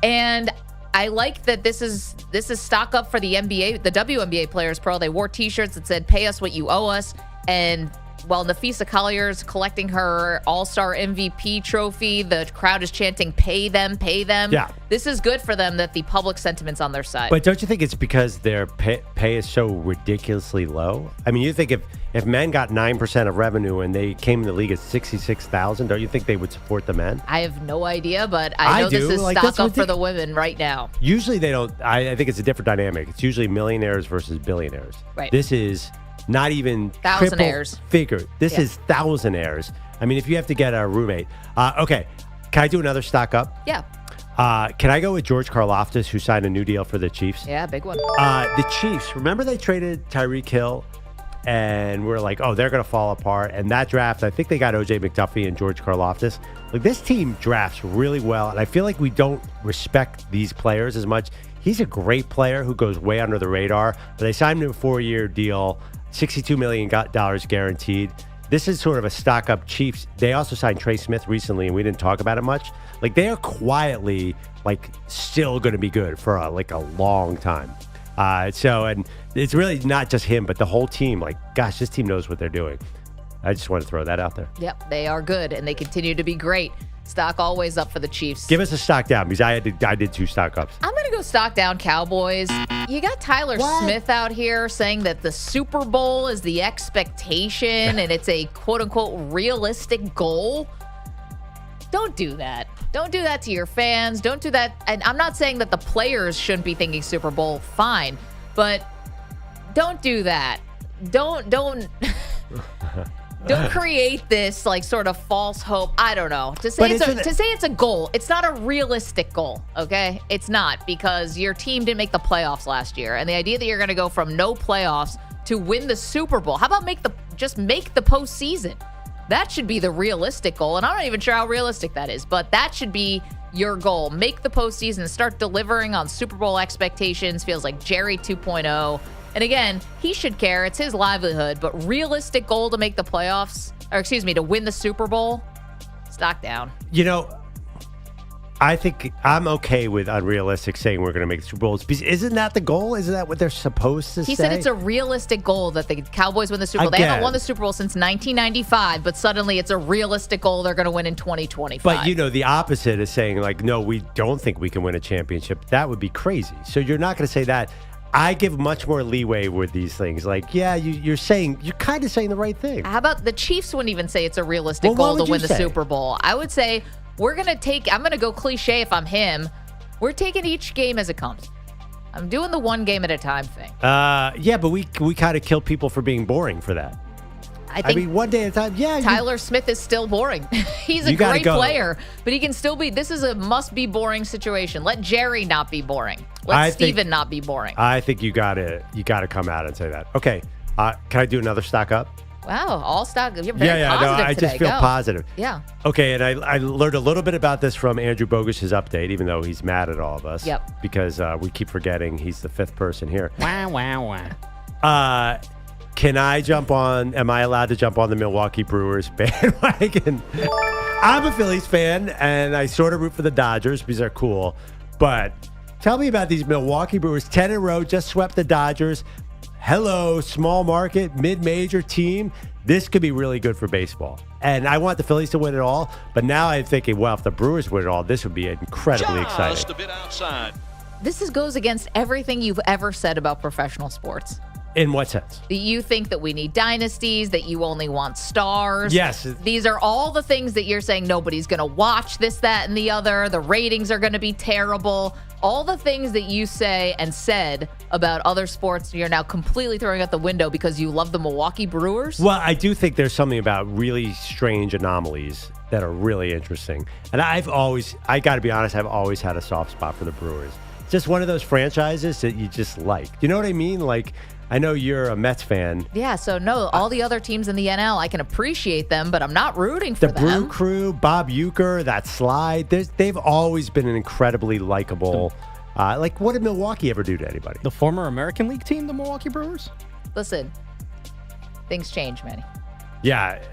And I like that this is stock up for the NBA, the WNBA Players Pro. They wore T-shirts that said, "Pay us what you owe us." And while Nafisa Collier's collecting her All-Star MVP trophy, the crowd is chanting, "Pay them, pay them." Yeah. This is good for them that the public sentiment's on their side. But don't you think it's because their pay is so ridiculously low? I mean, you think if men got 9% of revenue and they came in the league at $66,000, don't you think they would support the men? I have no idea, but I know this is stock up for the women right now. Usually they don't. I think it's a different dynamic. It's usually millionaires versus billionaires. Right. This is not even thousandaires. Figure. This is thousandaires. I mean, if you have to get a roommate. Okay. Can I do another stock up? Yeah. Can I go with George Karlaftis, who signed a new deal for the Chiefs? Yeah, big one. The Chiefs, remember they traded Tyreek Hill, and we're like, oh, they're going to fall apart. And that draft, I think they got O.J. McDuffie and George Karlaftis. Like, this team drafts really well, and I feel like we don't respect these players as much. He's a great player who goes way under the radar, but they signed him to a 4-year deal, $62 million guaranteed. This is sort of a stock-up Chiefs. They also signed Trey Smith recently, and we didn't talk about it much. Like, they are quietly, like, still going to be good for, a long time. And it's really not just him, but the whole team. Like, gosh, this team knows what they're doing. I just want to throw that out there. Yep, they are good, and they continue to be great. Stock always up for the Chiefs. Give us a stock down, because I did 2 stock ups. I'm going to go stock down Cowboys. You got Tyler Smith out here saying that the Super Bowl is the expectation and it's a quote-unquote realistic goal. Don't do that. Don't do that to your fans. Don't do that. And I'm not saying that the players shouldn't be thinking Super Bowl. Fine. But don't do that. Don't create this like sort of false hope. I don't know. To say it's a goal, it's not a realistic goal, okay? It's not, because your team didn't make the playoffs last year. And the idea that you're going to go from no playoffs to win the Super Bowl. How about just make the postseason? That should be the realistic goal. And I'm not even sure how realistic that is, but that should be your goal. Make the postseason, start delivering on Super Bowl expectations. Feels like Jerry 2.0. And again, he should care. It's his livelihood. But realistic goal to make the playoffs, to win the Super Bowl, stock down. You know, I think I'm okay with unrealistic saying we're going to make the Super Bowl. Isn't that the goal? Isn't that what they're supposed to say? He said it's a realistic goal that the Cowboys win the Super Bowl. They haven't won the Super Bowl since 1995, but suddenly it's a realistic goal they're going to win in 2025. But, the opposite is saying, like, no, we don't think we can win a championship. That would be crazy. So you're not going to say that. I give much more leeway with these things. Like, yeah, you're kind of saying the right thing. How about the Chiefs wouldn't even say it's a realistic goal to win the Super Bowl? I would say I'm going to go cliche if I'm him. We're taking each game as it comes. I'm doing the one game at a time thing. Yeah, but we kind of kill people for being boring for that. I mean, one day at a time. Yeah. Tyler Smith is still boring. He's a great player, but he can still be. This is a must-be boring situation. Let Jerry not be boring. Let Steven not be boring. I think you gotta come out and say that. Okay. Can I do another stock up? Wow, all stock. You're very positive no, I today. just feel positive. Yeah. Okay, and I learned a little bit about this from Andrew Bogusch's update, even though he's mad at all of us. Yep. Because we keep forgetting he's the 5th person here. Wow. Am I allowed to jump on the Milwaukee Brewers bandwagon? I'm a Phillies fan, and I sort of root for the Dodgers because they're cool. But tell me about these Milwaukee Brewers. 10 in a row, just swept the Dodgers. hello, small market, mid-major team. This could be really good for baseball. And I want the Phillies to win it all, but now I'm thinking, well, if the Brewers win it all, this would be incredibly exciting. Just a bit outside. This goes against everything you've ever said about professional sports. In what sense? You think that we need dynasties, that you only want stars. Yes. These are all the things that you're saying nobody's going to watch this, that, and the other. The ratings are going to be terrible. All the things that you say and said about other sports, you're now completely throwing out the window because you love the Milwaukee Brewers? Well, I do think there's something about really strange anomalies that are really interesting. And I got to be honest, I've always had a soft spot for the Brewers. It's just one of those franchises that you just like. You know what I mean? Like, I know you're a Mets fan. Yeah, so no, all the other teams in the NL, I can appreciate them, but I'm not rooting for them. The Brew Crew, Bob Uecker, that slide, they've always been an incredibly likable. Like, what did Milwaukee ever do to anybody? The former American League team, the Milwaukee Brewers? Listen, things change, Manny. Yeah,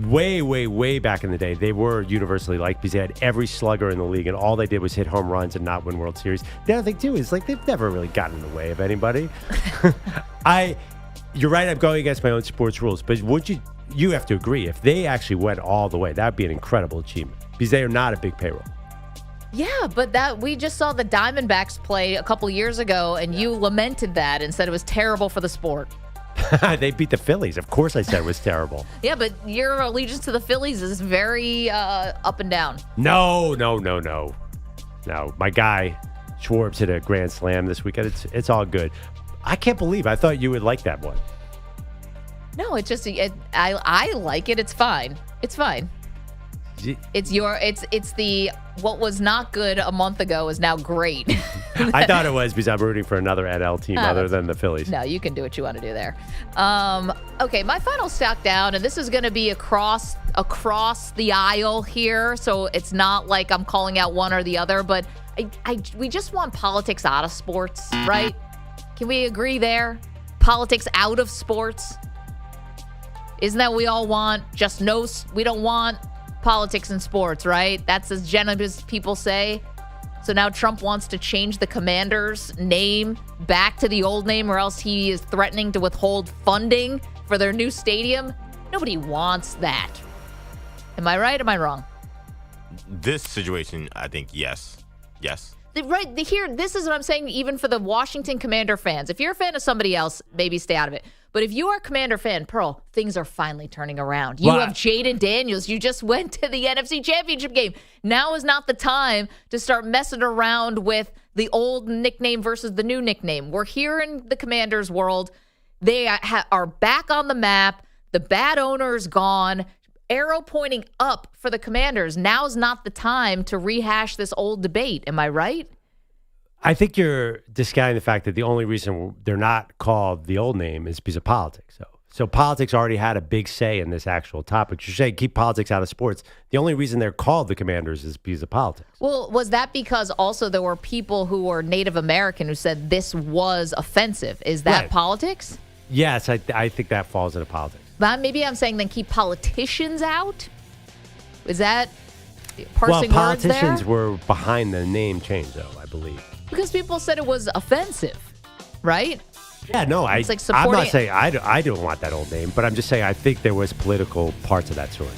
way, way, way back in the day, they were universally liked because they had every slugger in the league, and all they did was hit home runs and not win World Series. The other thing, too, is like they've never really gotten in the way of anybody. You're right, I'm going against my own sports rules, but you have to agree, if they actually went all the way, that'd be an incredible achievement because they are not a big payroll. Yeah, but we just saw the Diamondbacks play a couple years ago, and you lamented that and said it was terrible for the sport. They beat the Phillies. Of course I said it was terrible. Yeah, but your allegiance to the Phillies is very up and down. No. My guy, Schwartz, hit a grand slam this weekend. It's all good. I can't believe I thought you would like that one. No, it's just I like it. It's fine. It's fine. It's the what was not good a month ago is now great. I thought it was because I'm rooting for another NL team other than the Phillies. No, you can do what you want to do there. Okay, my final stack down, and this is going to be across the aisle here, so it's not like I'm calling out one or the other, but we just want politics out of sports, right? Can we agree there? Politics out of sports? Isn't that what we all want? We don't want politics in sports, right? That's as generally as people say. So now Trump wants to change the Commanders' name back to the old name, or else he is threatening to withhold funding for their new stadium. Nobody wants that. Am I right? Am I wrong? This situation, I think, yes. Right here, this is what I'm saying, even for the Washington Commander fans. If you're a fan of somebody else, maybe stay out of it. But if you are a Commander fan, Pearl, things are finally turning around. You have Jaden Daniels. You just went to the NFC Championship game. Now is not the time to start messing around with the old nickname versus the new nickname. We're here in the Commanders world. They are back on the map. The bad owner is gone. Arrow pointing up for the Commanders. Now's not the time to rehash this old debate. Am I right? I think you're discounting the fact that the only reason they're not called the old name is because of politics. So politics already had a big say in this actual topic. You're saying keep politics out of sports. The only reason they're called the Commanders is because of politics. Well, was that because also there were people who were Native American who said this was offensive? Is that right. Politics? Yes, I think that falls into politics. But maybe I'm saying then keep politicians out? Is that parsing words there? Well, politicians were behind the name change, though, I believe. Because people said it was offensive, right? Yeah, no, I'm not saying I don't want that old name, but I'm just saying I think there was political parts of that story.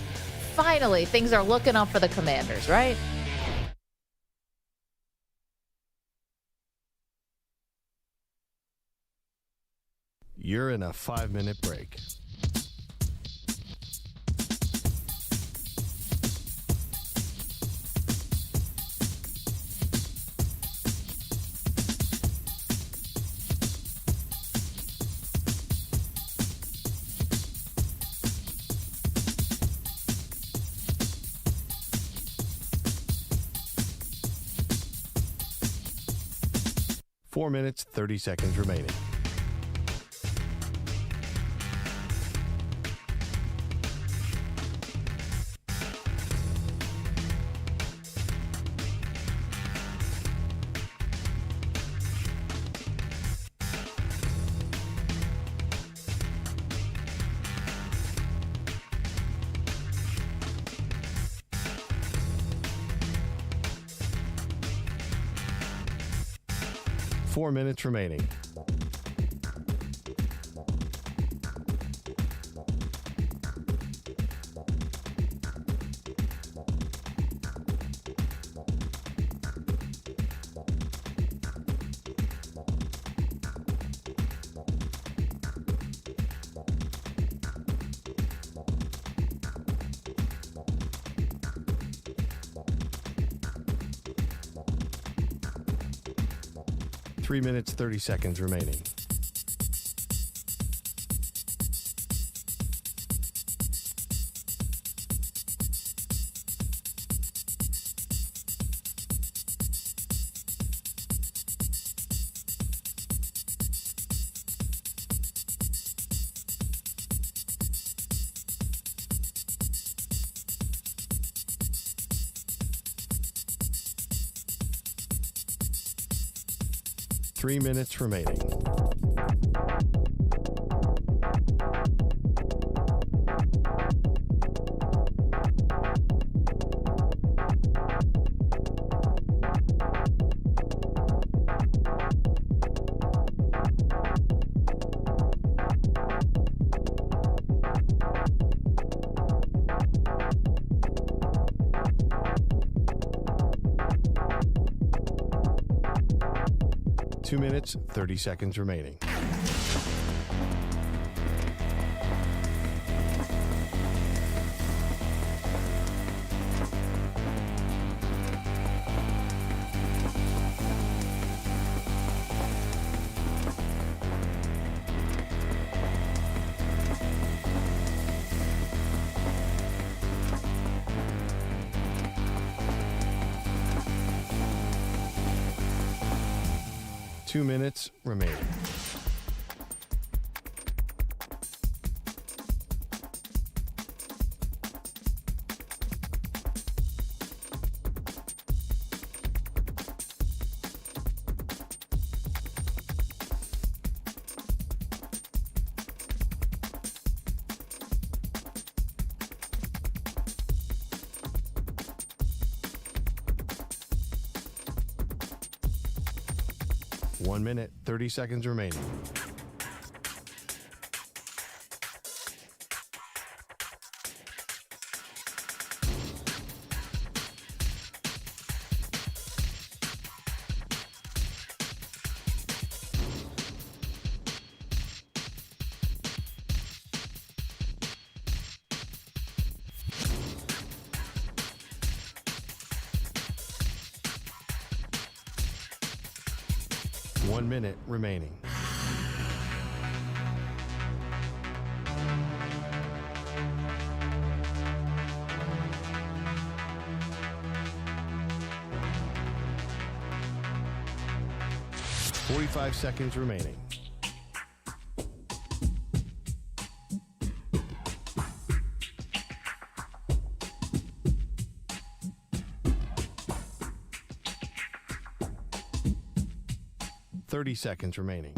Finally, things are looking up for the Commanders, right? You're in a 5-minute break. Four minutes, 30 seconds remaining. Four minutes remaining. 3 minutes, 30 seconds remaining. Three minutes remaining. Two minutes, 30 seconds remaining. Two minutes remaining. One minute, 30 seconds remaining. One minute remaining. Forty-five seconds remaining. Seconds remaining.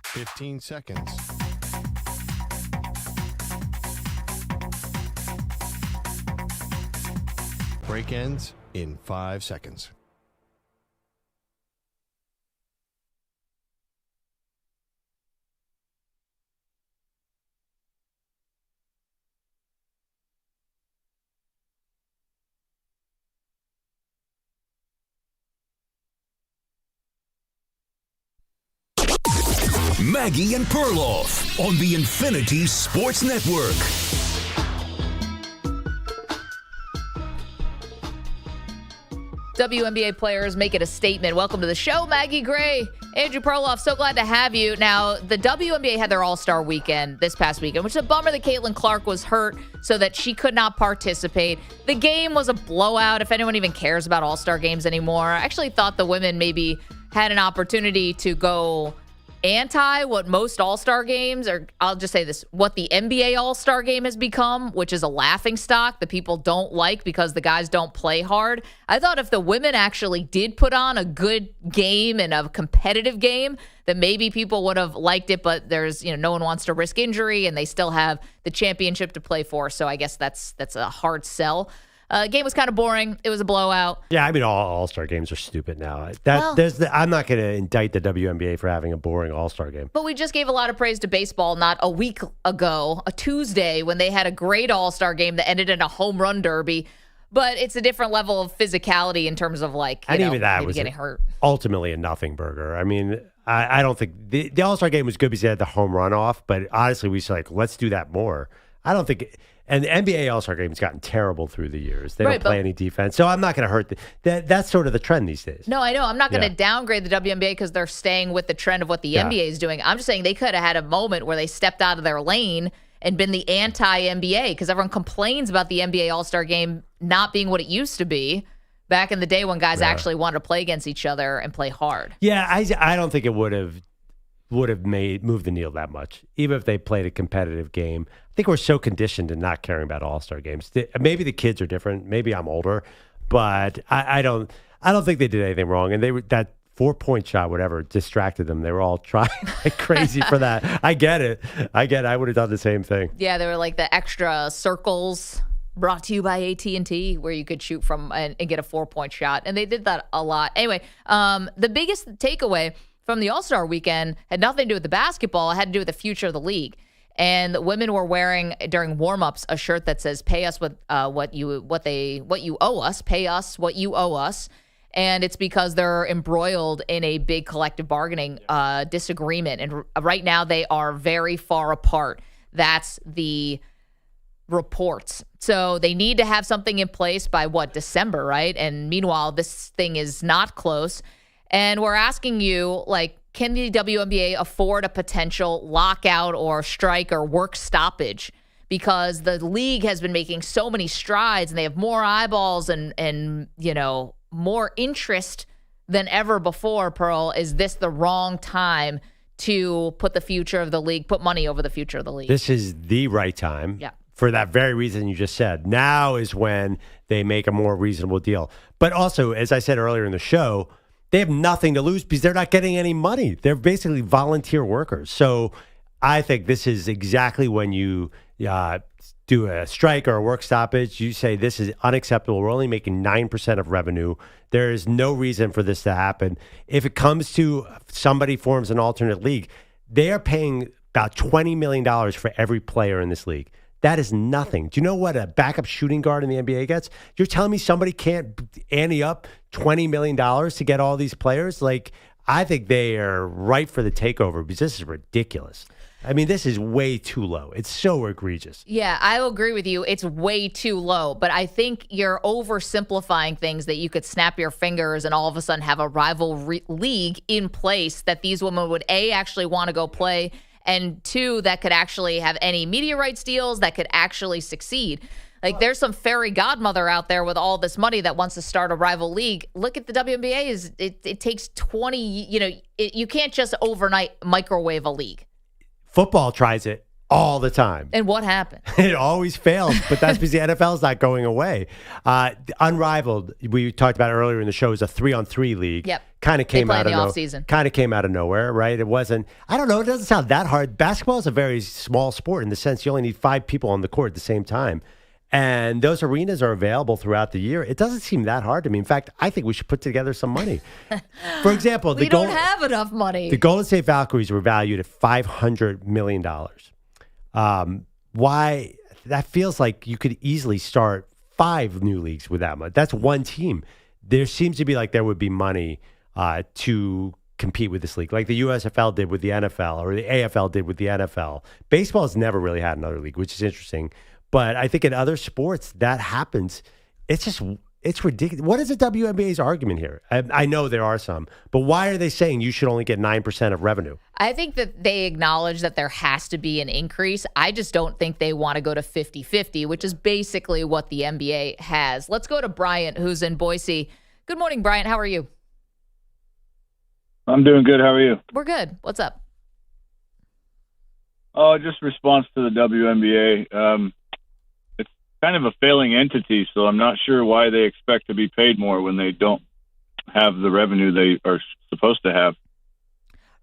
Fifteen seconds. Break ends in 5 seconds. Maggie and Perloff on the Infinity Sports Network. WNBA players make it a statement. Welcome to the show, Maggie Gray, Andrew Perloff. So glad to have you. Now, the WNBA had their All-Star weekend this past weekend, which is a bummer that Caitlin Clark was hurt so that she could not participate. The game was a blowout, if anyone even cares about All-Star games anymore. I actually thought the women maybe had an opportunity to go anti what most All-Star games, or I'll just say this, what the NBA All-Star game has become, which is a laughingstock that people don't like because the guys don't play hard. I thought if the women actually did put on a good game and a competitive game, that maybe people would have liked it, but there's, no one wants to risk injury and they still have the championship to play for. So I guess that's a hard sell. Game was kind of boring. It was a blowout. Yeah, I mean, all-star games are stupid now. I'm not going to indict the WNBA for having a boring all-star game. But we just gave a lot of praise to baseball not a week ago, a Tuesday, when they had a great all-star game that ended in a home run derby. But it's a different level of physicality in terms of like, and even that maybe was getting hurt. Ultimately a nothing burger. I mean, I don't think the All-Star game was good because they had the home run off, but honestly, we said, like, let's do that more. I don't think and the NBA All-Star game has gotten terrible through the years. They don't play any defense. So I'm not going to hurt that's sort of the trend these days. No, I know. I'm not going to downgrade the WNBA because they're staying with the trend of what the NBA is doing. I'm just saying they could have had a moment where they stepped out of their lane and been the anti-NBA because everyone complains about the NBA All-Star game not being what it used to be back in the day when guys actually wanted to play against each other and play hard. Yeah, I don't think it would have moved the needle that much, even if they played a competitive game. I think we're so conditioned to not caring about All-Star games. Maybe the kids are different. Maybe I'm older, but I don't think they did anything wrong. And that 4-point shot, whatever, distracted them. They were all trying like crazy for that. I get it. I would have done the same thing. Yeah, there were like the extra circles brought to you by AT&T where you could shoot from and get a 4-point shot. And they did that a lot. Anyway, the biggest takeaway from the All-Star weekend had nothing to do with the basketball. It had to do with the future of the league. And the women were wearing during warm-ups a shirt that says "Pay us what you owe us. Pay us what you owe us." And it's because they're embroiled in a big collective bargaining disagreement. And right now they are very far apart. That's the reports. So they need to have something in place by December, right? And meanwhile, this thing is not close. And we're asking you, like, can the WNBA afford a potential lockout or strike or work stoppage? Because the league has been making so many strides and they have more eyeballs and more interest than ever before, Pearl. Is this the wrong time to put the future of the league, put money over the future of the league? This is the right time. Yeah. For that very reason you just said. Now is when they make a more reasonable deal. But also, as I said earlier in the show, they have nothing to lose because they're not getting any money. They're basically volunteer workers. So I think this is exactly when you do a strike or a work stoppage. You say this is unacceptable. We're only making 9% of revenue. There is no reason for this to happen. If it comes to somebody forms an alternate league, they are paying about $20 million for every player in this league. That is nothing. Do you know what a backup shooting guard in the NBA gets? You're telling me somebody can't ante up $20 million to get all these players? Like, I think they are ripe for the takeover because this is ridiculous. I mean, this is way too low. It's so egregious. Yeah, I will agree with you. It's way too low. But I think you're oversimplifying things that you could snap your fingers and all of a sudden have a rival league in place that these women would, A, actually want to go play, and 2, that could actually have any media rights deals that could actually succeed. Like, there's some fairy godmother out there with all this money that wants to start a rival league. Look at the WNBA. It takes 20, you can't just overnight microwave a league. Football tries it all the time. And what happened? It always fails, but that's because the NFL is not going away. Unrivaled, we talked about earlier in the show, is a 3-on-3 league. Yep. Kind of came out of offseason. Kind of came out of nowhere, right? It wasn't. I don't know. It doesn't sound that hard. Basketball is a very small sport in the sense you only need 5 people on the court at the same time, and those arenas are available throughout the year. It doesn't seem that hard to me. In fact, I think we should put together some money. For example, we don't have enough money. The Golden State Valkyries were valued at $500 million. Why? That feels like you could easily start 5 new leagues with that much. That's one team. There seems to be like there would be money to compete with this league, like the USFL did with the NFL or the AFL did with the NFL. Baseball has never really had another league, which is interesting. But I think in other sports that happens. It's ridiculous. What is the WNBA's argument here? I know there are some, but why are they saying you should only get 9% of revenue? I think that they acknowledge that there has to be an increase. I just don't think they want to go to 50-50, which is basically what the NBA has. Let's go to Bryant, who's in Boise. Good morning, Bryant. How are you? I'm doing good. How are you? We're good. What's up? Oh, just response to the WNBA. It's kind of a failing entity, so I'm not sure why they expect to be paid more when they don't have the revenue they are supposed to have.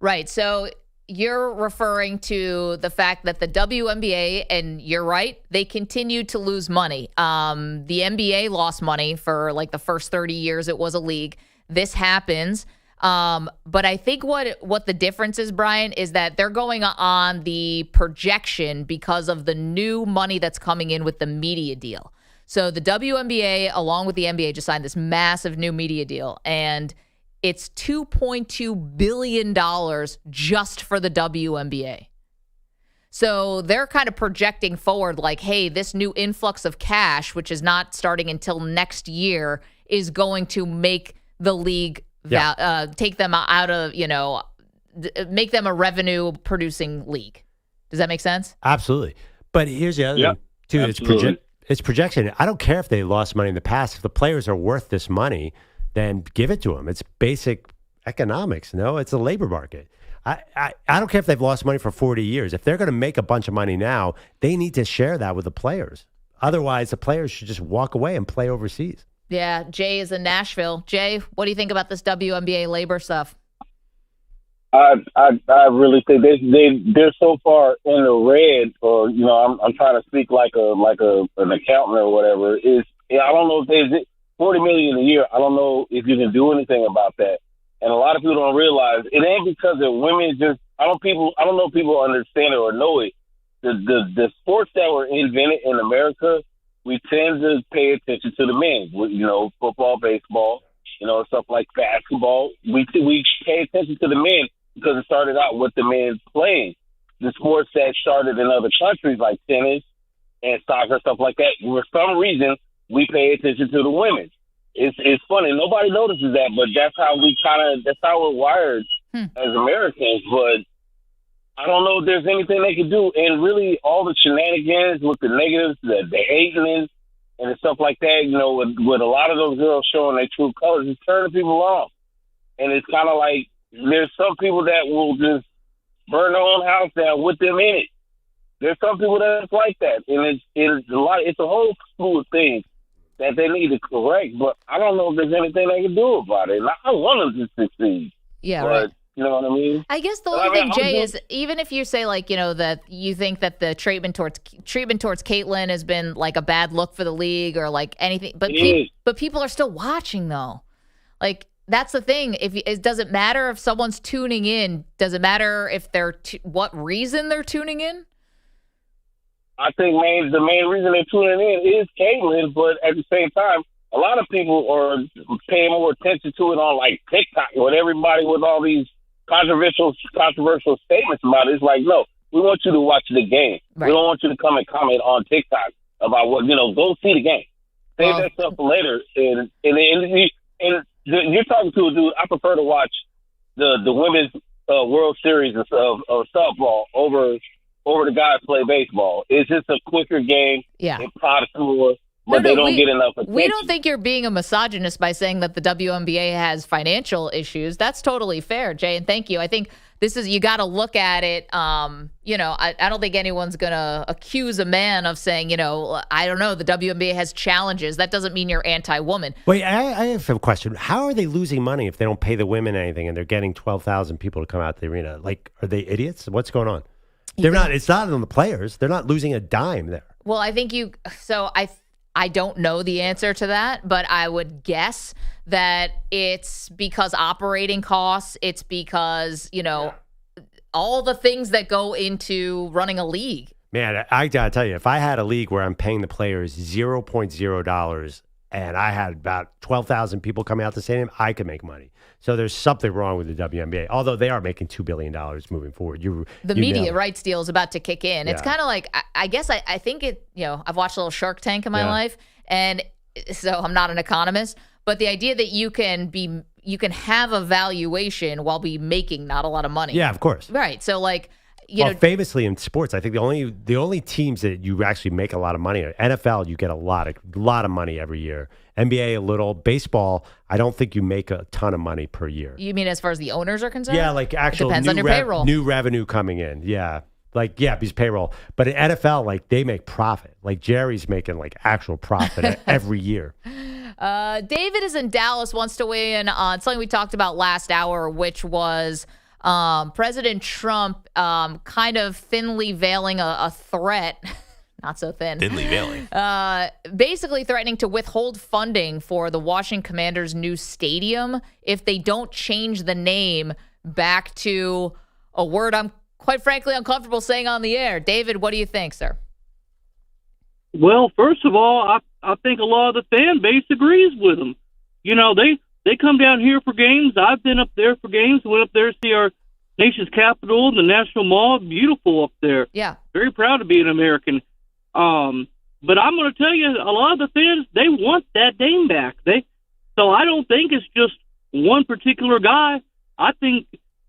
Right. So you're referring to the fact that the WNBA, and you're right, they continue to lose money. The NBA lost money for like the first 30 years it was a league. This happens. But I think what the difference is, Brian, is that they're going on the projection because of the new money that's coming in with the media deal. So the WNBA, along with the NBA, just signed this massive new media deal, and it's $2.2 billion just for the WNBA. So they're kind of projecting forward like, hey, this new influx of cash, which is not starting until next year, is going to make the league take them out of, make them a revenue-producing league. Does that make sense? Absolutely. But here's the other thing, too. It's projection. I don't care if they lost money in the past. If the players are worth this money, then give it to them. It's basic economics. It's a labor market. I don't care if they've lost money for 40 years. If they're going to make a bunch of money now, they need to share that with the players. Otherwise, the players should just walk away and play overseas. Yeah, Jay is in Nashville. Jay, what do you think about this WNBA labor stuff? I really think they're so far in the red, or I'm trying to speak like an accountant or whatever. I don't know if there's $40 million a year. I don't know if you can do anything about that. And a lot of people don't realize it ain't because of women. Just I don't know if people understand it or know it. The sports that were invented in America, we tend to pay attention to the men. Football, baseball, stuff like basketball. We pay attention to the men because it started out with the men playing. The sports that started in other countries like tennis and soccer, stuff like that, for some reason, we pay attention to the women. It's funny. Nobody notices that, but that's how we're wired as Americans. But I don't know if there's anything they can do. And really, all the shenanigans with the negatives, the hating and stuff like that, with a lot of those girls showing their true colors, it's turning people off. And it's kind of like there's some people that will just burn their own house down with them in it. There's some people that's like that, and it's a whole slew of things that they need to correct. But I don't know if there's anything they can do about it. And I want them to succeed. Yeah, but, right. You know what I mean? I guess the only thing, Jay, is even if you say that you think that the treatment towards Caitlin has been like a bad look for the league or like anything, but people are still watching though. Like that's the thing. It doesn't matter if someone's tuning in. Does it matter if what reason they're tuning in? I think the main reason they're tuning in is Caitlin, but at the same time, a lot of people are paying more attention to it on like TikTok with everybody with all these controversial statements about it. It's like, no, we want you to watch the game. Right. We don't want you to come and comment on TikTok about what, go see the game. Save that stuff for later. And you're talking to a dude, I prefer to watch the women's World Series of softball over the guys play baseball. It's just a quicker game. Yeah. It pops more. But they don't get enough attention. We don't think you're being a misogynist by saying that the WNBA has financial issues. That's totally fair, Jay, and thank you. I think you got to look at it. I don't think anyone's going to accuse a man of saying, I don't know, the WNBA has challenges. That doesn't mean you're anti-woman. Wait, I have a question. How are they losing money if they don't pay the women anything and they're getting 12,000 people to come out to the arena? Like, are they idiots? What's going on? They're not. It's not on the players. They're not losing a dime there. Well, I think I don't know the answer to that, but I would guess that it's because operating costs. It's because, all the things that go into running a league. Man, I got to tell you, if I had a league where I'm paying the players $0.0 and I had about 12,000 people coming out to the stadium, I could make money. So there's something wrong with the WNBA, although they are making $2 billion moving forward. The media rights deal is about to kick in. Yeah. It's kind of like, I guess I think I've watched a little Shark Tank in my life, and so I'm not an economist, but the idea that you can have a valuation while be making not a lot of money. Yeah, of course. Right. So famously in sports, I think the only teams that you actually make a lot of money are NFL. You get a lot of money every year. NBA a little. Baseball, I don't think you make a ton of money per year. You mean as far as the owners are concerned? Yeah, like actual depends on your payroll. New revenue coming in. Yeah, because payroll. But in NFL, they make profit. Like Jerry's making actual profit every year. David is in Dallas. Wants to weigh in on something we talked about last hour, which was President Trump kind of thinly veiling a threat. Not so thin. Thinly veiling. Basically threatening to withhold funding for the Washington Commanders' new stadium if they don't change the name back to a word I'm quite frankly uncomfortable saying on the air. David, what do you think, sir? Well, first of all, I think a lot of the fan base agrees with them. You know, they come down here for games. I've been up there for games. Went up there to see our nation's capital, the National Mall. Beautiful up there. Yeah. Very proud to be an American. But I'm going to tell you, a lot of the fans, they want that name back. So I don't think it's just one particular guy. I think,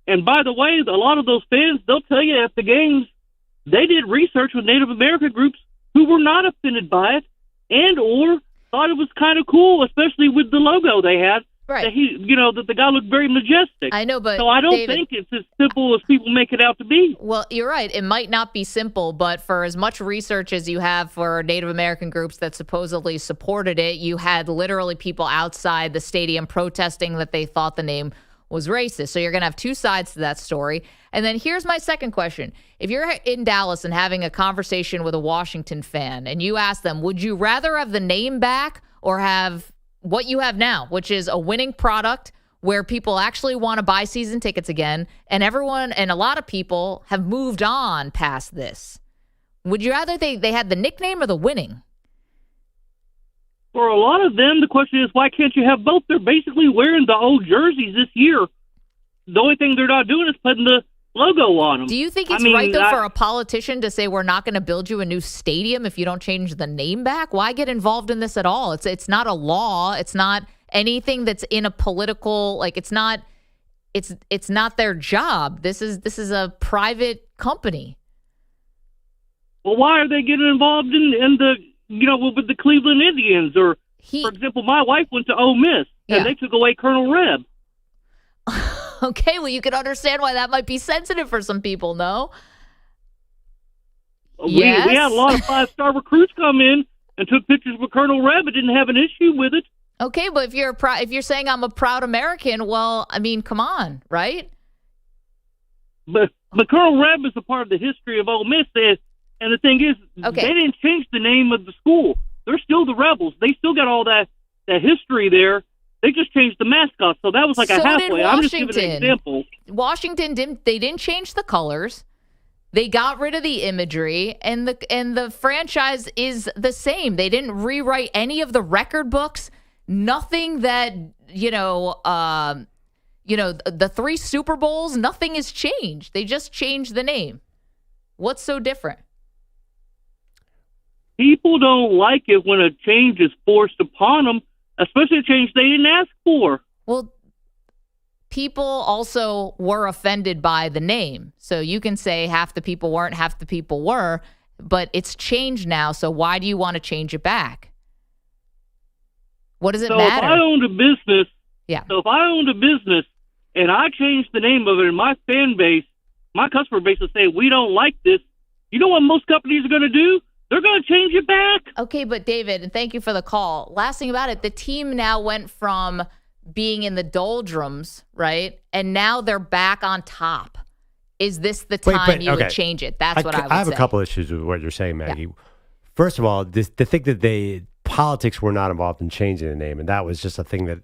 and by the way, a lot of those fans, they'll tell you at the games, they did research with Native American groups who were not offended by it and or thought it was kind of cool, especially with the logo they had. Right. That the guy looked very majestic. I know, but so I don't David, think it's as simple as people make it out to be. Well, you're right. It might not be simple, but for as much research as you have for Native American groups that supposedly supported it, you had literally people outside the stadium protesting that they thought the name was racist. So you're going to have two sides to that story. And then here's my second question. If you're in Dallas and having a conversation with a Washington fan and you ask them, would you rather have the name back or have what you have now, which is a winning product where people actually want to buy season tickets again, and everyone and a lot of people have moved on past this? Would you rather they had the nickname or the winning? For a lot of them, the question is, why can't you have both? They're basically wearing the old jerseys this year. The only thing they're not doing is putting the logo on them. Do you think it's right, though, for a politician to say we're not going to build you a new stadium if you don't change the name back? Why get involved in this at all? It's not a law. It's not anything that's in a political, like, it's not their job. This is a private company. Well, why are they getting involved in the, with the Cleveland Indians? Or, for example, my wife went to Ole Miss, and they took away Colonel Reb. Okay, well, you can understand why that might be sensitive for some people, no? We had a lot of five-star recruits come in and took pictures with Colonel Reb and didn't have an issue with it. Okay, but if you're saying I'm a proud American, well, I mean, come on, right? But Colonel Reb is a part of the history of Ole Miss, and the thing is, they didn't change the name of the school. They're still the Rebels. They still got all that history there. They just changed the mascot, so that was like a halfway. I'm just giving an example. Washington didn't change the colors. They got rid of the imagery, and the franchise is the same. They didn't rewrite any of the record books. Nothing that the 3 Super Bowls. Nothing has changed. They just changed the name. What's so different? People don't like it when a change is forced upon them, especially a change they didn't ask for. Well, people also were offended by the name. So you can say half the people weren't, half the people were, but it's changed now. So why do you want to change it back? What does it matter? If I owned a business, So if I owned a business and I changed the name of it, and my fan base, my customer base would say, we don't like this, you know what most companies are going to do? They're going to change it back. Okay, but David, and thank you for the call. Last thing about it, the team now went from being in the doldrums, right? And now they're back on top. Is this the time you would change it? That's what I would say. I have a couple issues with what you're saying, Maggie. Yeah. First of all, to think that politics were not involved in changing the name, and that was just a thing that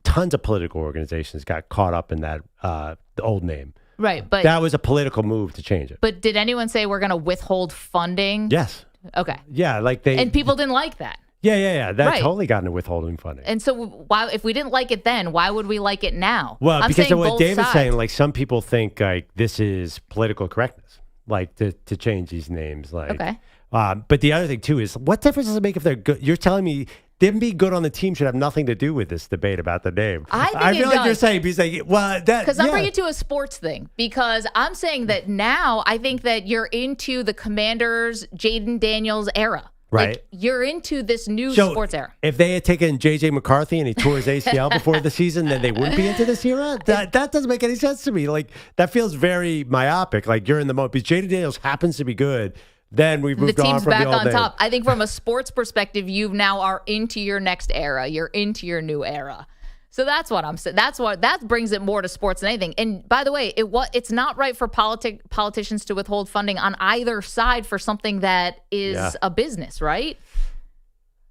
tons of political organizations got caught up in that the old name. Right, but that was a political move to change it. But did anyone say we're going to withhold funding? Yes. Okay. Yeah, and people didn't like that. Yeah. That totally got into withholding funding. And so, why, if we didn't like it then, why would we like it now? Well, because of what David's saying, like some people think like this is political correctness, like to change these names. Like, okay. But the other thing too is, what difference does it make if they're good? You're telling me them being good on the team should have nothing to do with this debate about the name. I feel like you're saying, because I'm bringing it to a sports thing, because I'm saying that now I think that you're into the Commanders, Jaden Daniels era. Right. Like, you're into this new sports era. If they had taken J.J. McCarthy and he tore his ACL before the season, then they wouldn't be into this era? That doesn't make any sense to me. Like, that feels very myopic. Like, you're in the moment. Because Jaden Daniels happens to be good. Then we've moved on from the old name. The team's back on top. I think from a sports perspective, you now are into your next era. You're into your new era. So that's what I'm saying. That brings it more to sports than anything. And by the way, it's not right for politicians to withhold funding on either side for something that is a business, right?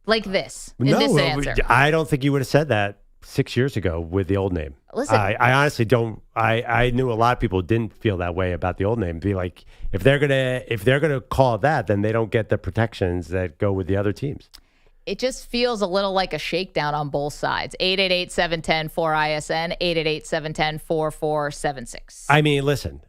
Like this, in this answer. I don't think you would have said that 6 years ago with the old name. Listen, I honestly don't. I knew a lot of people didn't feel that way about the old name. Be like, if they're gonna call it that, then they don't get the protections that go with the other teams. it just feels a little like a shakedown on both sides. 888-710-4ISN, 888-710-4476. I mean, listen,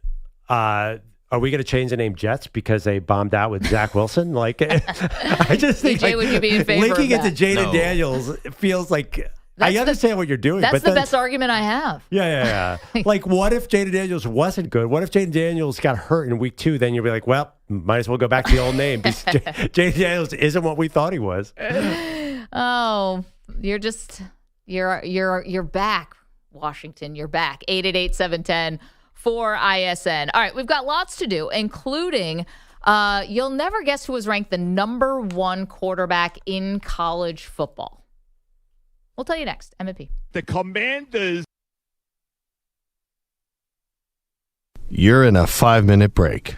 are we going to change the name Jets because they bombed out with Zach Wilson? Like, I just think DJ, would you be in favor linking of it to Jaden Daniels, it feels like I understand what you're doing. That's but the best argument I have. Yeah. Like, what if Jaden Daniels wasn't good? What if Jaden Daniels got hurt in week 2? Then you'll be like, well, might as well go back to the old name because Jaden Daniels isn't what we thought he was. Oh, you're back, Washington. You're back. 888-710-4ISN. All right, we've got lots to do, including you'll never guess who was ranked the number 1 quarterback in college football. We'll tell you next. M&P. The Commanders. You're in a 5-minute break.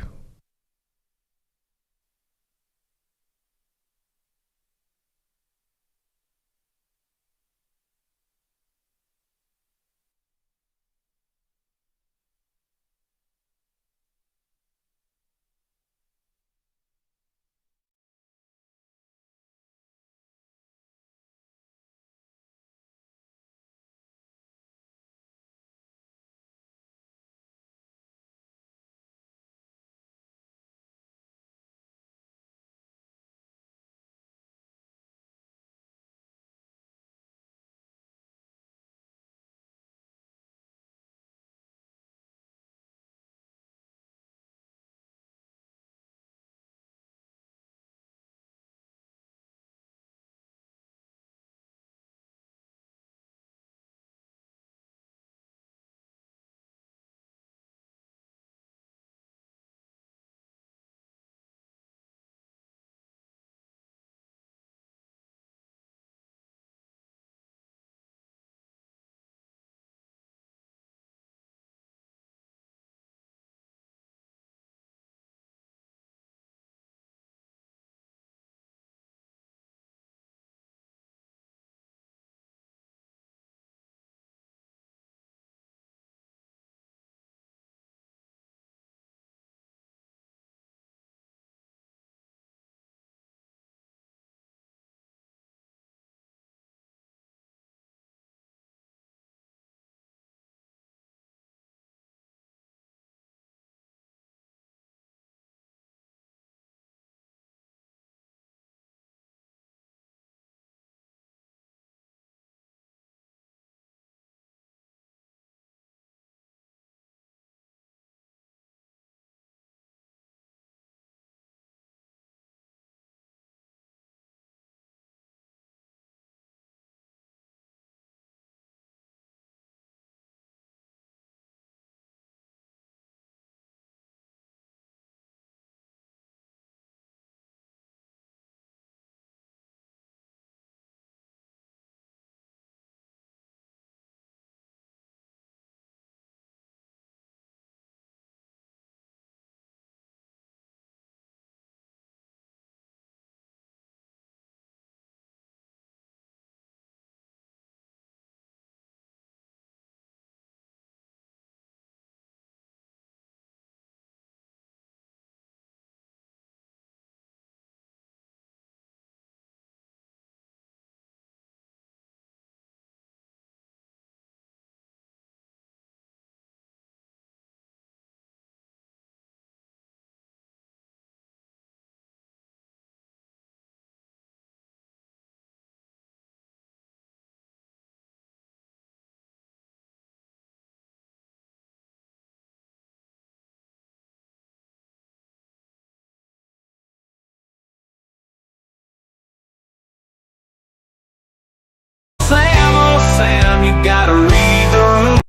Sam, you gotta read the room.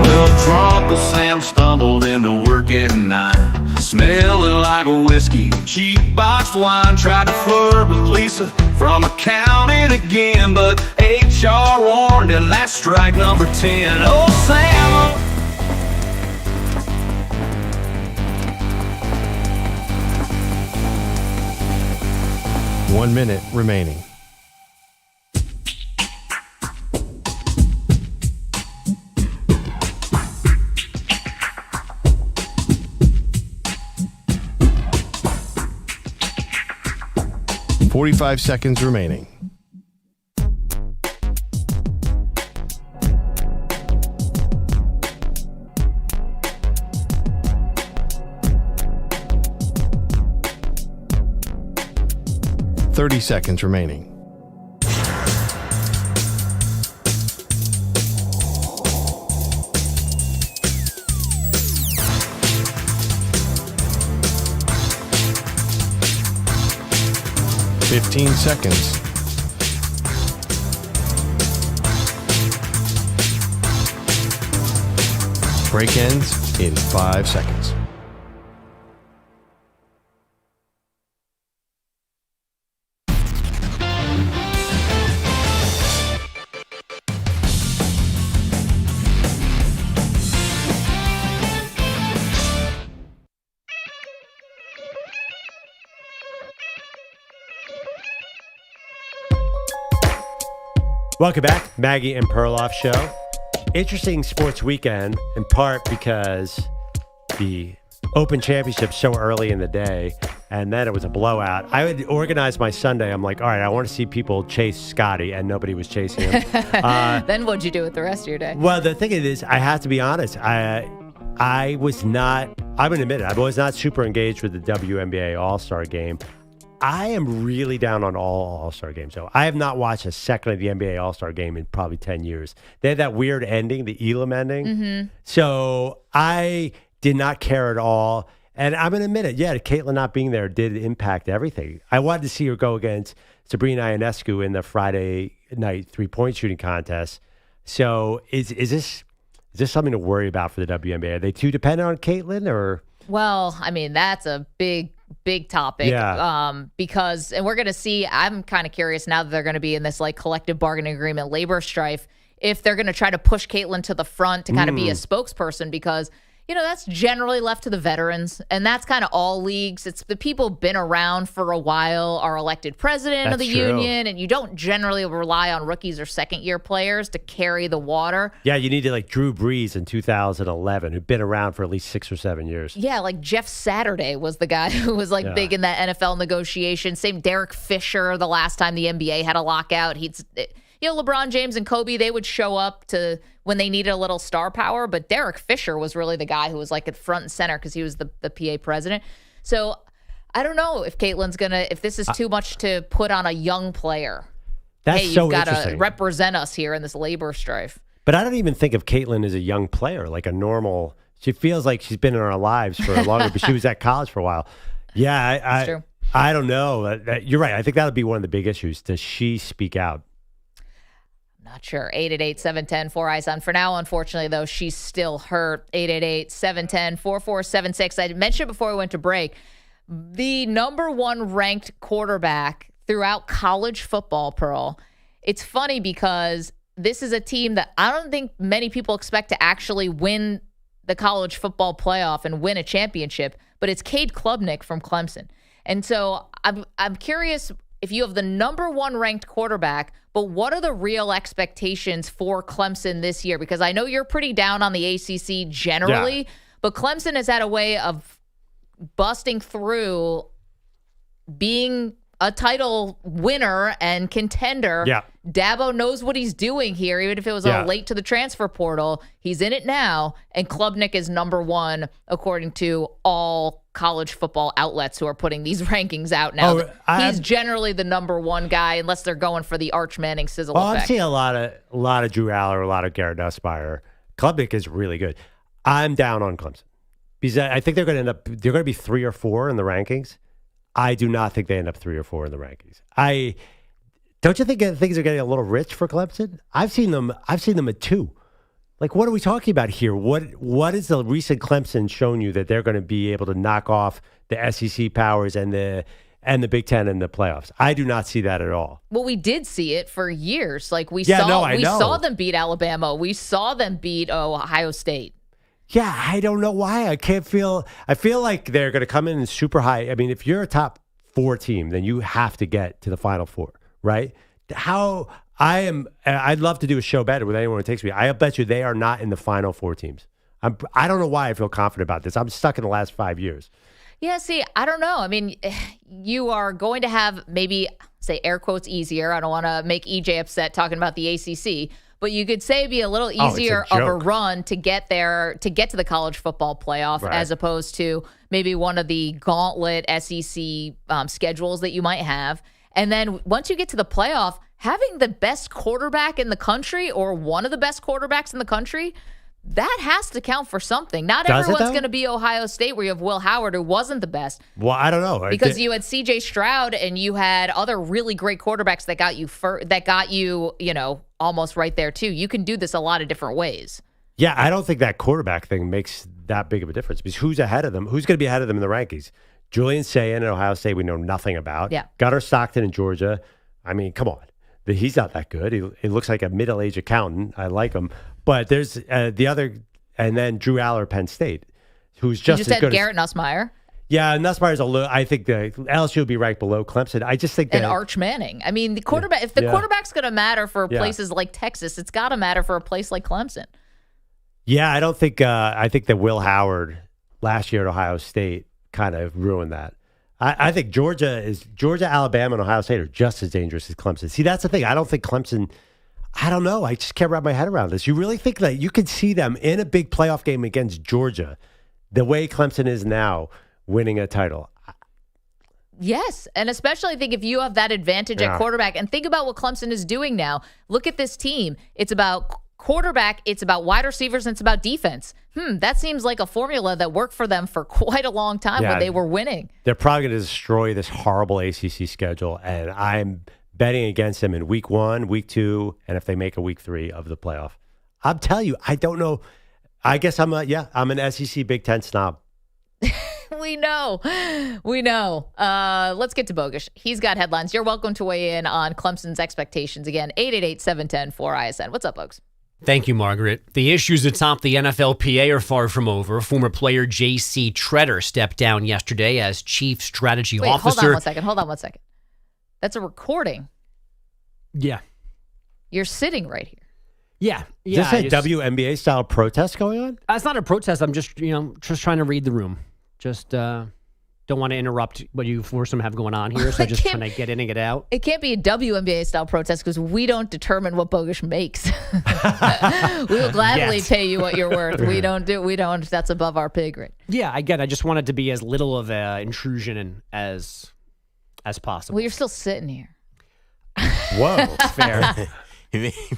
Well, drunk as Sam stumbled into work at night, smelling like a whiskey, cheap boxed wine. Tried to flirt with Lisa from accounting again, but HR warned him that's strike number 10. Oh, Sam. 1 minute remaining. $45 seconds remaining. $30 seconds remaining. $15 seconds. Break ends in 5 seconds. Welcome back, Maggie and Perloff Show. Interesting sports weekend, in part because the Open Championship so early in the day, and then it was a blowout. I would organize my Sunday. I'm like, all right, I want to see people chase Scottie, and nobody was chasing him. Then what'd you do with the rest of your day? Well, the thing is, I have to be honest. I was not, I'm going to admit it, I was not super engaged with the WNBA All-Star game. I am really down on all All-Star games. So I have not watched a second of the NBA All-Star game in probably 10 years. They had that weird ending, the Elam ending. Mm-hmm. So I did not care at all. And I'm going to admit it. Yeah, Caitlin not being there did impact everything. I wanted to see her go against Sabrina Ionescu in the Friday night three-point shooting contest. So is this something to worry about for the WNBA? Are they too dependent on Caitlin or? Well, I mean, that's a big topic. Yeah. Because, and we're going to see, I'm kind of curious now that they're going to be in this like collective bargaining agreement labor strife, if they're going to try to push Caitlin to the front to kind of be a spokesperson, because, you know, that's generally left to the veterans, and that's kind of all leagues. It's the people been around for a while are elected president of the union, and you don't generally rely on rookies or second-year players to carry the water. Yeah, you needed like Drew Brees in 2011, who'd been around for at least 6 or 7 years. Yeah, like Jeff Saturday was the guy who was like big in that NFL negotiation. Same Derek Fisher the last time the NBA had a lockout. LeBron James and Kobe, they would show up to when they needed a little star power, but Derek Fisher was really the guy who was like at front and center because he was the PA president. So I don't know if Caitlin's if this is too much to put on a young player. That's you've so got to interesting. represent us here in this labor strife. But I don't even think of Caitlin as a young player, like a normal. She feels like she's been in our lives for longer, but she was at college for a while. Yeah, That's true. I don't know. You're right. I think that would be one of the big issues. Does she speak out? Not sure. 888-710-4ISON. For now, unfortunately, though, she's still hurt. 888-710-4476. I mentioned before we went to break, the number one ranked quarterback throughout college football, Pearl. It's funny because this is a team that I don't think many people expect to actually win the college football playoff and win a championship, but it's CadeKlubnik from Clemson. And so I'm curious if you have the number one ranked quarterback, but what are the real expectations for Clemson this year? Because I know you're pretty down on the ACC generally, but Clemson has had a way of busting through being a title winner and contender. Yeah. Dabo knows what he's doing here, even if it was late to the transfer portal. He's in it now, and Klubnik is number one according to all college football outlets who are putting these rankings out now. He's generally the number one guy, unless they're going for the Arch Manning sizzle effect. I'm seeing a lot of Drew Aller, a lot of Garrett Nussmeier. Klubnik is really good. I'm down on Clemson because I think they're going to be 3 or 4 in the rankings. I do not think they end up 3 or 4 in the rankings. Don't you think things are getting a little rich for Clemson? I've seen them at 2. Like, what are we talking about here? What is the recent Clemson shown you that they're going to be able to knock off the SEC powers and the Big Ten in the playoffs? I do not see that at all. Well, we did see it for years. Like we saw them beat Alabama. We saw them beat Ohio State. Yeah, I don't know why. I feel like they're going to come in super high. I mean, if you're a top 4 team, then you have to get to the Final Four, right? I'd love to do a show better with anyone who takes me. I bet you they are not in the Final 4 teams. I don't know why I feel confident about this. I'm stuck in the last 5 years. Yeah, see, I don't know. I mean, you are going to have maybe, say, air quotes, easier. I don't want to make EJ upset talking about the ACC, but you could say it'd be a little easier of a run to get there, to get to the college football playoff, as opposed to maybe one of the gauntlet SEC schedules that you might have. And then once you get to the playoff, having the best quarterback in the country or one of the best quarterbacks in the country, that has to count for something. Not everyone's going to be Ohio State, where you have Will Howard, who wasn't the best. Well, I don't know. Because you had CJ Stroud and you had other really great quarterbacks that got you, almost right there too. You can do this a lot of different ways. Yeah, I don't think that quarterback thing makes that big of a difference, because who's ahead of them? Who's going to be ahead of them in the rankings? Julian Sayin at Ohio State, we know nothing about. Yeah. Gunnar Stockton in Georgia. I mean, come on. He's not that good. He looks like a middle-aged accountant. I like him. But there's the other, and then Drew Aller, Penn State, who's just as good. You just said Garrett Nussmeier. Yeah, Nussmeier's a little. I think the LSU will be ranked below Clemson. I just think that. And Arch Manning. I mean, the quarterback. If the quarterback's going to matter for places like Texas, it's got to matter for a place like Clemson. Yeah, I don't think. I think that Will Howard last year at Ohio State kind of ruined that. I think Georgia, Alabama, and Ohio State are just as dangerous as Clemson. See, that's the thing. I don't think Clemson. I don't know. I just can't wrap my head around this. You really think that you could see them in a big playoff game against Georgia, the way Clemson is now, winning a title? Yes, and especially I think if you have that advantage at quarterback, and think about what Clemson is doing now. Look at this team. It's about quarterback, it's about wide receivers, and it's about defense. That seems like a formula that worked for them for quite a long time when they were winning. They're probably going to destroy this horrible ACC schedule, and I'm betting against them in week 1, week 2, and if they make a week 3 of the playoff. I'm telling you, I don't know. I guess I'm an SEC Big Ten snob. We know. Let's get to Bogusch. He's got headlines. You're welcome to weigh in on Clemson's expectations. Again, 888-710-4ISN. What's up, Bogusch? Thank you, Margaret. The issues atop the NFLPA are far from over. Former player J.C. Tretter stepped down yesterday as chief strategy officer. Hold on one second. That's a recording. Yeah. You're sitting right here. Yeah. Is this a WNBA style protest going on? It's not a protest. I'm just trying to read the room. Just don't want to interrupt what you foresome have going on here. So just trying to get in and get out. It can't be a WNBA style protest because we don't determine what Bogusch makes. We will gladly pay you what you're worth. We don't. That's above our pay grade. Yeah, I get it. I just wanted to be as little of an intrusion as possible. Well, you're still sitting here. Whoa, it's fair.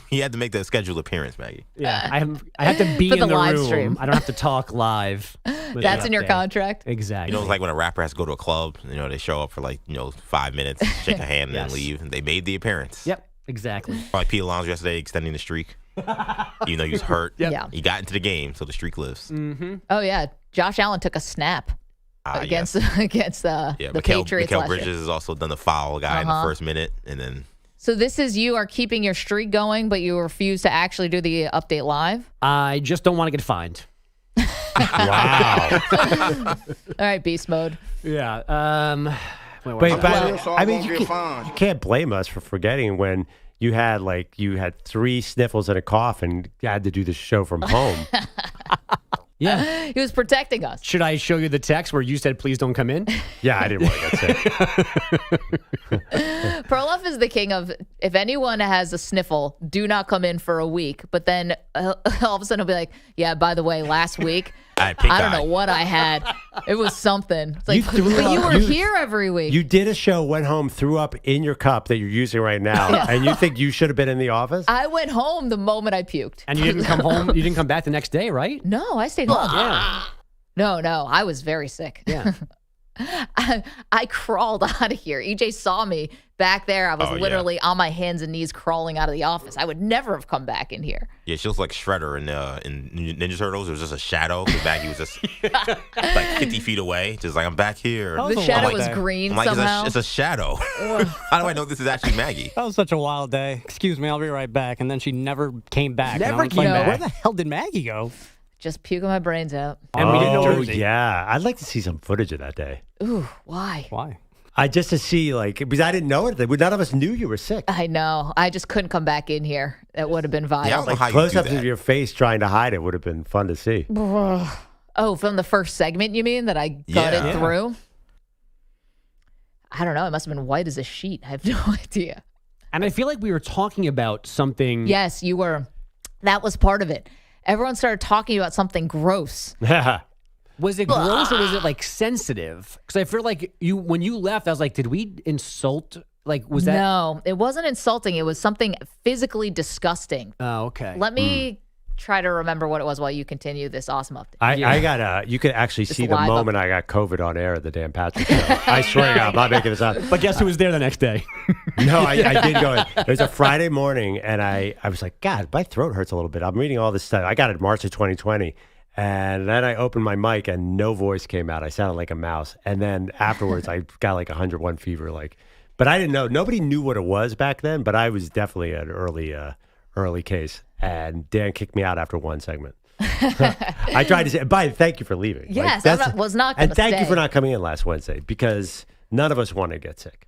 He had to make the scheduled appearance, Maggie. Yeah, I have to be in the live room. stream. I don't have to talk live. That's in your contract? Exactly. It's like when a rapper has to go to a club, they show up for 5 minutes, shake a hand, and then leave, and they made the appearance. Yep, exactly. Like Pete Alonso yesterday extending the streak. Even though he was hurt. Yeah. He got into the game, so the streak lives. Mm-hmm. Oh, yeah. Josh Allen took a snap against the Patriots Mikal last Bridges year. has also done the foul guy in the first minute, and then... So this is you are keeping your streak going, but you refuse to actually do the update live? I just don't want to get fined. Wow. All right, beast mode. Yeah. You can't blame us for forgetting when you had 3 sniffles and a cough and you had to do the show from home. Yeah. He was protecting us. Should I show you the text where you said, please don't come in? Yeah, I didn't want to get sick. Perloff is the king of, if anyone has a sniffle, do not come in for a week. But then all of a sudden he'll be like, yeah, by the way, last week, I don't know what I had. It was something. It's like, but you were here every week. You did a show, went home, threw up in your cup that you're using right now, and you think you should have been in the office? I went home the moment I puked. And you didn't come home? You didn't come back the next day, right? No, I stayed home. Yeah. No, I was very sick. Yeah. I crawled out of here. EJ saw me back there. I was literally on my hands and knees crawling out of the office. I would never have come back in here. Yeah, she looks like Shredder in Ninja Turtles. It was just a shadow because Maggie was just like 50 feet away. Just like, I'm back here. The shadow was green somehow. It's a shadow. How do I know this is actually Maggie? That was such a wild day. Excuse me, I'll be right back. And then she never came back. Never came back. Where the hell did Maggie go? Just puking my brains out. And we didn't know yeah. I'd like to see some footage of that day. Ooh, why? Why? Just to see, because I didn't know it. None of us knew you were sick. I know. I just couldn't come back in here. It would have been vile. Yeah, I don't know how you do Close-ups that. of your face trying to hide it would have been fun to see. Oh, from the first segment, you mean, that I got it through? I don't know. It must have been white as a sheet. I have no idea. And I feel like we were talking about something. Yes, you were. That was part of it. Everyone started talking about something gross. Was it gross or was it sensitive? Because I feel like when you left, I was like, did we insult? Was that? No, it wasn't insulting. It was something physically disgusting. Oh, okay. Let me try to remember what it was while you continue this awesome update. I got you could actually see the moment I got COVID on air at the Dan Patrick Show. I swear to God, I'm not making this up. But guess who was there the next day? No, I did go in. It was a Friday morning, and I was like, God, my throat hurts a little bit. I'm reading all this stuff. I got it March of 2020. And then I opened my mic, and no voice came out. I sounded like a mouse. And then afterwards, I got 101 fever. But I didn't know. Nobody knew what it was back then, but I was definitely an early case. And Dan kicked me out after one segment. I tried to say, thank you for leaving. Yes, I was not going to And thank you for not coming in last Wednesday, because none of us want to get sick.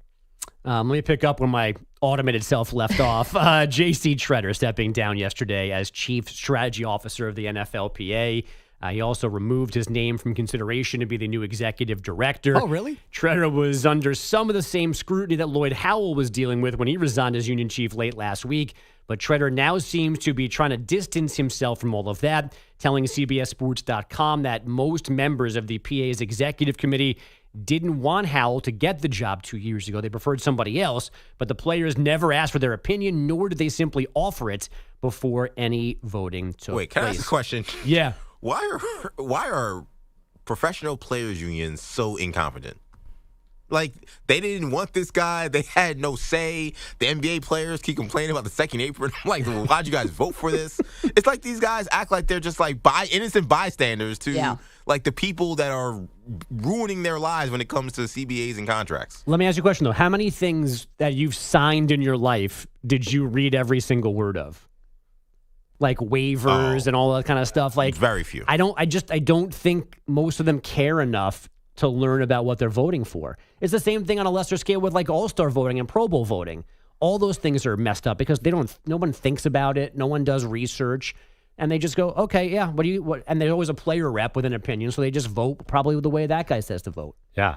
Let me pick up where my automated self left off. J.C. Tretter stepping down yesterday as Chief Strategy Officer of the NFLPA. He also removed his name from consideration to be the new executive director. Oh, really? Tretter was under some of the same scrutiny that Lloyd Howell was dealing with when he resigned as union chief late last week. But Tretter now seems to be trying to distance himself from all of that, telling CBSSports.com that most members of the PA's executive committee didn't want Howell to get the job 2 years ago. They preferred somebody else, but the players never asked for their opinion, nor did they simply offer it before any voting took place. Wait, can I ask a question? Yeah. Why are professional players unions so incompetent? They didn't want this guy. They had no say. The NBA players keep complaining about the second apron. I'm like, why'd you guys vote for this? It's like these guys act like they're just innocent bystanders to the people that are ruining their lives when it comes to CBAs and contracts. Let me ask you a question, though. How many things that you've signed in your life did you read every single word of? Waivers and all that kind of stuff. Very few. I don't think most of them care enough to learn about what they're voting for. It's the same thing on a lesser scale with All-Star voting and Pro Bowl voting. All those things are messed up because no one thinks about it. No one does research. And they just go, okay, yeah, what? And there's always a player rep with an opinion, so they just vote probably the way that guy says to vote. Yeah.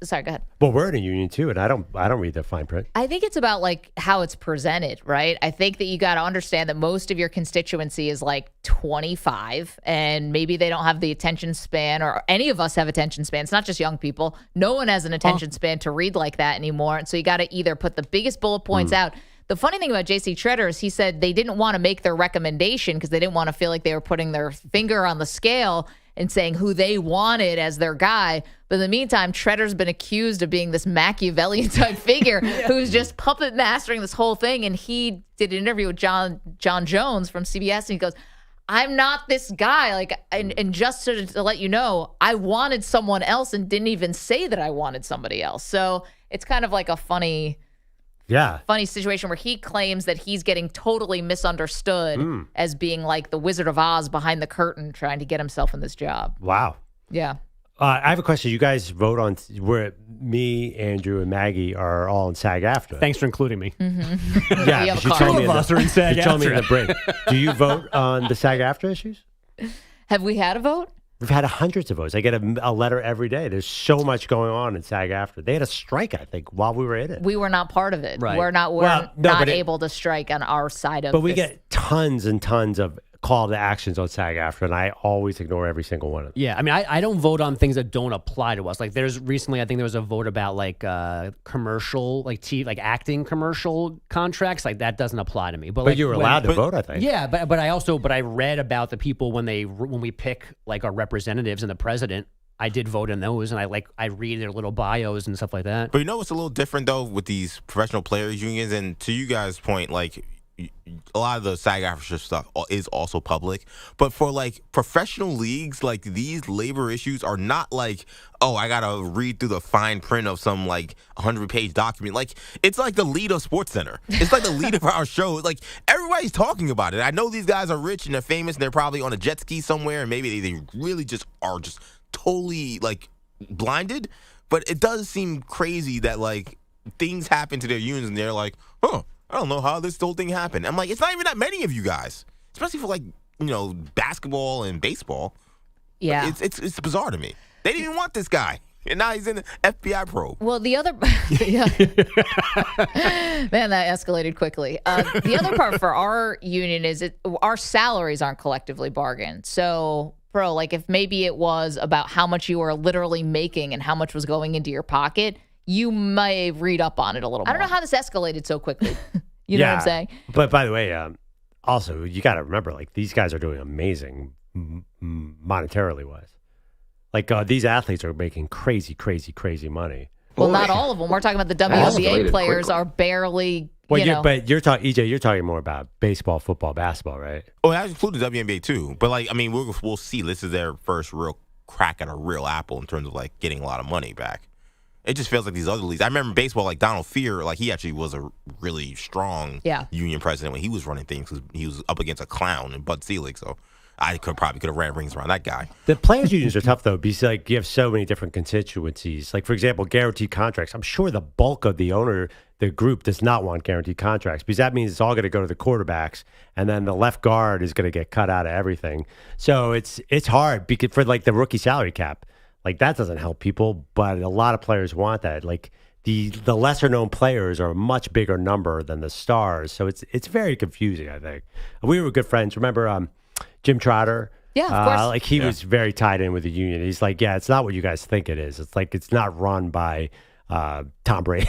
Sorry, go ahead. Well, we're in a union too, and I don't read the fine print. I think it's about how it's presented, right? I think that you got to understand that most of your constituency is 25, and maybe they don't have the attention span, or any of us have attention span. It's not just young people. No one has an attention span to read like that anymore. And so you got to either put the biggest bullet points out. The funny thing about J.C. Tretter is he said they didn't want to make their recommendation because they didn't want to feel like they were putting their finger on the scale and saying who they wanted as their guy. But in the meantime, Tretter's been accused of being this Machiavellian type figure who's just puppet mastering this whole thing. And he did an interview with John Jones from CBS, and he goes, I'm not this guy. And just to let you know, I wanted someone else and didn't even say that I wanted somebody else. So it's kind of like a funny situation where he claims that he's getting totally misunderstood as being the Wizard of Oz behind the curtain trying to get himself in this job. Wow. Yeah. I have a question. You guys vote on where me, Andrew, and Maggie are all in SAG-AFTRA. Thanks for including me. Mm-hmm. Yeah, you told me in the break. Do you vote on the SAG-AFTRA issues? Have we had a vote? We've had hundreds of votes. I get a letter every day. There's so much going on in SAG-AFTRA. They had a strike, I think, while we were in it. We were not part of it. Right. We're not able to strike on our side of it. But we get tons and tons of call to actions on SAG-AFTRA, and I always ignore every single one of them. Yeah, I mean, I don't vote on things that don't apply to us. There's recently, I think there was a vote about commercial, acting commercial contracts. That doesn't apply to me. But you were allowed to vote, I think. Yeah, but I read about the people when we pick our representatives and the president. I did vote in those, and I read their little bios and stuff like that. But it's a little different though with these professional players unions, and to you guys' point, a lot of the SAG-AFTRA stuff is also public, but for professional leagues, these labor issues are not I gotta read through the fine print of some 100-page document. It's the lead of SportsCenter. It's the lead of our show. Everybody's talking about it. I know these guys are rich and they're famous and they're probably on a jet ski somewhere, and maybe they really just are just totally blinded. But it does seem crazy that, like, things happen to their unions and they're like, I don't know how this whole thing happened. I'm like, it's not even that many of you guys, especially for, like, basketball and baseball. Yeah. It's bizarre to me. They didn't even want this guy. And now he's in the FBI probe. Well, the other, yeah. Man, that escalated quickly. The other part for our union is our salaries aren't collectively bargained. So, bro, like if maybe it was about how much you were literally making and how much was going into your pocket, you may read up on it a little more. I don't know how this escalated so quickly. You know what I'm saying? But by the way, also, you got to remember, like, these guys are doing amazing monetarily wise. Like, these athletes are making crazy money. Well, not all of them. We're talking about the WNBA players are barely, But you're talking, EJ, you're talking more about baseball, football, basketball, right? Oh, that includes the WNBA too. But, like, I mean, we'll see. This is their first real crack at a real apple in terms of, like, getting a lot of money back. It just feels like these other leagues. I remember baseball, like Donald Fear, like he actually was a really strong union president when he was running things because he was up against a clown in Bud Selig. So I probably could have ran rings around that guy. The players' unions are tough, though, because like you have so many different constituencies. Like, for example, guaranteed contracts. I'm sure the bulk of the group does not want guaranteed contracts because that means it's all going to go to the quarterbacks, and then the left guard is going to get cut out of everything. So it's hard because for like the rookie salary cap. Like, that doesn't help people, but a lot of players want that. Like, the lesser-known players are a much bigger number than the stars, so it's very confusing, I think. We were good friends. Remember Jim Trotter? Yeah, of course. Like, he was very tied in with the union. He's like, yeah, it's not what you guys think it is. It's like it's not run by Tom Brady.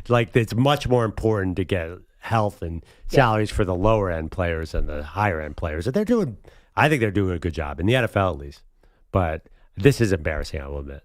Like, it's much more important to get health and salaries for the lower-end players and the higher-end players. And I think they're doing a good job, in the NFL at least. But this is embarrassing, I will admit.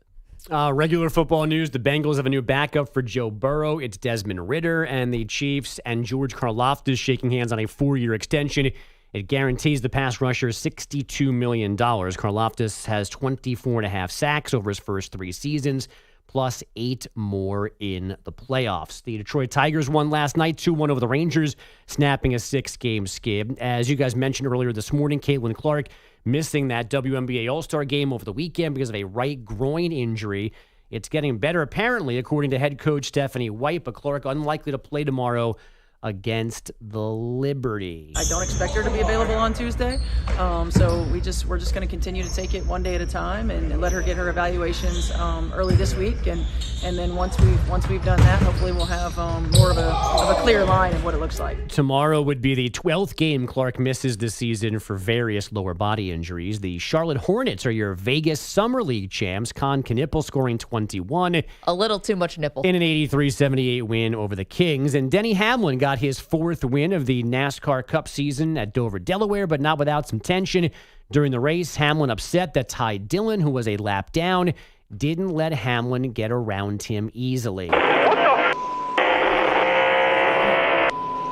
Regular football news. The Bengals have a new backup for Joe Burrow. It's Desmond Ridder, and the Chiefs and George Karlaftis shaking hands on a 4-year extension. It guarantees the pass rusher $62 million. Karlaftis has 24.5 sacks over his first 3 seasons, plus 8 more in the playoffs. The Detroit Tigers won last night, 2-1 over the Rangers, snapping a 6-game skid. As you guys mentioned earlier this morning, Caitlin Clark missing that WNBA All-Star game over the weekend because of a right groin injury. It's getting better, apparently, according to head coach Stephanie White, but Clark unlikely to play tomorrow against the Liberty. I don't expect her to be available on Tuesday, so we're just going to continue to take it one day at a time and let her get her evaluations early this week, and then once we've done that, hopefully we'll have more of a clear line of what it looks like. Tomorrow would be the 12th game Clark misses this season for various lower body injuries. The Charlotte Hornets are your Vegas Summer League champs. Con Knippel scoring 21. A little too much nipple. In an 83-78 win over the Kings. And Denny Hamlin got his 4th win of the NASCAR Cup season at Dover, Delaware, but not without some tension. During the race, Hamlin upset that Ty Dillon, who was a lap down, didn't let Hamlin get around him easily. What the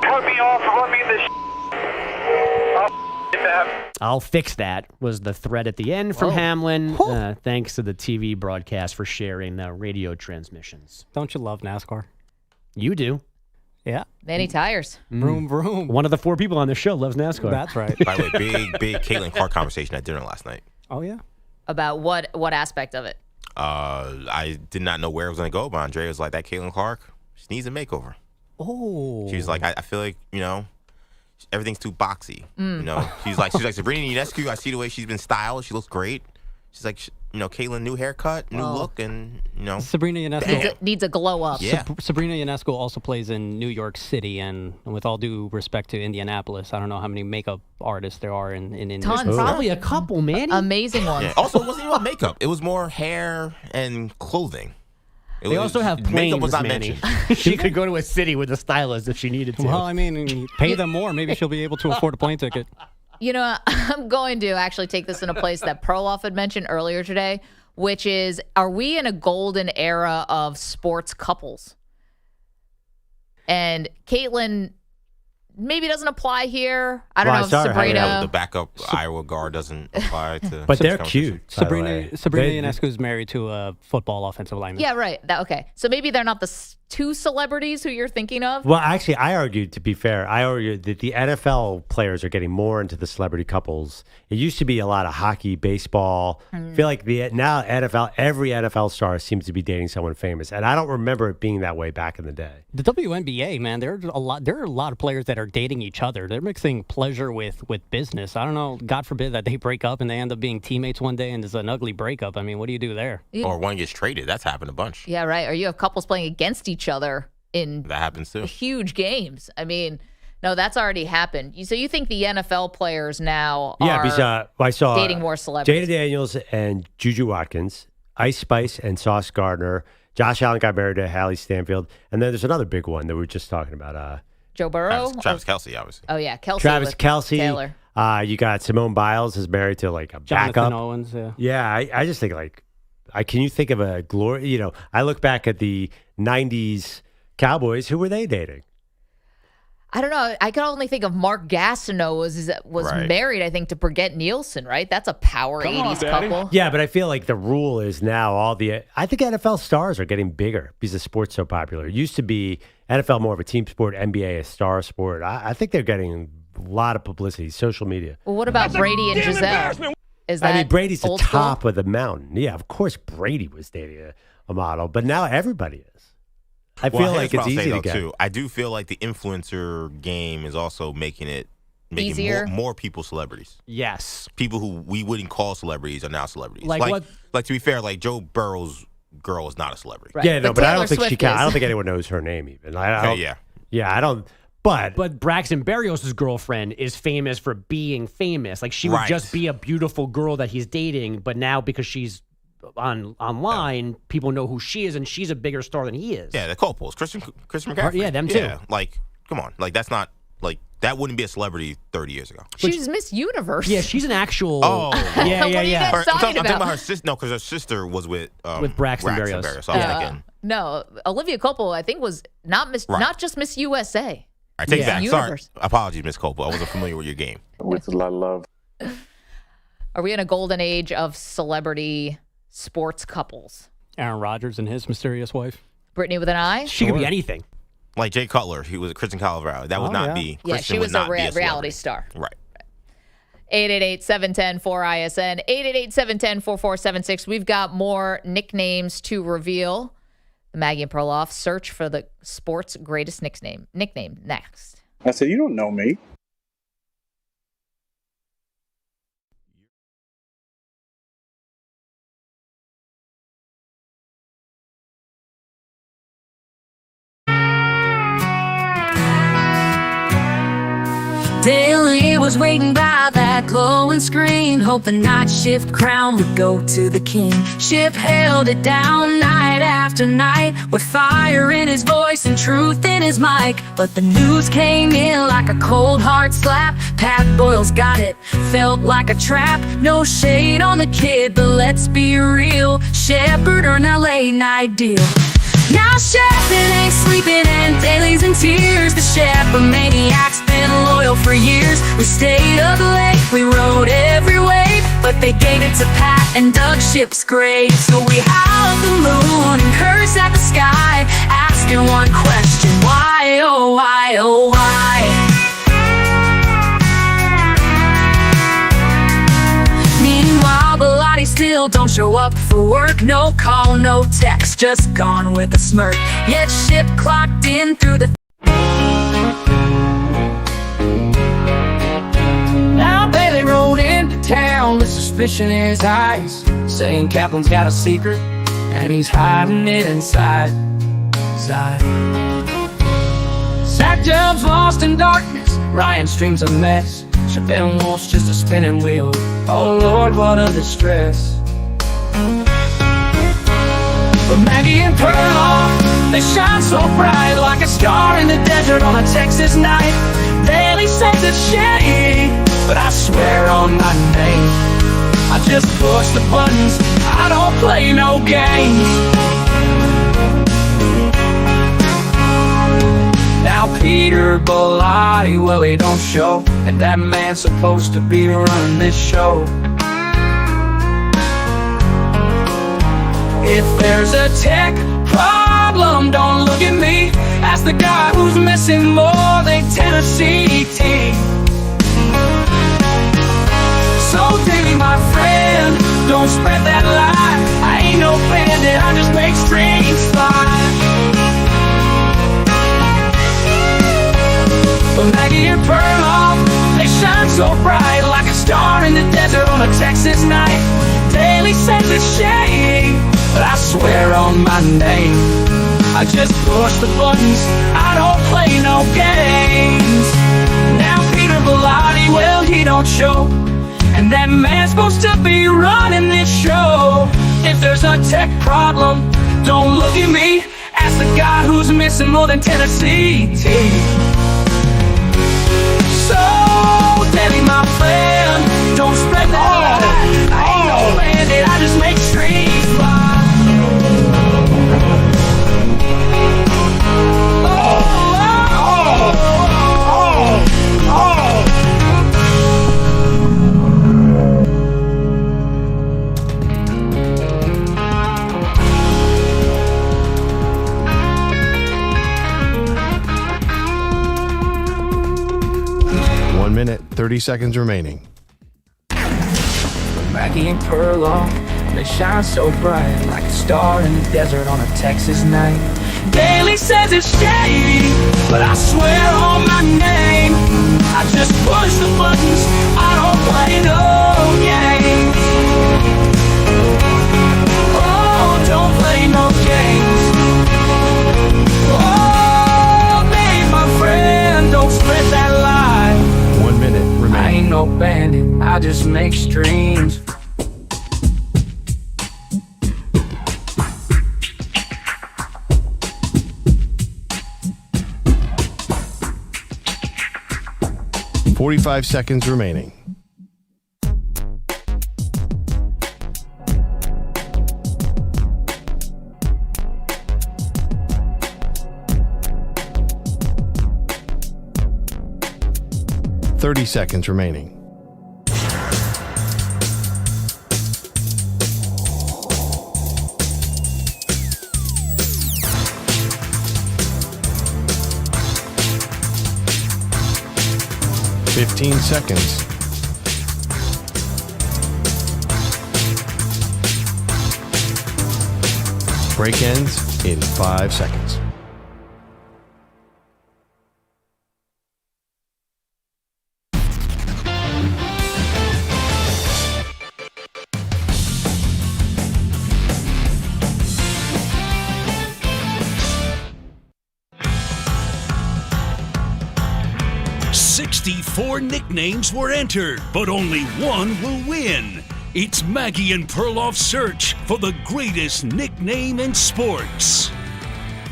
Put me off, let me this I'll fix that, was the threat at the end from Hamlin. Thanks to the TV broadcast for sharing the radio transmissions. Don't you love NASCAR? You do. Yeah. Many tires. Vroom, vroom. One of the 4 people on this show loves NASCAR. That's right. By the way, big Caitlin Clark conversation at dinner last night. Oh, yeah. About what aspect of it? I did not know where it was going to go, but Andrea was like, that Caitlin Clark, she needs a makeover. Oh. She was like, I feel like, everything's too boxy. She's like Sabrina Ionescu. I see the way she's been styled. She looks great. She's like, Caitlin, new haircut, new look, and Sabrina Ionescu needs a glow up. Yeah. Sabrina Ionescu also plays in New York City, and with all due respect to Indianapolis, I don't know how many makeup artists there are in India. Tons. Probably a couple, man. Amazing ones. Yeah. Also, it wasn't even makeup. It was more hair and clothing. They also have planes, makeup was not Manny. mentioned. She could go to a city with a stylist if she needed to. Well, I mean, pay them more. Maybe she'll be able to afford a plane ticket. I'm going to actually take this in a place that Perloff had mentioned earlier today, which is, are we in a golden era of sports couples? And Caitlin maybe doesn't apply here. I don't Well, know if sorry, Sabrina. The backup Iowa guard doesn't apply to. But they're this cute. by the way. Sabrina They- Ionescu is married to a football offensive lineman. Yeah, right. Okay. So maybe they're not the two celebrities who you're thinking of. Well, actually, I argued, to be fair, that the NFL players are getting more into the celebrity couples. It used to be a lot of hockey, baseball. I feel like now every NFL star seems to be dating someone famous, and I don't remember it being that way back in the day. The WNBA, man, there are a lot of players that are dating each other. They're mixing pleasure with business. I don't know. God forbid that they break up and they end up being teammates one day and it's an ugly breakup. I mean, what do you do there? Or one gets traded. That's happened a bunch. Yeah, right. Or you have couples playing against each other in That happens too. huge games. I mean, no, that's already happened. So you think the NFL players now Yeah, are because I saw dating more celebrities? Jada Daniels and Juju Watkins, Ice Spice and Sauce Gardner. Josh Allen got married to Hallie Stanfield. And then there's another big one that we were just talking about. Joe Burrow? Travis Kelce, obviously. Oh, yeah. Kelsey Travis with Kelce. Taylor. You got Simone Biles is married to like a Jonathan backup. Owens, yeah. Yeah, I just think can you think of a glory? I look back at the 90s Cowboys. Who were they dating? I don't know. I can only think of Mark Gastineau was Right. married, I think, to Brigitte Nielsen, right? That's a power 80s couple. Yeah, but I feel like the rule is now I think NFL stars are getting bigger because the sport's so popular. It used to be NFL more of a team sport, NBA a star sport. I think they're getting a lot of publicity, social media. Well, what about Brady and Giselle? Is that Brady's the old school? top of the mountain. Yeah, of course Brady was dating a model, but now everybody is. I feel Well, like here's what it's I'll say, easy to though, get. too. I do feel like the influencer game is also making Easier? more people celebrities. Yes. People who we wouldn't call celebrities are now celebrities. Like what- Like to be fair, like Joe Burrow's girl is not a celebrity. Right. Yeah, no, but I don't Taylor think she Swift can. I is. don't think anyone knows her name even. I don't, Yeah. Yeah, I don't. But Braxton Berrios' girlfriend is famous for being famous. Like she would Right. just be a beautiful girl that he's dating, but now because she's online, people know who she is, and she's a bigger star than he is. Yeah, the Copoles, Christian McCaffrey. Yeah, them too. Yeah, like, come on. Like, that's not, like, that wouldn't be a celebrity 30 years ago. She's Miss Universe. Yeah, she's an actual. Oh. yeah, What are you guys I'm talking talking about about? her sister. No, because her sister was with Braxton Berrios. So I was thinking, No, Olivia Coppola, I think, was not just Miss USA. I take Miss that. Sorry. Universe. Apologies, Miss Coppola. I wasn't familiar with your game. With a lot of love. Are we in a golden age of celebrity sports couples? Aaron Rodgers and his mysterious wife. Brittany with an I? She could be anything. Like Jay Cutler, he was Kristen Calvarado. That would not be. Yeah, Kristen she would was not a be reality celebrity. star. Right. 888-710-4ISN, 888-710-4476. We've got more nicknames to reveal. The Maggie and Perloff search for the sport's greatest nickname next. I said, you don't know me. Daily was waiting by that glowing screen, hope the night shift crown would go to the king. Ship held it down night after night, with fire in his voice and truth in his mic. But the news came in like a cold hard slap. Pat Boyle's got it, felt like a trap. No shade on the kid, but let's be real, Shepherd earned a late night deal. Now Shepherd ain't sleeping and Daly's in tears. The Shepherd maniac's been loyal for years. We stayed up late, we rode every wave, but they gave it to Pat and dug Ship's grave. So we howled the moon and cursed at the sky, asking one question: why, oh why, oh why? Meanwhile, Bellotti still don't show up for work. No call, no text, just gone with a smirk. Yet Ship clocked in through the Now Bailey rode into town with suspicion in his eyes, saying Kaplan's got a secret and he's hiding it inside. Zach Jobs lost in darkness, Ryan Stream's a mess, Chabelle Wolf's just a spinning wheel. Oh Lord, what a distress. But Maggie and Perloff, they shine so bright, like a star in the desert on a Texas night. Bailey says it's shady, but I swear on my name, I just push the buttons, I don't play no games. Now Now Peter Bellotti, well, he don't show, and that man's supposed to be running this show. If there's a tech problem, don't look at me. Ask the guy who's missing more than Tennessee team. So Davey, my friend, don't spread that lie. I ain't no bandit, I just make strings fly. But Maggie and Perloff, they shine so bright, like a star in the desert on a Texas night. Daily says it's shady, but I swear on my name, I just push the buttons, I don't play no games. Now Peter Bellotti, well, he don't show, and that man's supposed to be running this show. If there's a tech problem, don't look at me. Ask the guy who's missing more than Tennessee team. So, Daddy, my friend, don't spread that lie. I ain't no bandit, I just make strings fly. Minute, 30 seconds remaining. Maggie and Perloff, they shine so bright, like a star in the desert on a Texas night. Daily says it's shady, but I swear on my name, I just push the buttons, I don't play no games. Oh, don't play no games. Oh, babe, my friend, don't spread that lie. 1 minute remaining. I ain't no bandit, I just make streams. $45 seconds remaining. $30 seconds remaining. $15 seconds. Break ends in 5 seconds. Four nicknames were entered, but only one will win. It's Maggie and Perloff's search for the greatest nickname in sports.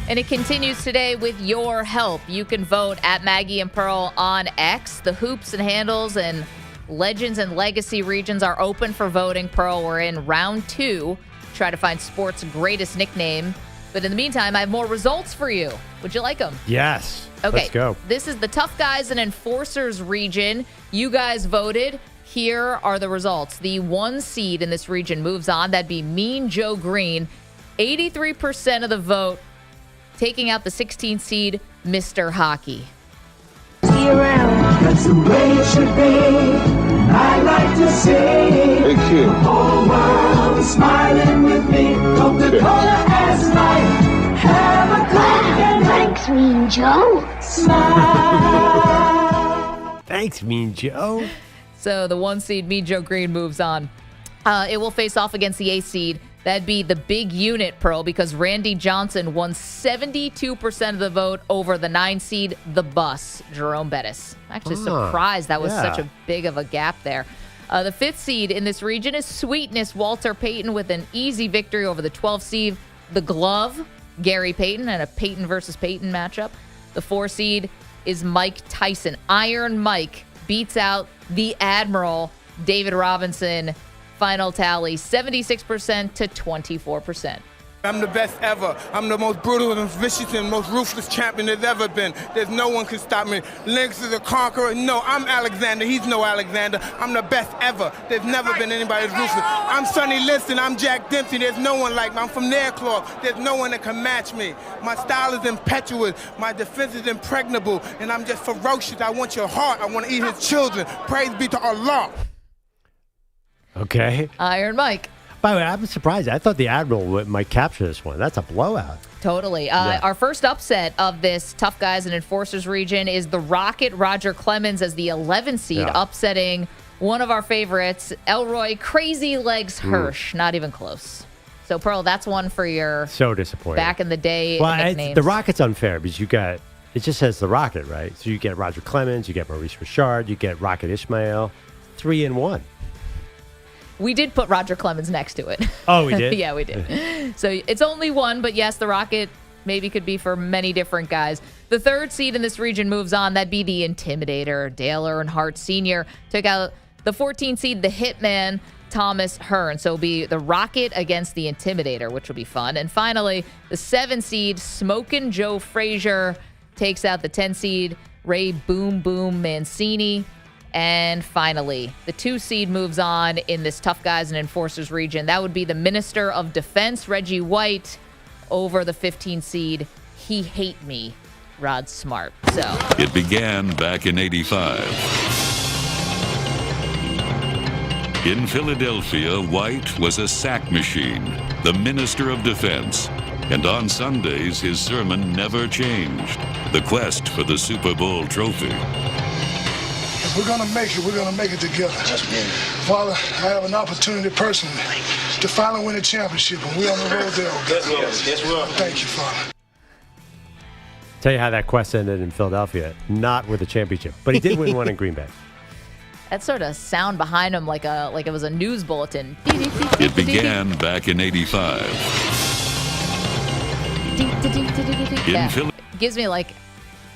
And it continues today with your help. You can vote at Maggie and Pearl on X. The hoops and handles and legends and legacy regions are open for voting. Pearl, we're in round 2. Try to find sports' greatest nickname. But in the meantime, I have more results for you. Would you like them? Yes. Okay. Let's go. This is the Tough Guys and Enforcers region. You guys voted. Here are the results. The 1 seed in this region moves on. That'd be Mean Joe Green. 83% of the vote, taking out the 16 seed, Mr. Hockey. That's the way it should be. I like to see the whole world is smiling with me. Coca-Cola as life. Have a Coke and thanks, Mean Joe. Smile. Thanks, Mean Joe. So the 1 seed, Mean Joe Green, moves on. It will face off against the 8 seed. That'd be the big unit, Pearl, because Randy Johnson won 72% of the vote over the 9 seed, the Bus, Jerome Bettis. Actually surprised that was such a big of a gap there. The 5th seed in this region is Sweetness, Walter Payton, with an easy victory over the 12 seed, the Glove, Gary Payton, and a Payton versus Payton matchup. The 4 seed is Mike Tyson. Iron Mike beats out the Admiral, David Robinson. Final tally, 76% to 24%. I'm the best ever. I'm the most brutal and vicious and most ruthless champion there's ever been. There's no one can stop me. Lynx is a conqueror. No, I'm Alexander. He's no Alexander. I'm the best ever. There's never been anybody as ruthless. I'm Sonny Liston. I'm Jack Dempsey. There's no one like me. I'm from Nairclaw. There's no one that can match me. My style is impetuous. My defense is impregnable. And I'm just ferocious. I want your heart. I want to eat his children. Praise be to Allah. Okay. Iron Mike. By the way, I'm surprised. I thought the Admiral might capture this one. That's a blowout. Totally. Yeah. Our first upset of this Tough Guys and Enforcers region is the Rocket Roger Clemens as the 11th seed, upsetting one of our favorites, Elroy Crazy Legs Hirsch. Not even close. So, Pearl, that's one for your so disappointing back in the day nicknames. The Rocket's unfair because it just says the Rocket, right? So you get Roger Clemens, you get Maurice Richard, you get Rocket Ishmael, 3 in 1. We did put Roger Clemens next to it. Oh, we did? Yeah, we did. So it's only one, but yes, the Rocket maybe could be for many different guys. The third seed in this region moves on. That'd be the Intimidator. Dale Earnhardt Sr. took out the 14 seed, the Hitman, Thomas Hearn. So it'll be the Rocket against the Intimidator, which will be fun. And finally, the 7 seed, Smokin' Joe Frazier, takes out the 10 seed, Ray Boom Boom Mancini. And finally, the 2 seed moves on in this Tough Guys and Enforcers region. That would be the Minister of Defense, Reggie White, over the 15 seed, He Hate Me, Rod Smart. So it began back in '85. In Philadelphia, White was a sack machine, the Minister of Defense. And on Sundays, his sermon never changed. The quest for the Super Bowl trophy. If we're going to make it, we're going to make it together. Father, I have an opportunity personally to finally win a championship, and we're on the road there. Yes, we are. Thank you, Father. Tell you how that quest ended in Philadelphia, not with a championship, but he did win one in Green Bay. that sort of sound behind him like it was a news bulletin. It began back in '85. Yeah. Gives me like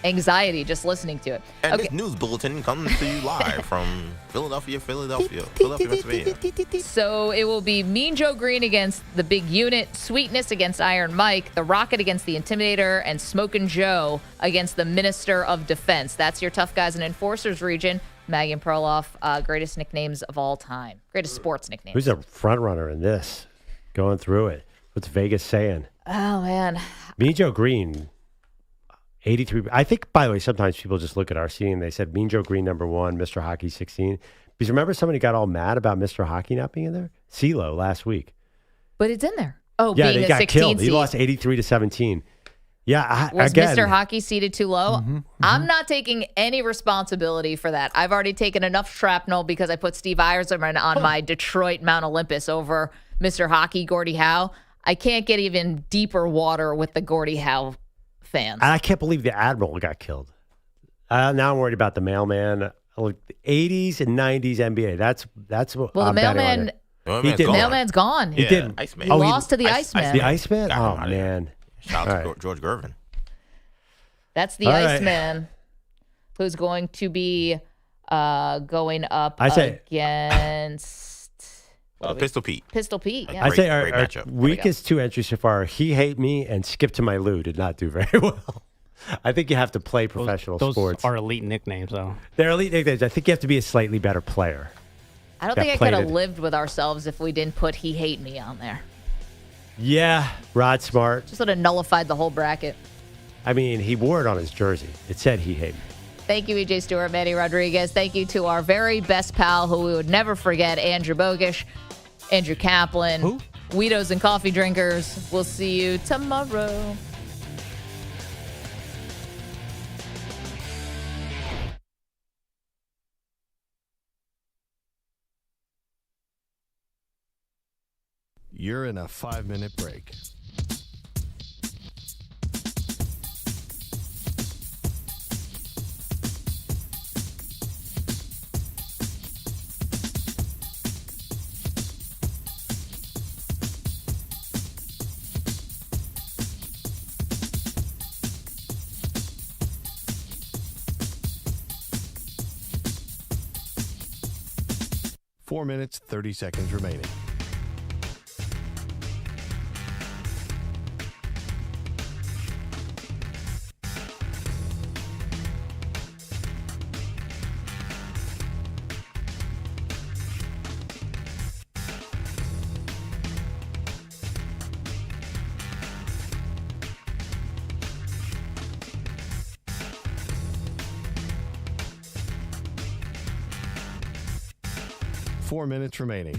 anxiety just listening to it. And this news bulletin comes to you live from Philadelphia, Pennsylvania. So it will be Mean Joe Green against the Big Unit, Sweetness against Iron Mike, the Rocket against the Intimidator, and Smokin' Joe against the Minister of Defense. That's your Tough Guys and Enforcers region. Maggie Perloff, greatest nicknames of all time. Greatest sports nicknames. Who's a front runner in this? Going through it. What's Vegas saying? Oh, man. Mean Joe Green, 83. I think, by the way, sometimes people just look at our seating. They said Mean Joe Green, number 1, Mr. Hockey, 16. Because remember somebody got all mad about Mr. Hockey not being in there? CeeLo last week. But it's in there. Oh, yeah, being they a got 16 killed. seed. He lost 83-17. Yeah, Was again. Mr. Hockey seated too low? I'm not taking any responsibility for that. I've already taken enough shrapnel because I put Steve Eierman on my Detroit Mount Olympus over Mr. Hockey, Gordie Howe. I can't get even deeper water with the Gordie Howe fans. And I can't believe the Admiral got killed. Now I'm worried about the mailman. Look, the 80s and 90s NBA. That's what well, I'm the betting on it. mailman's gone. He did. Iceman. He lost to the Iceman. The Iceman? Oh, man. Shout out to George Gervin. That's the Iceman, who's going to be going up against Pistol Pete. Pistol Pete, yeah. I say our weakest 2 entries so far, He Hate Me and Skip to My Lou did not do very well. I think you have to play professional sports. Those are elite nicknames, though. They're elite nicknames. I think you have to be a slightly better player. I don't think I could have lived with ourselves if we didn't put He Hate Me on there. Yeah, Rod Smart. Just would have nullified the whole bracket. I mean, he wore it on his jersey. It said He Hate Me. Thank you, EJ Stewart, Manny Rodriguez. Thank you to our very best pal who we would never forget, Andrew Bogusch, Andrew Kaplan, Who? Weedos and Coffee Drinkers. We'll see you tomorrow. You're in a 5-minute break. Four minutes, 30 seconds remaining. 4 minutes remaining.